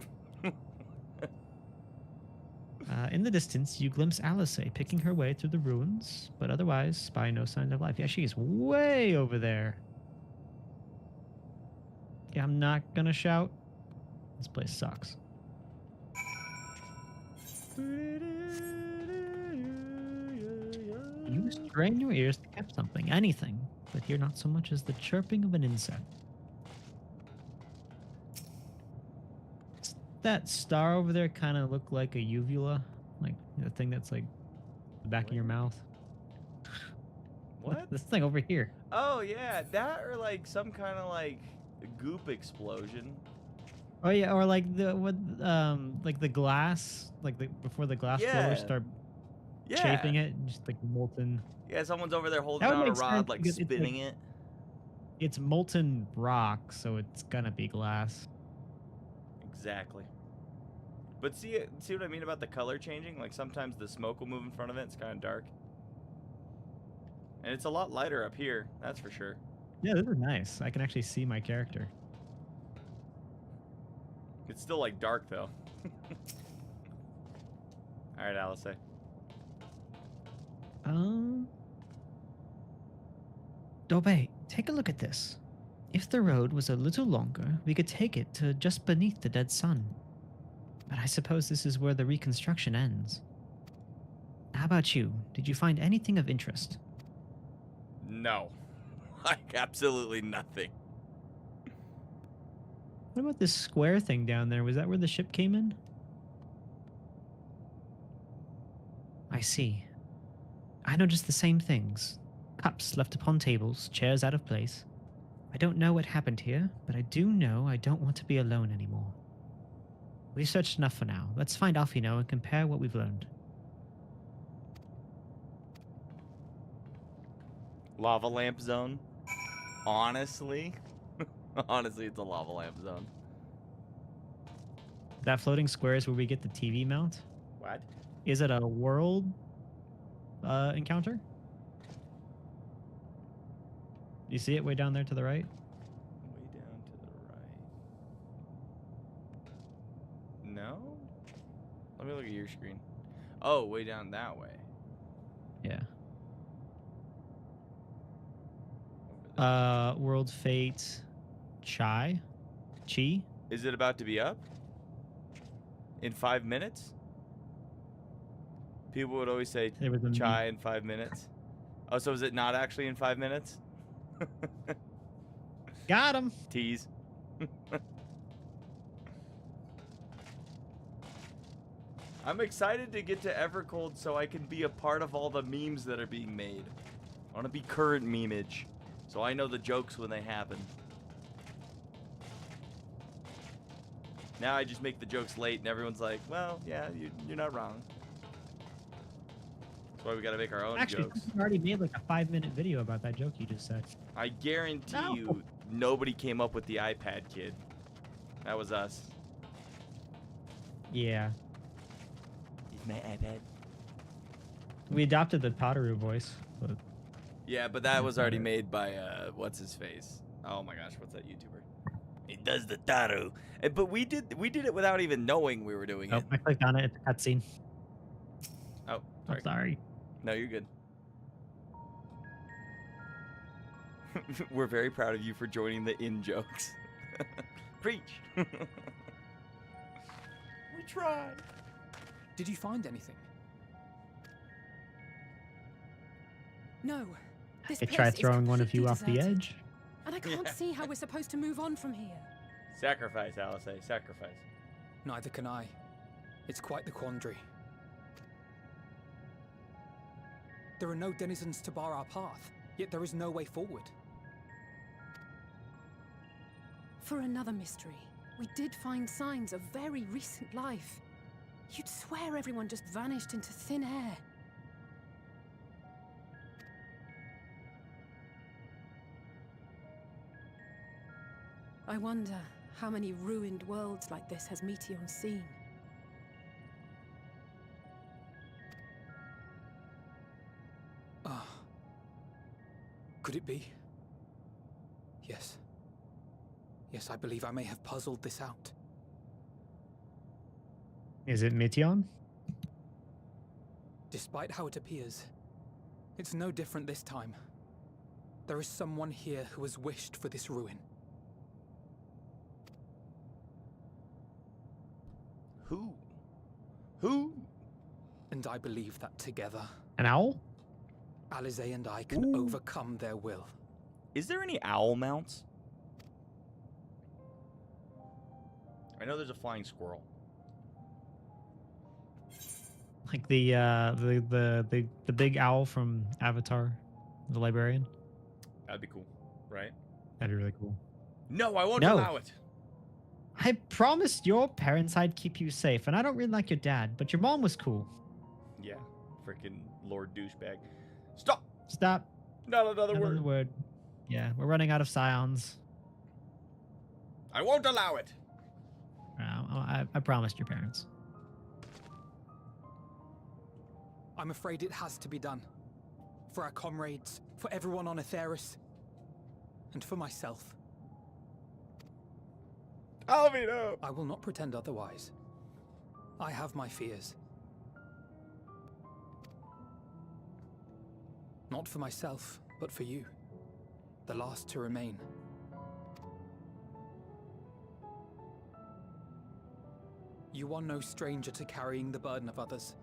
In the distance, you glimpse Alice picking her way through the ruins, but otherwise spy no sign of life. Yeah, she is way over there. Yeah, I'm not gonna shout. This place sucks. You strain your ears to catch something, anything, but hear not so much as the chirping of an insect. Does that star over there kind of look like a uvula? Like the thing that's like the back of your mouth? What? This thing over here. Oh yeah, that or like some kind of like goop explosion. Oh yeah, or like the what like the glass, like the before the glass Yeah. blowers start Yeah. shaping it, just like molten. Yeah, someone's over there holding That would on a make rod, sense like because it's like- spinning it. It's molten rock, so it's gonna be glass. Exactly. But see what I mean about the color changing? Like sometimes the smoke will move in front of it. It's kind of dark. And it's a lot lighter up here. That's for sure. Yeah, this is nice. I can actually see my character. It's still like dark though. All right, Alice. Dobe, take a look at this. If the road was a little longer, we could take it to just beneath the dead sun. But I suppose this is where the reconstruction ends. How about you? Did you find anything of interest? No. Like absolutely nothing. What about this square thing down there? Was that where the ship came in? I see. I noticed the same things. Cups left upon tables, chairs out of place. I don't know what happened here, but I do know I don't want to be alone anymore. We've searched enough for now. Let's find Alfino and compare what we've learned. Lava lamp zone. Honestly. Honestly, it's a lava lamp zone. That floating square is where we get the TV mount. What? Is it a world encounter? You see it way down there to the right? Way down to the right. No? Let me look at your screen. Oh, way down that way. Yeah. Over there. World Fate Chi? Is it about to be up? In 5 minutes? People would always say There was a chai in 5 minutes. Oh, so is it not actually in 5 minutes? Got him. Tease. I'm excited to get to Evercold so I can be a part of all the memes that are being made. I want to be current memeage, so I know the jokes when they happen. Now I just make the jokes late and everyone's like, well, yeah, you're not wrong. That's why we gotta make our own Actually, jokes. someone already made like a 5-minute video about that joke you just said. I guarantee No. you nobody came up with the iPad kid. That was us. Yeah. Is my iPad? We adopted the Potaru voice. But Yeah, but that was already made by, what's his face? Oh my gosh, what's that YouTuber? He does the Taru. But we did it without even knowing we were doing oh, it. I clicked on it. It's a cutscene. Oh, I'm sorry. sorry. No, you're good. We're very proud of you for joining the in-jokes. Preach. We tried. Did you find anything? No. This I place try is throwing one of you completely off the deserted. edge. And I can't Yeah. see how we're supposed to move on from here. Sacrifice, Alice. Sacrifice. Neither can I. It's quite the quandary. There are no denizens to bar our path, yet there is no way forward. For another mystery, we did find signs of very recent life. You'd swear everyone just vanished into thin air. I wonder how many ruined worlds like this has Meteon seen. Ah. Could it be? Yes. Yes, I believe I may have puzzled this out. Is it Meteon? Despite how it appears, it's no different this time. There is someone here who has wished for this ruin. Who? Who? And I believe that together, An owl? Alize and I can Ooh. overcome their will. Is there any owl mounts? I know there's a flying squirrel. Like the big owl from Avatar, the librarian. That'd be cool, right? That'd be really cool. No, I won't No. allow it. I promised your parents I'd keep you safe, and I don't really like your dad, but your mom was cool. Yeah, freaking Lord douchebag. Stop! Stop. Not another Another word. word. Yeah, we're running out of scions. I won't allow it. I promised your parents. I'm afraid it has to be done. For our comrades, for everyone on Atheris, and for myself. Alvino! I will not pretend otherwise. I have my fears. Not for myself, but for you. The last to remain. You are no stranger to carrying the burden of others.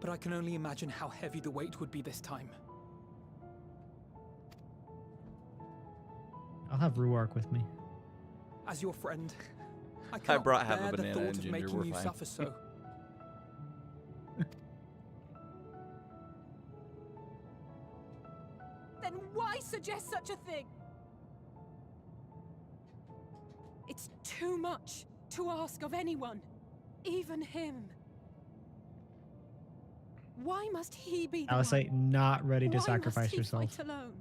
But I can only imagine how heavy the weight would be this time. I'll have Ruark with me. As your friend, I cannot brought half a bear the banana thought and of ginger, making we're you fine. suffer so. Then why suggest such a thing? It's too much to ask of anyone, even him. Why must he be the I would say one? not ready to Why sacrifice must he yourself. fight alone?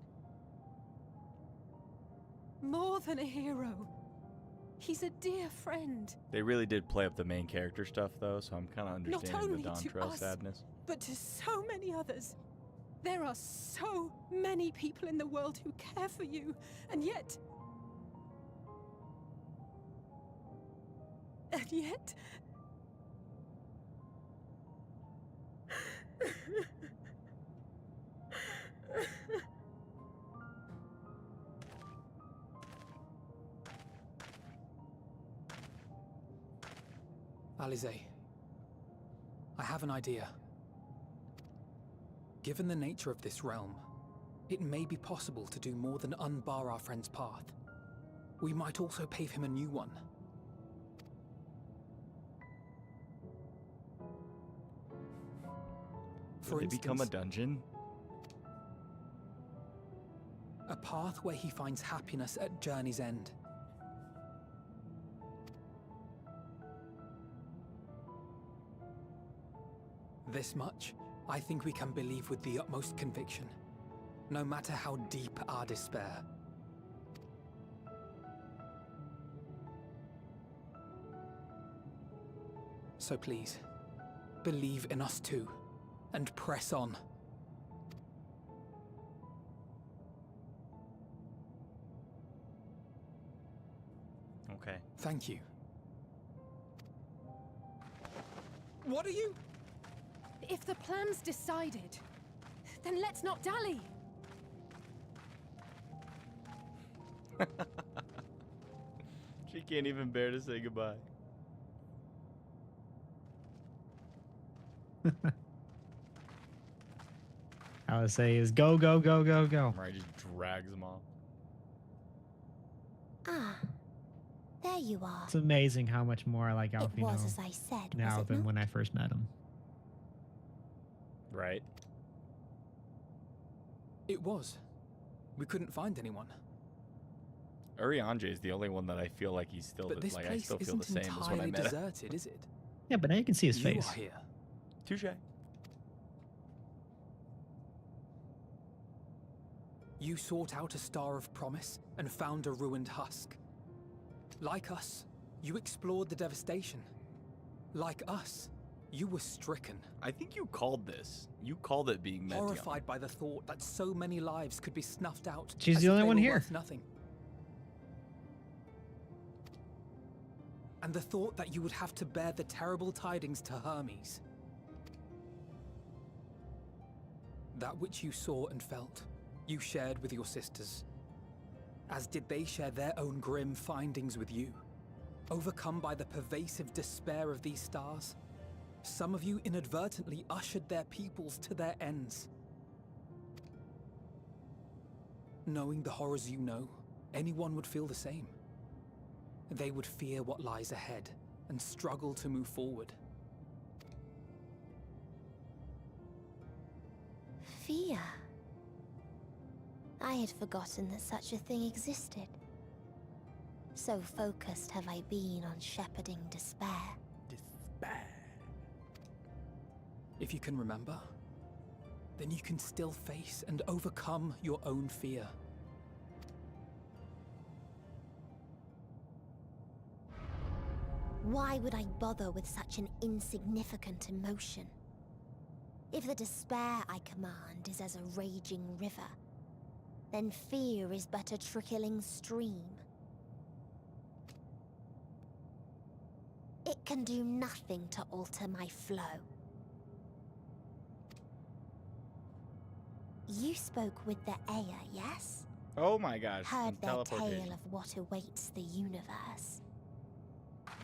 More than a hero, he's a dear friend. They really did play up the main character stuff, though, so I'm kind of Not understanding only the to Dontrell us, sadness. but to so many others. There are so many people in the world who care for you, and yet... And yet... Alize, I have an idea. Given the nature of this realm, it may be possible to do more than unbar our friend's path. We might also pave him a new one. For Would they become a instance, dungeon? a path where he finds happiness at journey's end. This much, I think we can believe with the utmost conviction, no matter how deep our despair. So please, believe in us too, and press on. Okay. Thank you. What are you? If the plan's decided, then let's not dally. She can't even bear to say goodbye. I would say is go, go, go, go, go. Right, just drags them off. Ah, there you are. It's amazing how much more I like It Alfino was as I said, now was it than not? when I first met him. Right. It was. We couldn't find anyone. Urianger is the only one that I feel like he's still But this like I place still feel isn't the same as when I entirely met him. deserted, is it? Yeah, but now you can see his You face. are here. Touche. You sought out a star of promise and found a ruined husk. Like us, you explored the devastation. Like us, you were stricken. I think you called this. You called it being Meteor. Horrified by the thought that so many lives could be snuffed out. She's as the if only they one were here. worth nothing. And the thought that you would have to bear the terrible tidings to Hermes. That which you saw and felt, you shared with your sisters. As did they share their own grim findings with you. Overcome by the pervasive despair of these stars, some of you inadvertently ushered their peoples to their ends. Knowing the horrors you know, anyone would feel the same. They would fear what lies ahead and struggle to move forward. Fear. I had forgotten that such a thing existed. So focused have I been on shepherding despair. Despair. If you can remember, then you can still face and overcome your own fear. Why would I bother with such an insignificant emotion? If the despair I command is as a raging river, then fear is but a trickling stream. It can do nothing to alter my flow. You spoke with the Aya, yes? Oh my gosh. Heard and their teleportation. tale of what awaits the universe.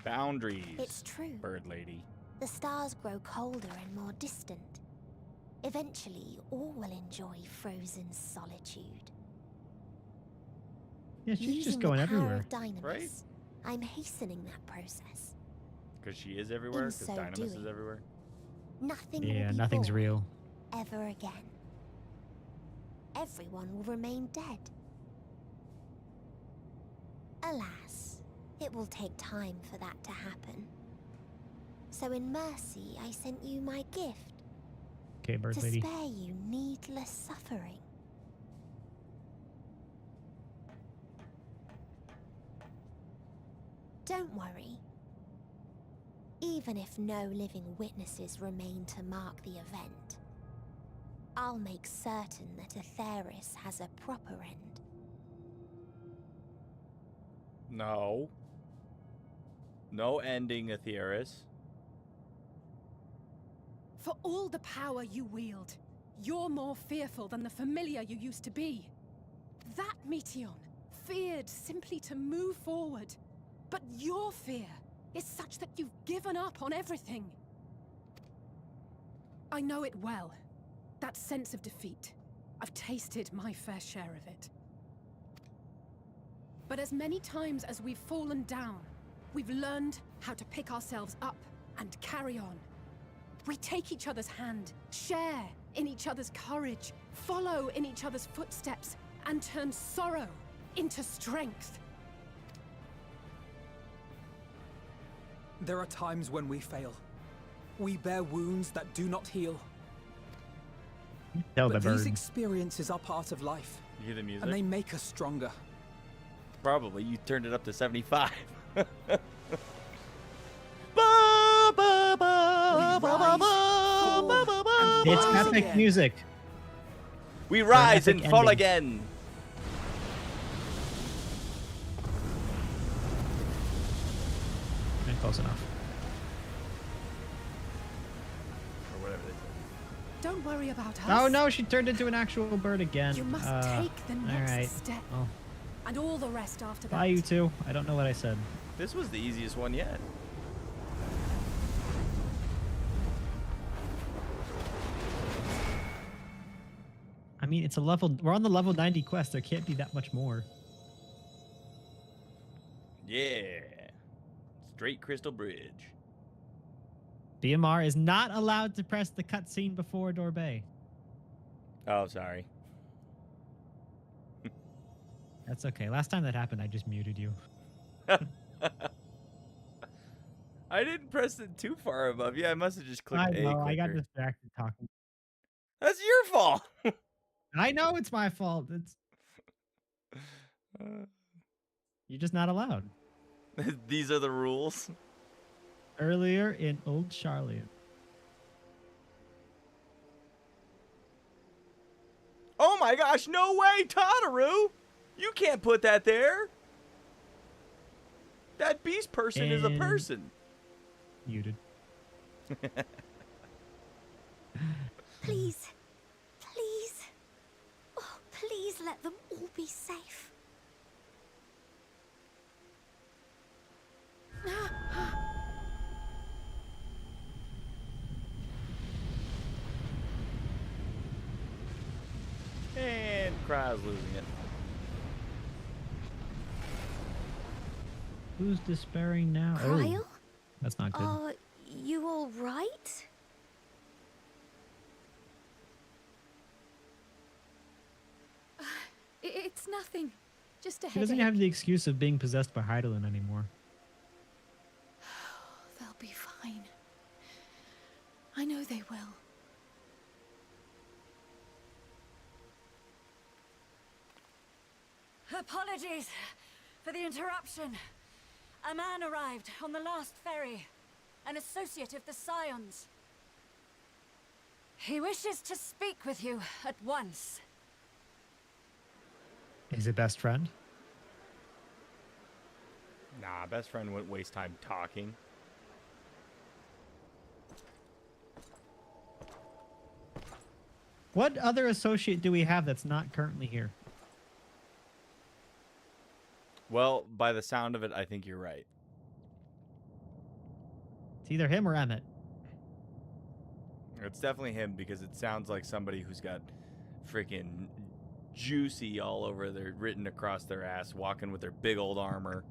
Boundaries. It's true. Bird lady. The stars grow colder and more distant. Eventually, all will enjoy frozen solitude. Yeah, she's Using just going the power everywhere. of Dynamis, Right? I'm hastening that process. Because she is everywhere. In Because so Dynamis is doing. everywhere. Nothing Yeah, will be nothing's born real. ever again. Everyone will remain dead. Alas, it will take time for that to happen. So in mercy, I sent you my gift, Okay, bird to lady. spare you needless suffering. Don't worry. Even if no living witnesses remain to mark the event, I'll make certain that Atheris has a proper end. No. No ending, Atheris. For all the power you wield, you're more fearful than the familiar you used to be. That Meteon feared simply to move forward. But your fear is such that you've given up on everything. I know it well. That sense of defeat. I've tasted my fair share of it. But as many times as we've fallen down, we've learned how to pick ourselves up and carry on. We take each other's hand, share in each other's courage, follow in each other's footsteps, and turn sorrow into strength. There are times when we fail. We bear wounds that do not heal. Tell the But these bird. experiences are part of life, You hear the music? and they make us stronger. Probably. You turned it up to 75. It's Rise epic again. music. We rise epic and fall ending. again. And close enough. Or whatever they said. Don't worry about us. Oh no, she turned into an actual bird again. You must take the all next right. step. Well, And all the rest after that. bye you two. I don't know what I said. This was the easiest one yet. I mean, it's a level. We're on the level 90 quest. There can't be that much more. Yeah. Straight Crystal Bridge. BMR is not allowed to press the cutscene before Dorbay. Oh, sorry. That's okay. Last time that happened, I just muted you. I didn't press it too far above. Yeah, I must have just clicked I A know. I got quicker. distracted talking. That's your fault. I know it's my fault. It's you're just not allowed. These are the rules. Earlier in Old Charlotte. Oh my gosh, no way, Tataru! You can't put that there. That beast person is a And- person. Muted. Please, please be safe. And Cry's losing it. Who's despairing now? Oh, Cryle? that's not good. Are you all right? It's nothing. Just a She doesn't headache. have the excuse of being possessed by Heidelin anymore. They'll be fine. I know they will. Apologies for the interruption. A man arrived on the last ferry, an associate of the Scions. He wishes to speak with you at once. Is it best friend? Nah, best friend wouldn't waste time talking. What other associate do we have that's not currently here? Well, by the sound of it, I think you're right. It's either him or Emmett. It's definitely him because it sounds like somebody who's got freaking juicy all over their, written across their ass, walking with their big old armor,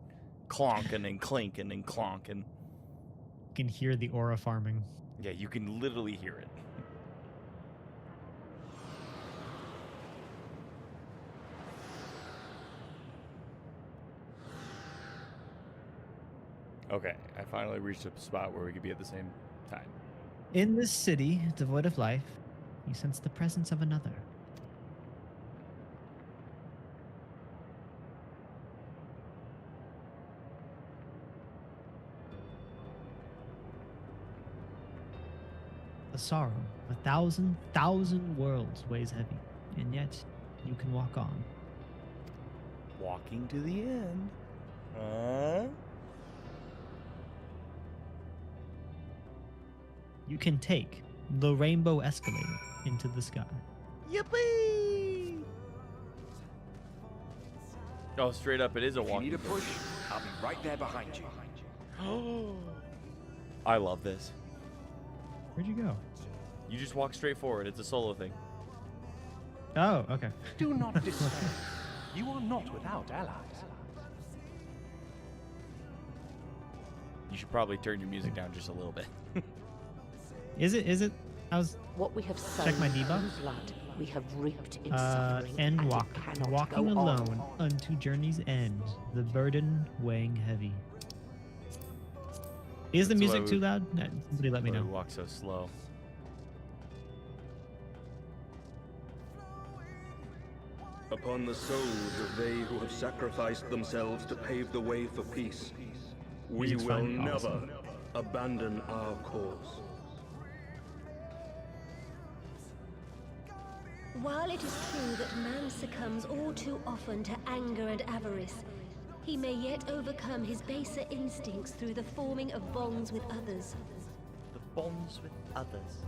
clonking and clinking and clonking. You can hear the aura farming. Yeah, you can literally hear it. Okay, I finally reached a spot where we could be at the same time. In this city, devoid of life, you sense the presence of another. The sorrow of 1,000 worlds weighs heavy, and yet you can walk on. Walking to the end. Huh? You can take the rainbow escalator into the sky. Yippee! Oh, straight up, it is a If you walking. need a push, I'll be right there behind you. I love this. Where'd you go? You just walk straight forward. It's a solo thing. Oh, okay. Do not despair. You are not without allies. You should probably turn your music down just a little bit. Is it? I was What we have sown check my in debuff. blood, we have reaped in suffering, End and it walker. cannot Walking go on. alone unto journey's end, the burden weighing heavy. Is the That's why music we- too loud? No, somebody let me Why know. we walk so slow. Upon the souls of they who have sacrificed themselves to pave the way for peace, we Music's will fine. never Awesome. abandon our cause. While it is true that man succumbs all too often to anger and avarice, he may yet overcome his baser instincts through the forming of bonds with others. The bonds with others.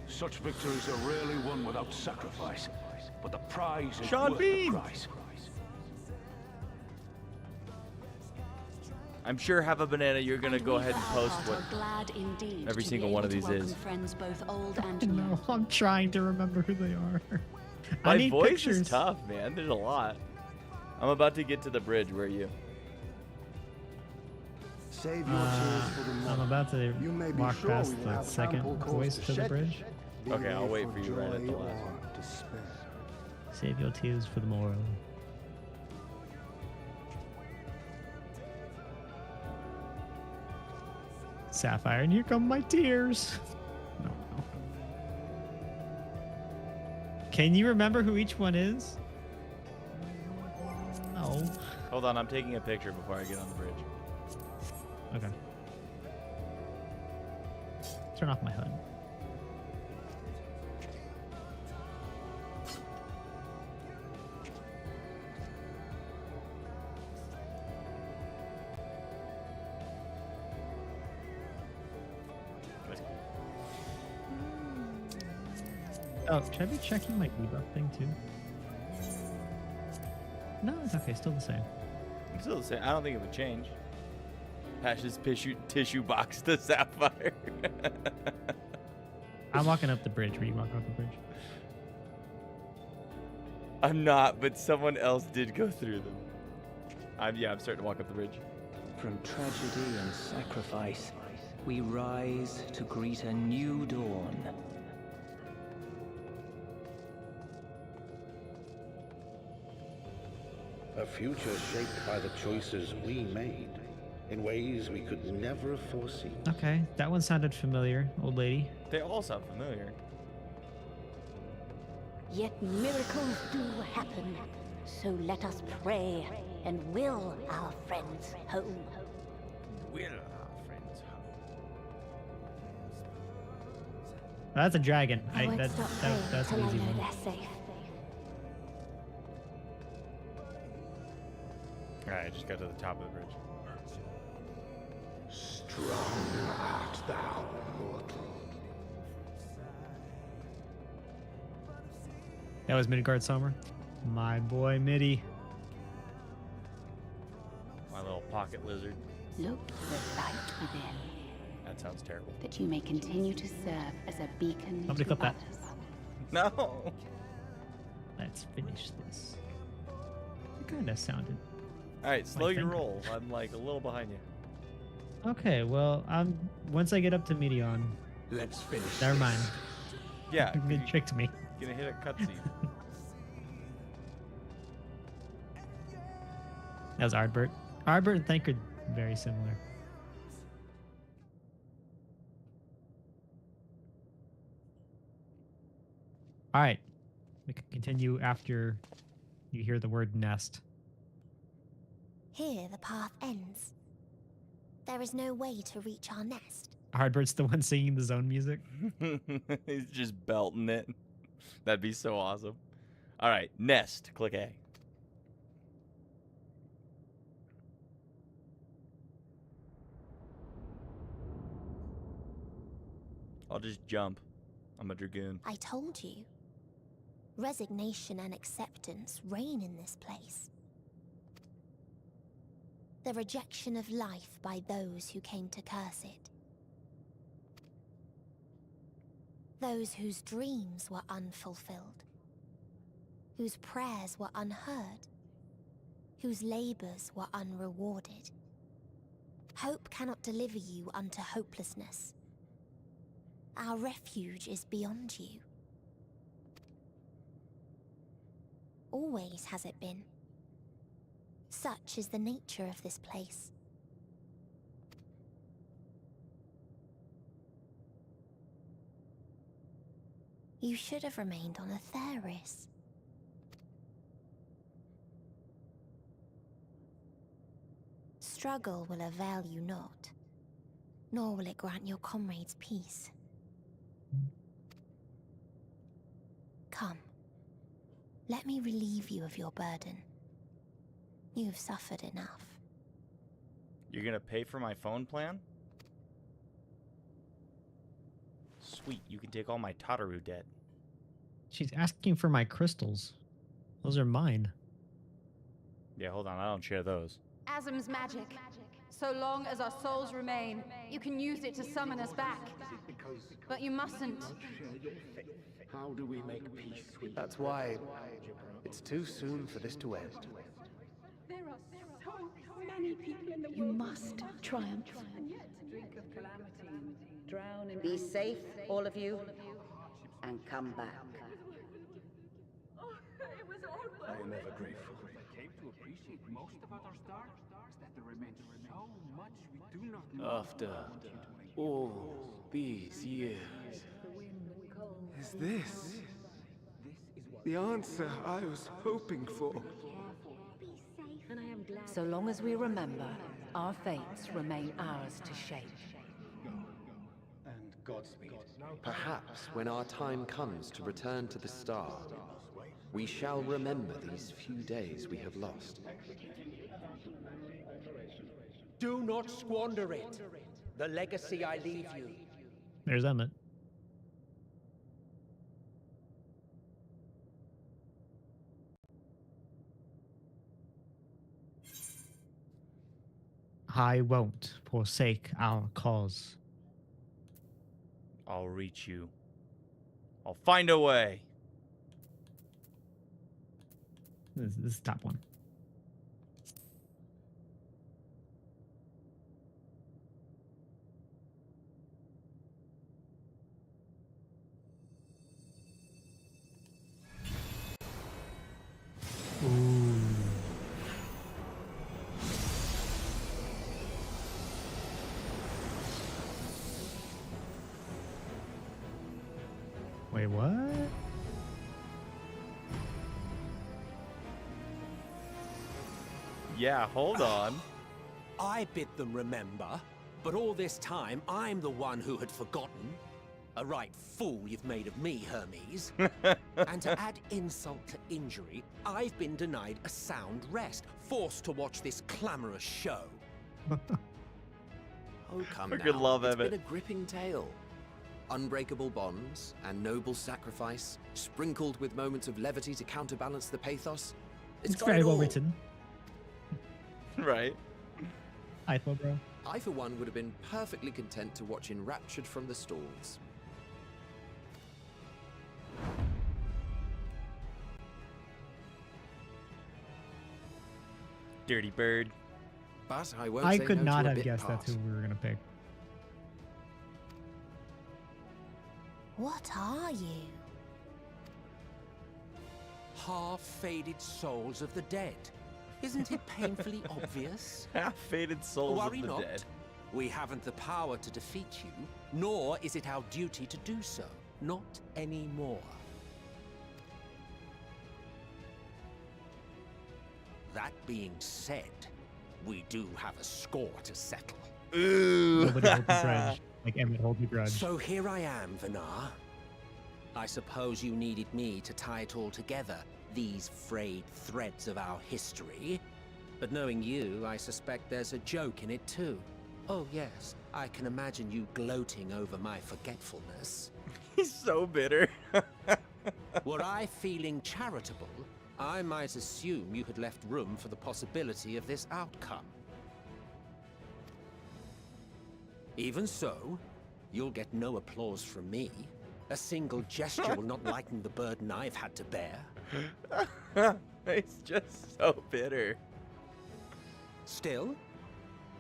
Such victories are rarely won without sacrifice, but the prize is Sean worth Bean! the price. I'm sure Have a Banana, you're going to go ahead and post what Glad indeed every to single be one able of to these welcome is. friends both old and new. No, I'm trying to remember who they are. I My need voice pictures. is tough, man. There's a lot. I'm about to get to the bridge. Where are you? Save your tears for the I'm moment. about to You may be walk sure past we the have second ample cause voice to to the shed bridge. Be Okay, I'll they wait for you right at the joy last or one. despair. Save your tears for the morrow. Sapphire, and here come my tears. No. Can you remember who each one is? No. Hold on, I'm taking a picture before I get on the bridge. Okay. Turn off my HUD. Oh, should I be checking my debuff thing too? No, it's okay. Still the same. It's still the same. I don't think it would change. Patches tissue box to Sapphire. I'm walking up the bridge. Were you walking up the bridge? I'm not, but someone else did go through them. I'm starting to walk up the bridge. From tragedy and sacrifice, we rise to greet a new dawn. A future shaped by the choices we made in ways we could never have foreseen. Okay, that one sounded familiar, old lady. They all sound familiar. Yet miracles do happen, so let us pray and will our friends home. Will our friends home? That's a dragon. I won't stop praying that's an till I easy know one. they're safe. Alright, I just got to the top of the bridge. Strong art thou, mortal. That was Midgard Sommer. My boy Mitty. My little pocket lizard. Look to the light within, That sounds terrible. that you may continue to serve as a beacon Somebody to clip that. others. No. Let's finish this. It kind of sounded. Alright, slow your finger. roll. I'm like a little behind you. Okay, well, once I get up to Midion. Let's finish. Never mind. Yeah. They tricked me. Gonna hit a cutscene. That was Ardbert. Ardbert and Thancred, very similar. All right, we can continue after you hear the word nest. Here the path ends. There is no way to reach our nest. Ardbert's the one singing the zone music. He's just belting it. That'd be so awesome. All right, nest. Click A. I'll just jump. I'm a dragoon. I told you. Resignation and acceptance reign in this place. The rejection of life by those who came to curse it. Those whose dreams were unfulfilled. Whose prayers were unheard. Whose labors were unrewarded. Hope cannot deliver you unto hopelessness. Our refuge is beyond you. Always has it been. Such is the nature of this place. You should have remained on Atheris. Struggle will avail you not, nor will it grant your comrades peace. Come, let me relieve you of your burden. You've suffered enough. You're gonna pay for my phone plan? Sweet, you can take all my Tataru debt. She's asking for my crystals. Those are mine. Yeah, hold on, I don't share those. Asm's magic. So long as our souls remain, you can use it to summon us back. But you mustn't. How do we make peace with... That's why it's too soon for this to end. There are so many people in the world. You must triumph. Drink of calamity and drown in... Be safe, all of you, and come back. It was all I am ever grateful. I came to appreciate most about our star is that there remains so much we do not know. After all these years, Is this the answer I was hoping for? So long as we remember, our fates remain ours to shape. And Godspeed. Perhaps when our time comes to return to the star, we shall remember these few days we have lost. Do not squander it. The legacy I leave you. There's Emmett. I won't forsake our cause. I'll reach you. I'll find a way. This is the top one. Wait, what? Yeah, hold on. I bid them remember, but all this time I'm the one who had forgotten. A right fool you've made of me, Hermes. And to add insult to injury, I've been denied a sound rest, forced to watch this clamorous show. Oh, come I now. could love It's Emmett. been a gripping tale. Unbreakable bonds and noble sacrifice, sprinkled with moments of levity to counterbalance the pathos. It's got very it well all. written. Right. Hypo, bro. I, for one, would have been perfectly content to watch enraptured from the stalls. Dirty bird. But I won't I say could no not to a have bit guessed that's part. who we were gonna pick. What are you? Half-faded souls of the dead. Isn't it painfully obvious? Half-faded souls Worry of the not. dead. We haven't the power to defeat you, nor is it our duty to do so. Not anymore. That being said, we do have a score to settle. Ooh. Nobody holds a grudge. Like Emmett holds a grudge. So here I am, Vinar. I suppose you needed me to tie it all together, these frayed threads of our history. But knowing you, I suspect there's a joke in it too. Oh yes, I can imagine you gloating over my forgetfulness. He's so bitter. Were I feeling charitable, I might assume you had left room for the possibility of this outcome. Even so, you'll get no applause from me. A single gesture will not lighten the burden I've had to bear. He's just so bitter. Still,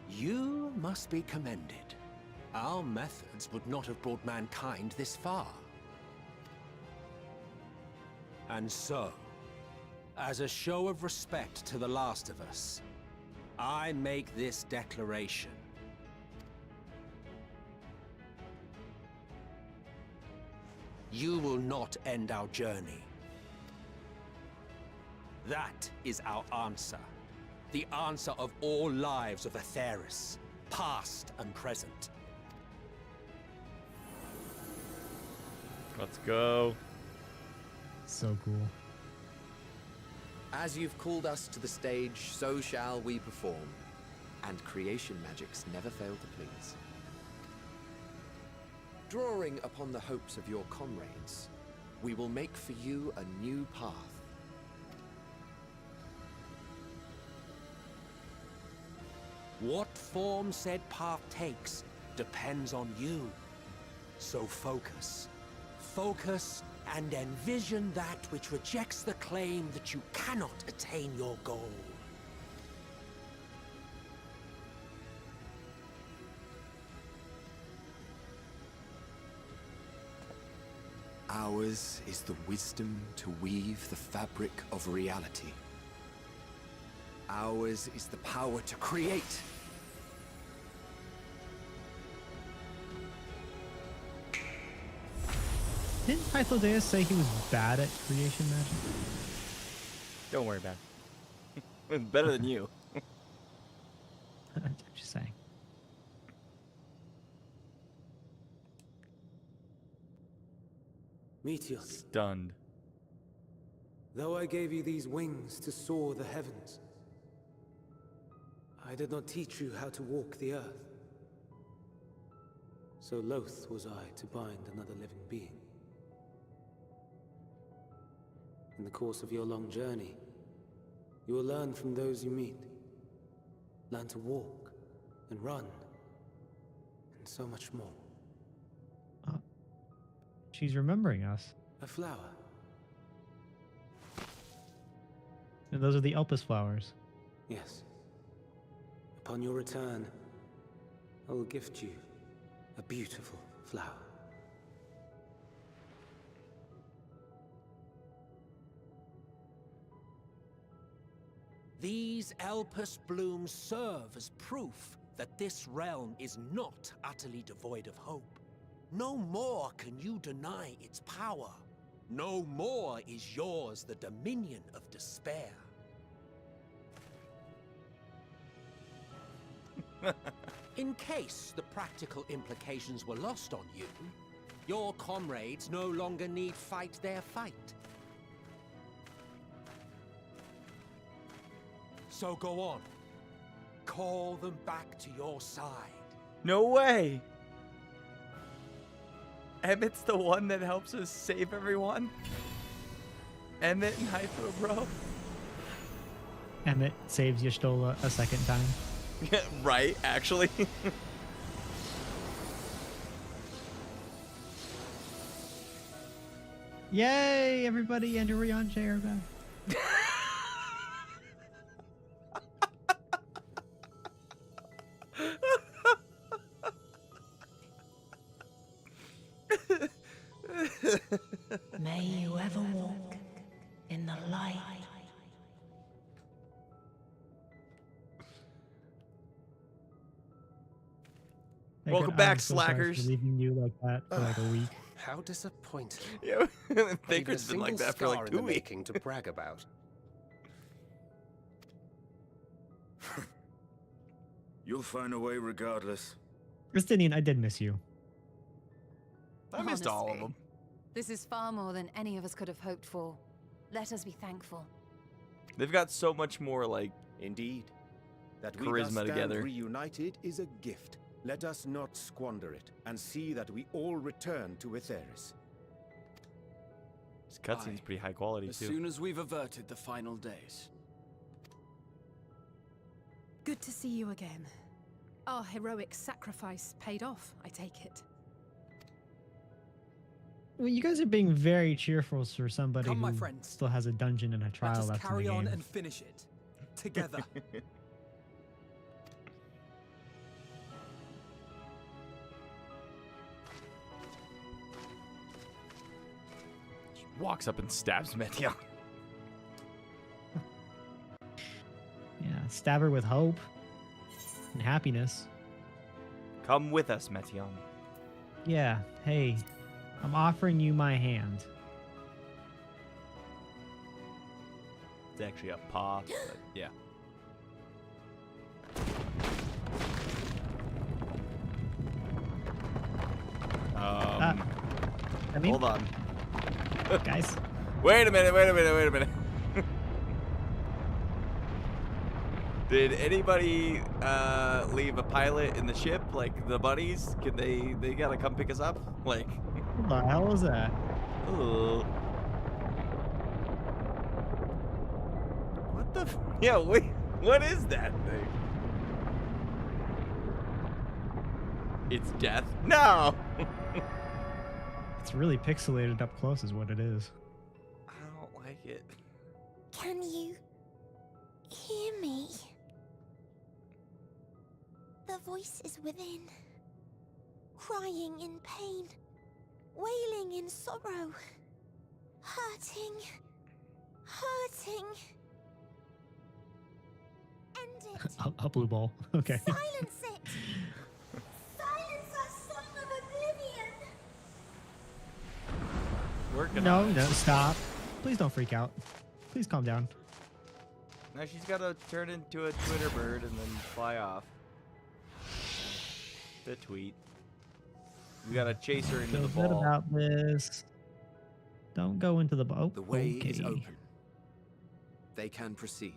you must be commended. Our methods would not have brought mankind this far. And so, as a show of respect to the last of us, I make this declaration. You will not end our journey. That is our answer. The answer of all lives of Atheris, past and present. Let's go. So cool. As you've called us to the stage, so shall we perform. And creation magics never fail to please. Drawing upon the hopes of your comrades, we will make for you a new path. What form said path takes depends on you. So focus. Focus and envision that which rejects the claim that you cannot attain your goal. Ours is the wisdom to weave the fabric of reality. Ours is the power to create. Didn't Hythlodaeus say he was bad at creation magic? Don't worry about it. It's better than you. I'm just saying. Meteor, Stunned. though I gave you these wings to soar the heavens, I did not teach you how to walk the earth. So loath was I to bind another living being. In the course of your long journey, you will learn from those you meet. Learn to walk, and run, and so much more. She's remembering us. A flower. And those are the Elpis flowers. Yes. Upon your return, I will gift you a beautiful flower. These Elpis blooms serve as proof that this realm is not utterly devoid of hope. No more can you deny its power. No more is yours the dominion of despair. In case the practical implications were lost on you, your comrades no longer need fight their fight. So go on. Call them back to your side. No way. Emmett's the one that helps us save everyone. Emmett and Hypo, bro. Emmett saves Y'shtola a second time. Right, actually. Yay, everybody, and Rianche are back. May you ever walk in the light. Welcome back, slackers. For leaving you like that for like a week. How disappointing. Yeah, Not Thinker's even been a like that for single like scar 2 in the weeks. making to brag about. You'll find a way regardless. Christinian, I did miss you. I missed all of Honestly, them. This is far more than any of us could have hoped for. Let us be thankful. They've got so much more like Indeed. That we thus charisma stand together. reunited is a gift. Let us not squander it, and see that we all return to Etheris. This cutscene's pretty high quality As too. soon as we've averted the final days. Good to see you again. Our heroic sacrifice paid off, I take it. Well, you guys are being very cheerful for somebody Come, who my friends. still has a dungeon and a trial Let us left in carry the on game. and finish it. Together. Walks up and stabs Meteon. Yeah, stab her with hope and happiness. Come with us, Meteon. Yeah, hey, I'm offering you my hand. It's actually a paw, but yeah. I mean, Hold on. guys. Wait a minute. Did anybody leave a pilot in the ship? Like the buddies? Can they gotta come pick us up? Like What the hell was that? Ooh. What the yeah, wait, what is that thing? It's death? No! It's really pixelated up close is what it is. I don't like it. Can you hear me? The voice is within, crying in pain, wailing in sorrow, hurting. End it. A blue ball. Okay. Silence it. Silence our song of oblivion. Working No, on it. no, stop. Please don't freak out. Please calm down. Now she's gotta turn into a Twitter bird and then fly off. The tweet. You gotta chase her into Feel the good ball. about this. Don't go into the ball. The way okay. is open. They can proceed.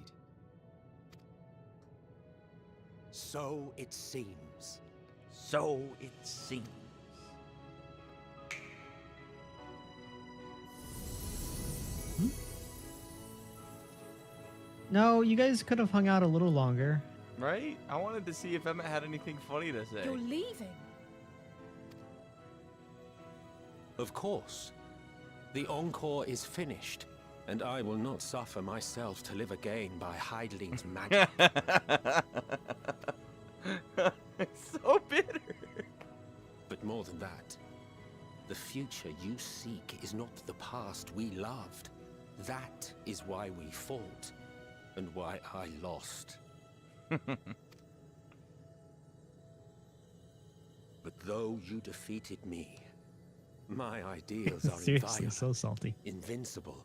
So it seems. So it seems. No, you guys could have hung out a little longer. Right? I wanted to see if Emmett had anything funny to say. You're leaving? Of course. The encore is finished, and I will not suffer myself to live again by Heideling's magic. So bitter. But more than that, the future you seek is not the past we loved. That is why we fought, and why I lost. But though you defeated me, my ideals are Seriously, inviolable, so salty. invincible.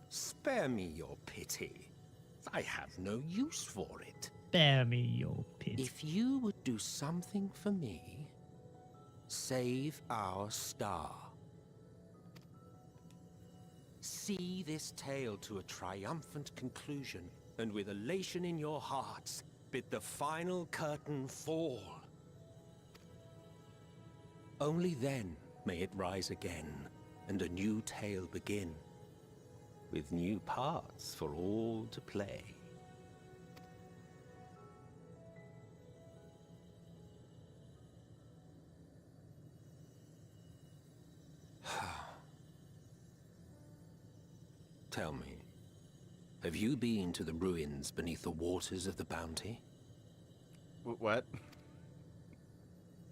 Spare me your pity. I have no use for it. Spare me your pity. If you would do something for me, save our star. See this tale to a triumphant conclusion, and with elation in your hearts, bid the final curtain fall. Only then may it rise again, and a new tale begin, with new parts for all to play. Tell me, have you been to the ruins beneath the waters of the Bounty? What?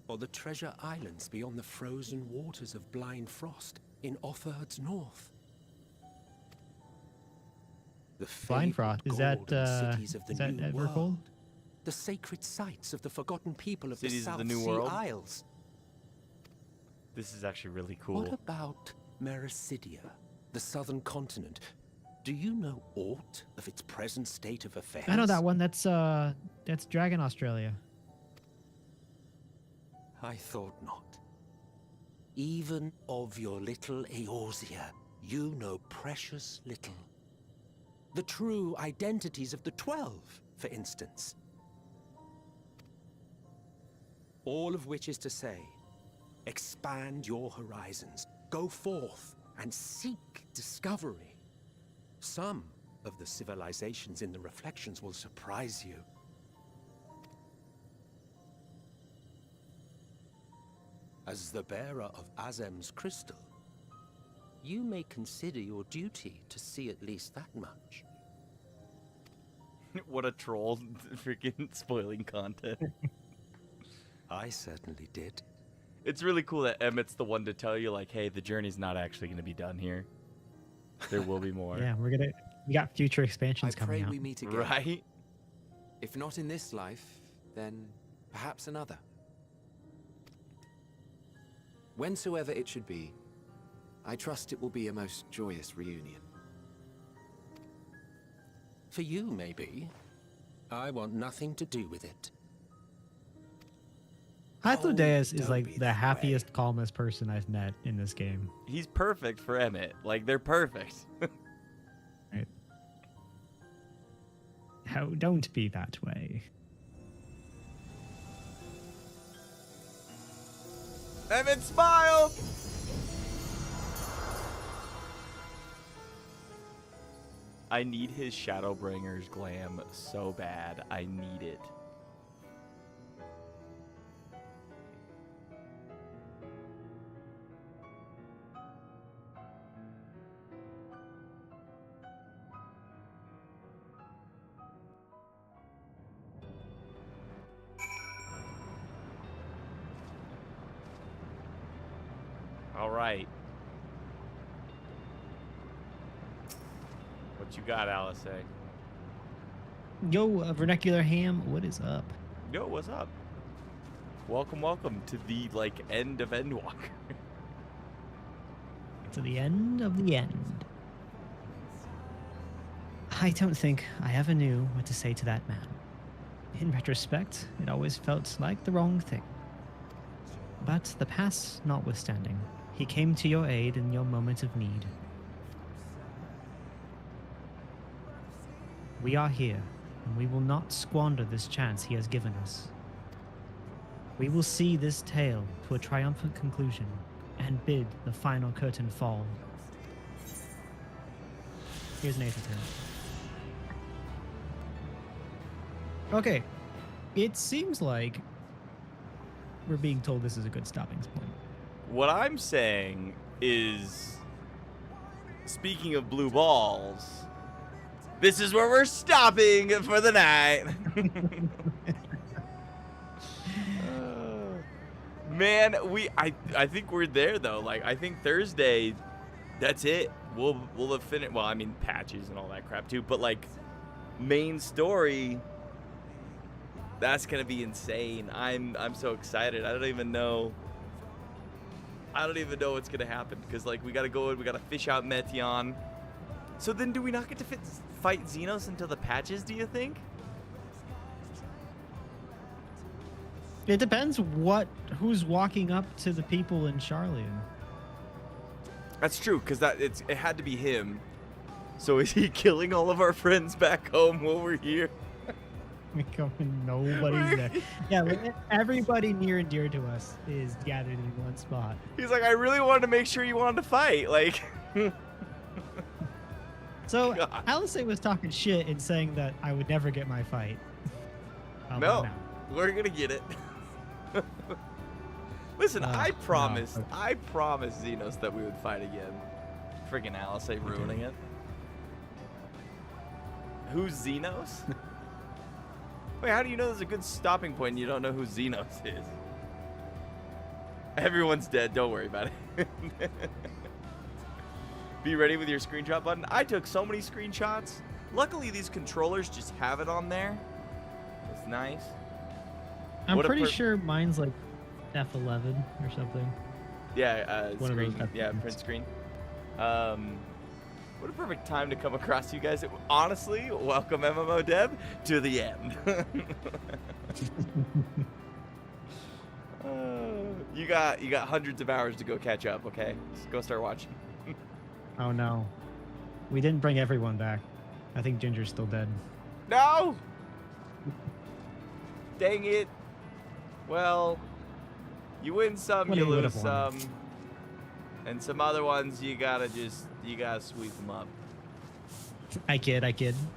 Or the treasure islands beyond the frozen waters of Blind Frost in Offerd's north? The Blind Frost, is that cities of the New Evercold? World, the sacred sites of the forgotten people of Cities the of South the New Sea World? Isles. This is actually really cool. What about Mericidia, the southern continent? Do you know aught of its present state of affairs? I know that one. That's Dragon Australia. I thought not. Even of your little Eorzea, you know precious little. The true identities of the 12, for instance. All of which is to say, expand your horizons, go forth and seek discovery. Some of the civilizations in the reflections will surprise you. As the bearer of Azem's crystal, you may consider your duty to see at least that much. What a troll, freaking spoiling content. I certainly did. It's really cool that Emmett's the one to tell you, like, hey, the journey's not actually going to be done here. There will be more. Yeah, we got future expansions I coming pray out. we meet again. Right? If not in this life, then perhaps another. Whensoever it should be, I trust it will be a most joyous reunion. For you, maybe. I want nothing to do with it. Hythlodaeus is like the happiest, calmest person I've met in this game. He's perfect for Emmett. Like, they're perfect. Right. How don't be that way. Emmett smiled! I need his Shadowbringer's glam so bad. I need it. All right. What you got, Alice? Yo, vernacular ham, what is up? Yo, what's up? Welcome, welcome to the, like, end of Endwalker. To the end of the end. I don't think I ever knew what to say to that man. In retrospect, it always felt like the wrong thing. But the past notwithstanding, he came to your aid in your moment of need. We are here, and we will not squander this chance he has given us. we will see this tale to a triumphant conclusion and bid the final curtain fall. Here's Nathan's hand. Okay. It seems like we're being told this is a good stopping point. What I'm saying is, speaking of blue balls, this is where we're stopping for the night. Man, I think we're there though. Like, I think Thursday, that's it. We'll have finished. Well, I mean, patches and all that crap too. But like, main story, that's gonna be insane. I'm so excited. I don't even know what's gonna happen, because like we gotta go in, we gotta fish out Meteon. So then, do we not get to fight Xenos until the patches? Do you think? It depends who's walking up to the people in Charlian. That's true, because it had to be him. So is he killing all of our friends back home while we're here? Nobody's there. Yeah, everybody near and dear to us is gathered in one spot. He's like, I really wanted to make sure you wanted to fight. Like, so Alice was talking shit and saying that I would never get my fight. No, we're gonna get it. Listen, I promised Xenos that we would fight again. Freaking Alice ruining it. Who's Xenos? Wait, how do you know there's a good stopping point and you don't know who Xenos is? Everyone's dead. Don't worry about it. Be ready with your screenshot button. I took so many screenshots. Luckily, these controllers just have it on there. It's nice. I'm pretty sure mine's like F11 or something. Yeah, One screen. of those Yeah, print screen. What a perfect time to come across you guys. Honestly, welcome MMO Deb to the end. You got hundreds of hours to go catch up, okay? Just go start watching. Oh no. We didn't bring everyone back. I think Ginger's still dead. No! Dang it. Well, you win some, you lose some. And some other ones you gotta sweep them up. I kid.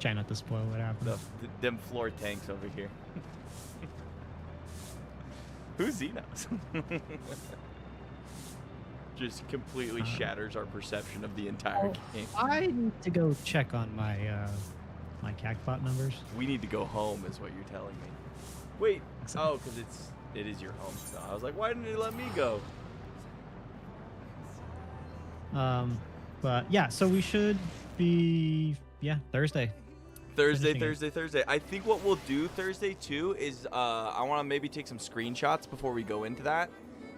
Try not to spoil what happened. Them floor tanks over here. Who's Xenos? Just completely shatters our perception of the entire game. I need to go check on my my CACbot numbers. We need to go home, is what you're telling me. Wait. Oh, because it is your home. So I was like, why didn't you let me go? But yeah, so we should be Thursday. Thursday. I think what we'll do Thursday too is I want to maybe take some screenshots before we go into that.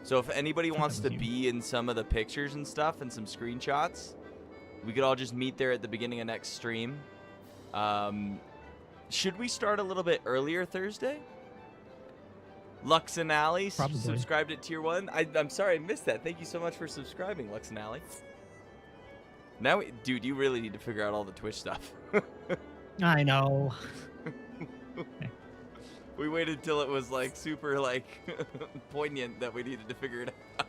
So if anybody wants to be in some of the pictures and stuff and some screenshots, we could all just meet there at the beginning of next stream. Should we start a little bit earlier Thursday? Lux and Alley subscribed at tier 1. I'm sorry I missed that. Thank you so much for subscribing, Lux and Alley. Now, dude, you really need to figure out all the Twitch stuff. I know. We waited till it was like super like poignant that we needed to figure it out.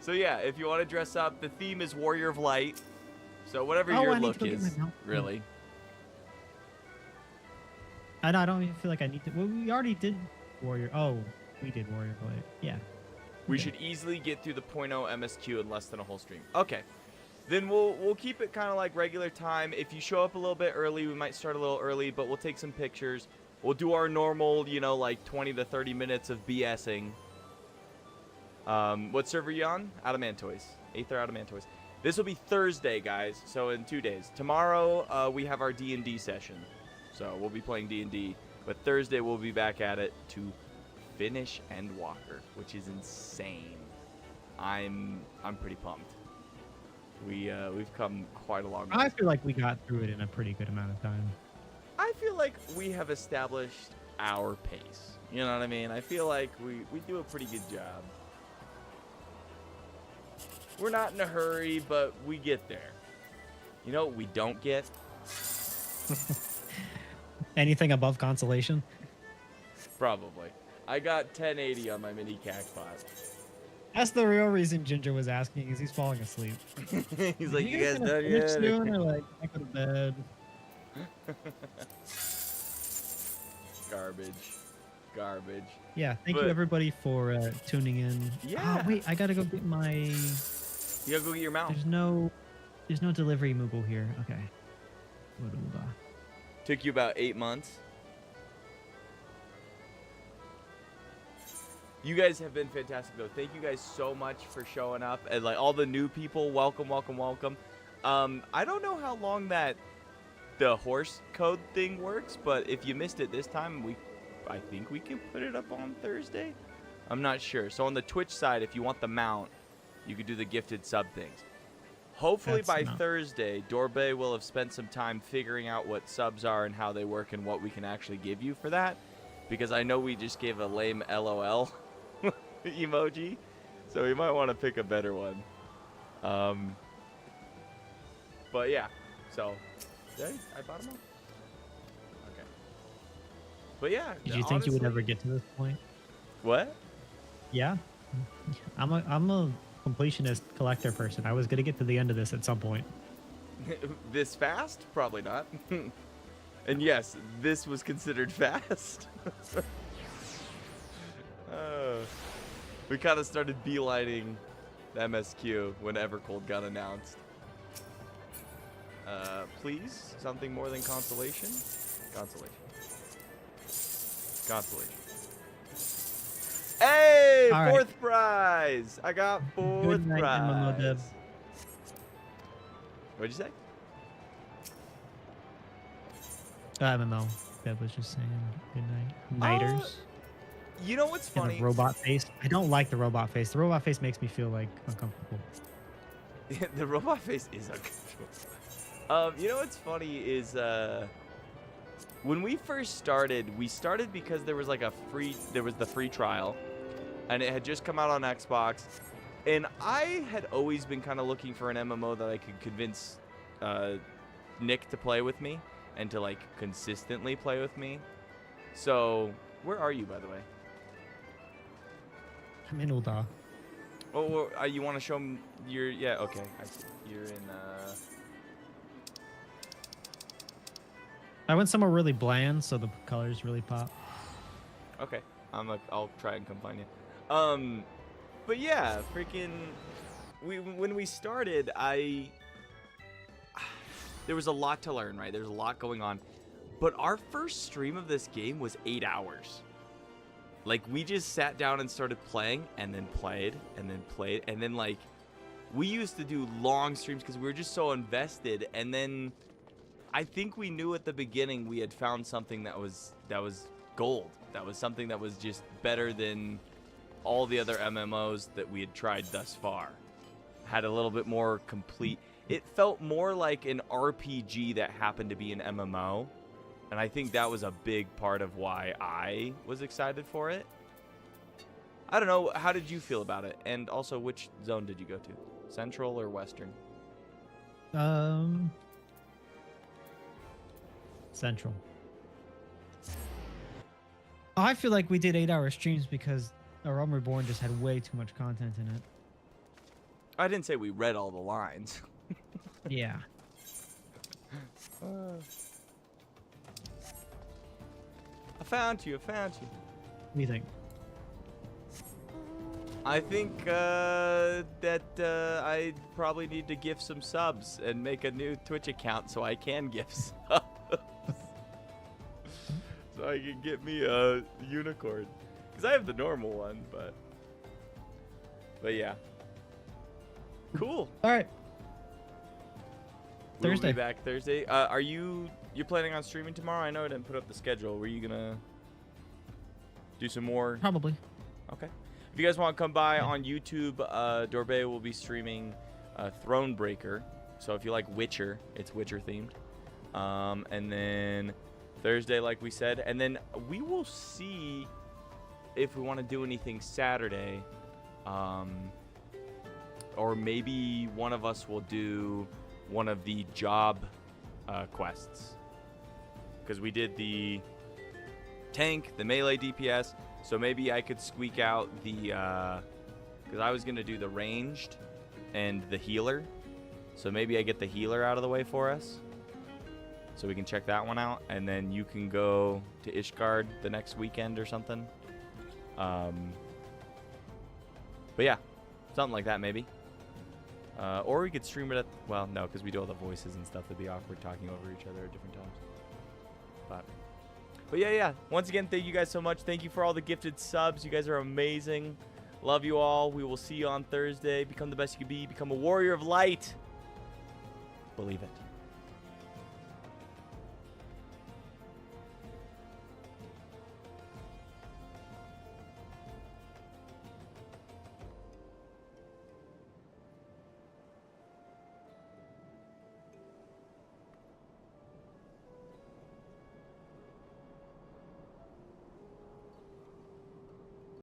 So yeah, if you want to dress up, the theme is Warrior of Light. So whatever your look is, really. I don't even feel like I need to. Well, we already did Warrior. Oh, we did Warrior of Light. Yeah. We should easily get through the .0 MSQ in less than a whole stream. Okay. Then we'll keep it kind of like regular time. If you show up a little bit early, we might start a little early, but we'll take some pictures. We'll do our normal, like 20 to 30 minutes of BSing. What server are you on? Adamantoise. Aether Adamantoise. This will be Thursday, guys, so in 2 days. Tomorrow, we have our D&D session. So we'll be playing D&D. But Thursday, we'll be back at it to finish Endwalker, which is insane. I'm pretty pumped. We've come quite a long way. I feel like we got through it in a pretty good amount of time. I feel like we have established our pace. You know what I mean? I feel like we do a pretty good job. We're not in a hurry, but we get there. You know what we don't get? Anything above consolation? Probably. I got 1080 on my mini cactbot. That's the real reason Ginger was asking, is he's falling asleep. He's like, you guys gonna done finish yet? soon, or like, I go to bed. Garbage. Yeah, thank you everybody for tuning in. Yeah. Oh, wait, I gotta go get my. You gotta go get your mount. There's no delivery Moogle here. Okay. Took you about 8 months. You guys have been fantastic though. Thank you guys so much for showing up, and like all the new people, welcome. I don't know how long the horse code thing works, but if you missed it this time, I think we can put it up on Thursday. I'm not sure. So on the Twitch side, if you want the mount, you could do the gifted sub things. Hopefully by Thursday, Dorbe will have spent some time figuring out what subs are and how they work and what we can actually give you for that, because I know we just gave a lame LOL emoji, so we might want to pick a better one. But yeah, so did I bought them all? Okay. But yeah. Did you think you would ever get to this point? What? Yeah. I'm a completionist collector person. I was gonna get to the end of this at some point. This fast? Probably not. And yes, this was considered fast. We kind of started beelining the MSQ when Evercold got announced. Please, something more than consolation? Consolation. Hey, all fourth prize! I got fourth Good night, prize. MMO Deb. What'd you say? MMO. Deb was just saying good night. Nighters. You know what's funny? And a robot face. I don't like the robot face. The robot face makes me feel like uncomfortable. The robot face is uncomfortable. You know what's funny is when we first started, we started because there was like the free trial, and it had just come out on Xbox, and I had always been kind of looking for an MMO that I could convince Nick to play with me and to like consistently play with me. So where are you, by the way? I'm in Ulda. Oh, you want to show him your? Yeah, okay. I see. You're in. I went somewhere really bland, so the colors really pop. Okay, I'll try and come find you. But yeah, freaking. When we started, there was a lot to learn, right? There's a lot going on, but our first stream of this game was 8 hours. Like, we just sat down and started playing, and then played, and then played, and then, like, we used to do long streams because we were just so invested, and then I think we knew at the beginning we had found something that was gold. That was something that was just better than all the other MMOs that we had tried thus far. Had a little bit more complete. It felt more like an RPG that happened to be an MMO. And I think that was a big part of why I was excited for it. I don't know. How did you feel about it? And also, which zone did you go to? Central or Western? Central. I feel like we did 8-hour streams because A Realm Reborn just had way too much content in it. I didn't say we read all the lines. Yeah. I found you. What do you think? I think that I probably need to gift some subs and make a new Twitch account so I can gift subs. So I can get me a unicorn. Because I have the normal one, but yeah. Cool. All right. Thursday. We'll be back Thursday. You're planning on streaming tomorrow? I know I didn't put up the schedule. Were you gonna do some more? Probably. Okay. If you guys want to come by on YouTube, Dorbe will be streaming Thronebreaker. So if you like Witcher, it's Witcher themed. And then Thursday, like we said, and then we will see if we want to do anything Saturday. Or maybe one of us will do one of the job quests. Because we did the tank, the melee DPS. So maybe I could squeak out the, because I was going to do the ranged and the healer. So maybe I get the healer out of the way for us, so we can check that one out, and then you can go to Ishgard the next weekend or something. But yeah, something like that maybe. Or we could stream it at, well, no, because we do all the voices and stuff. It'd be awkward talking over each other at different times. But yeah. Once again, thank you guys so much. Thank you for all the gifted subs. You guys are amazing. Love you all. We will see you on Thursday. Become the best you can be. Become a warrior of light. Believe it.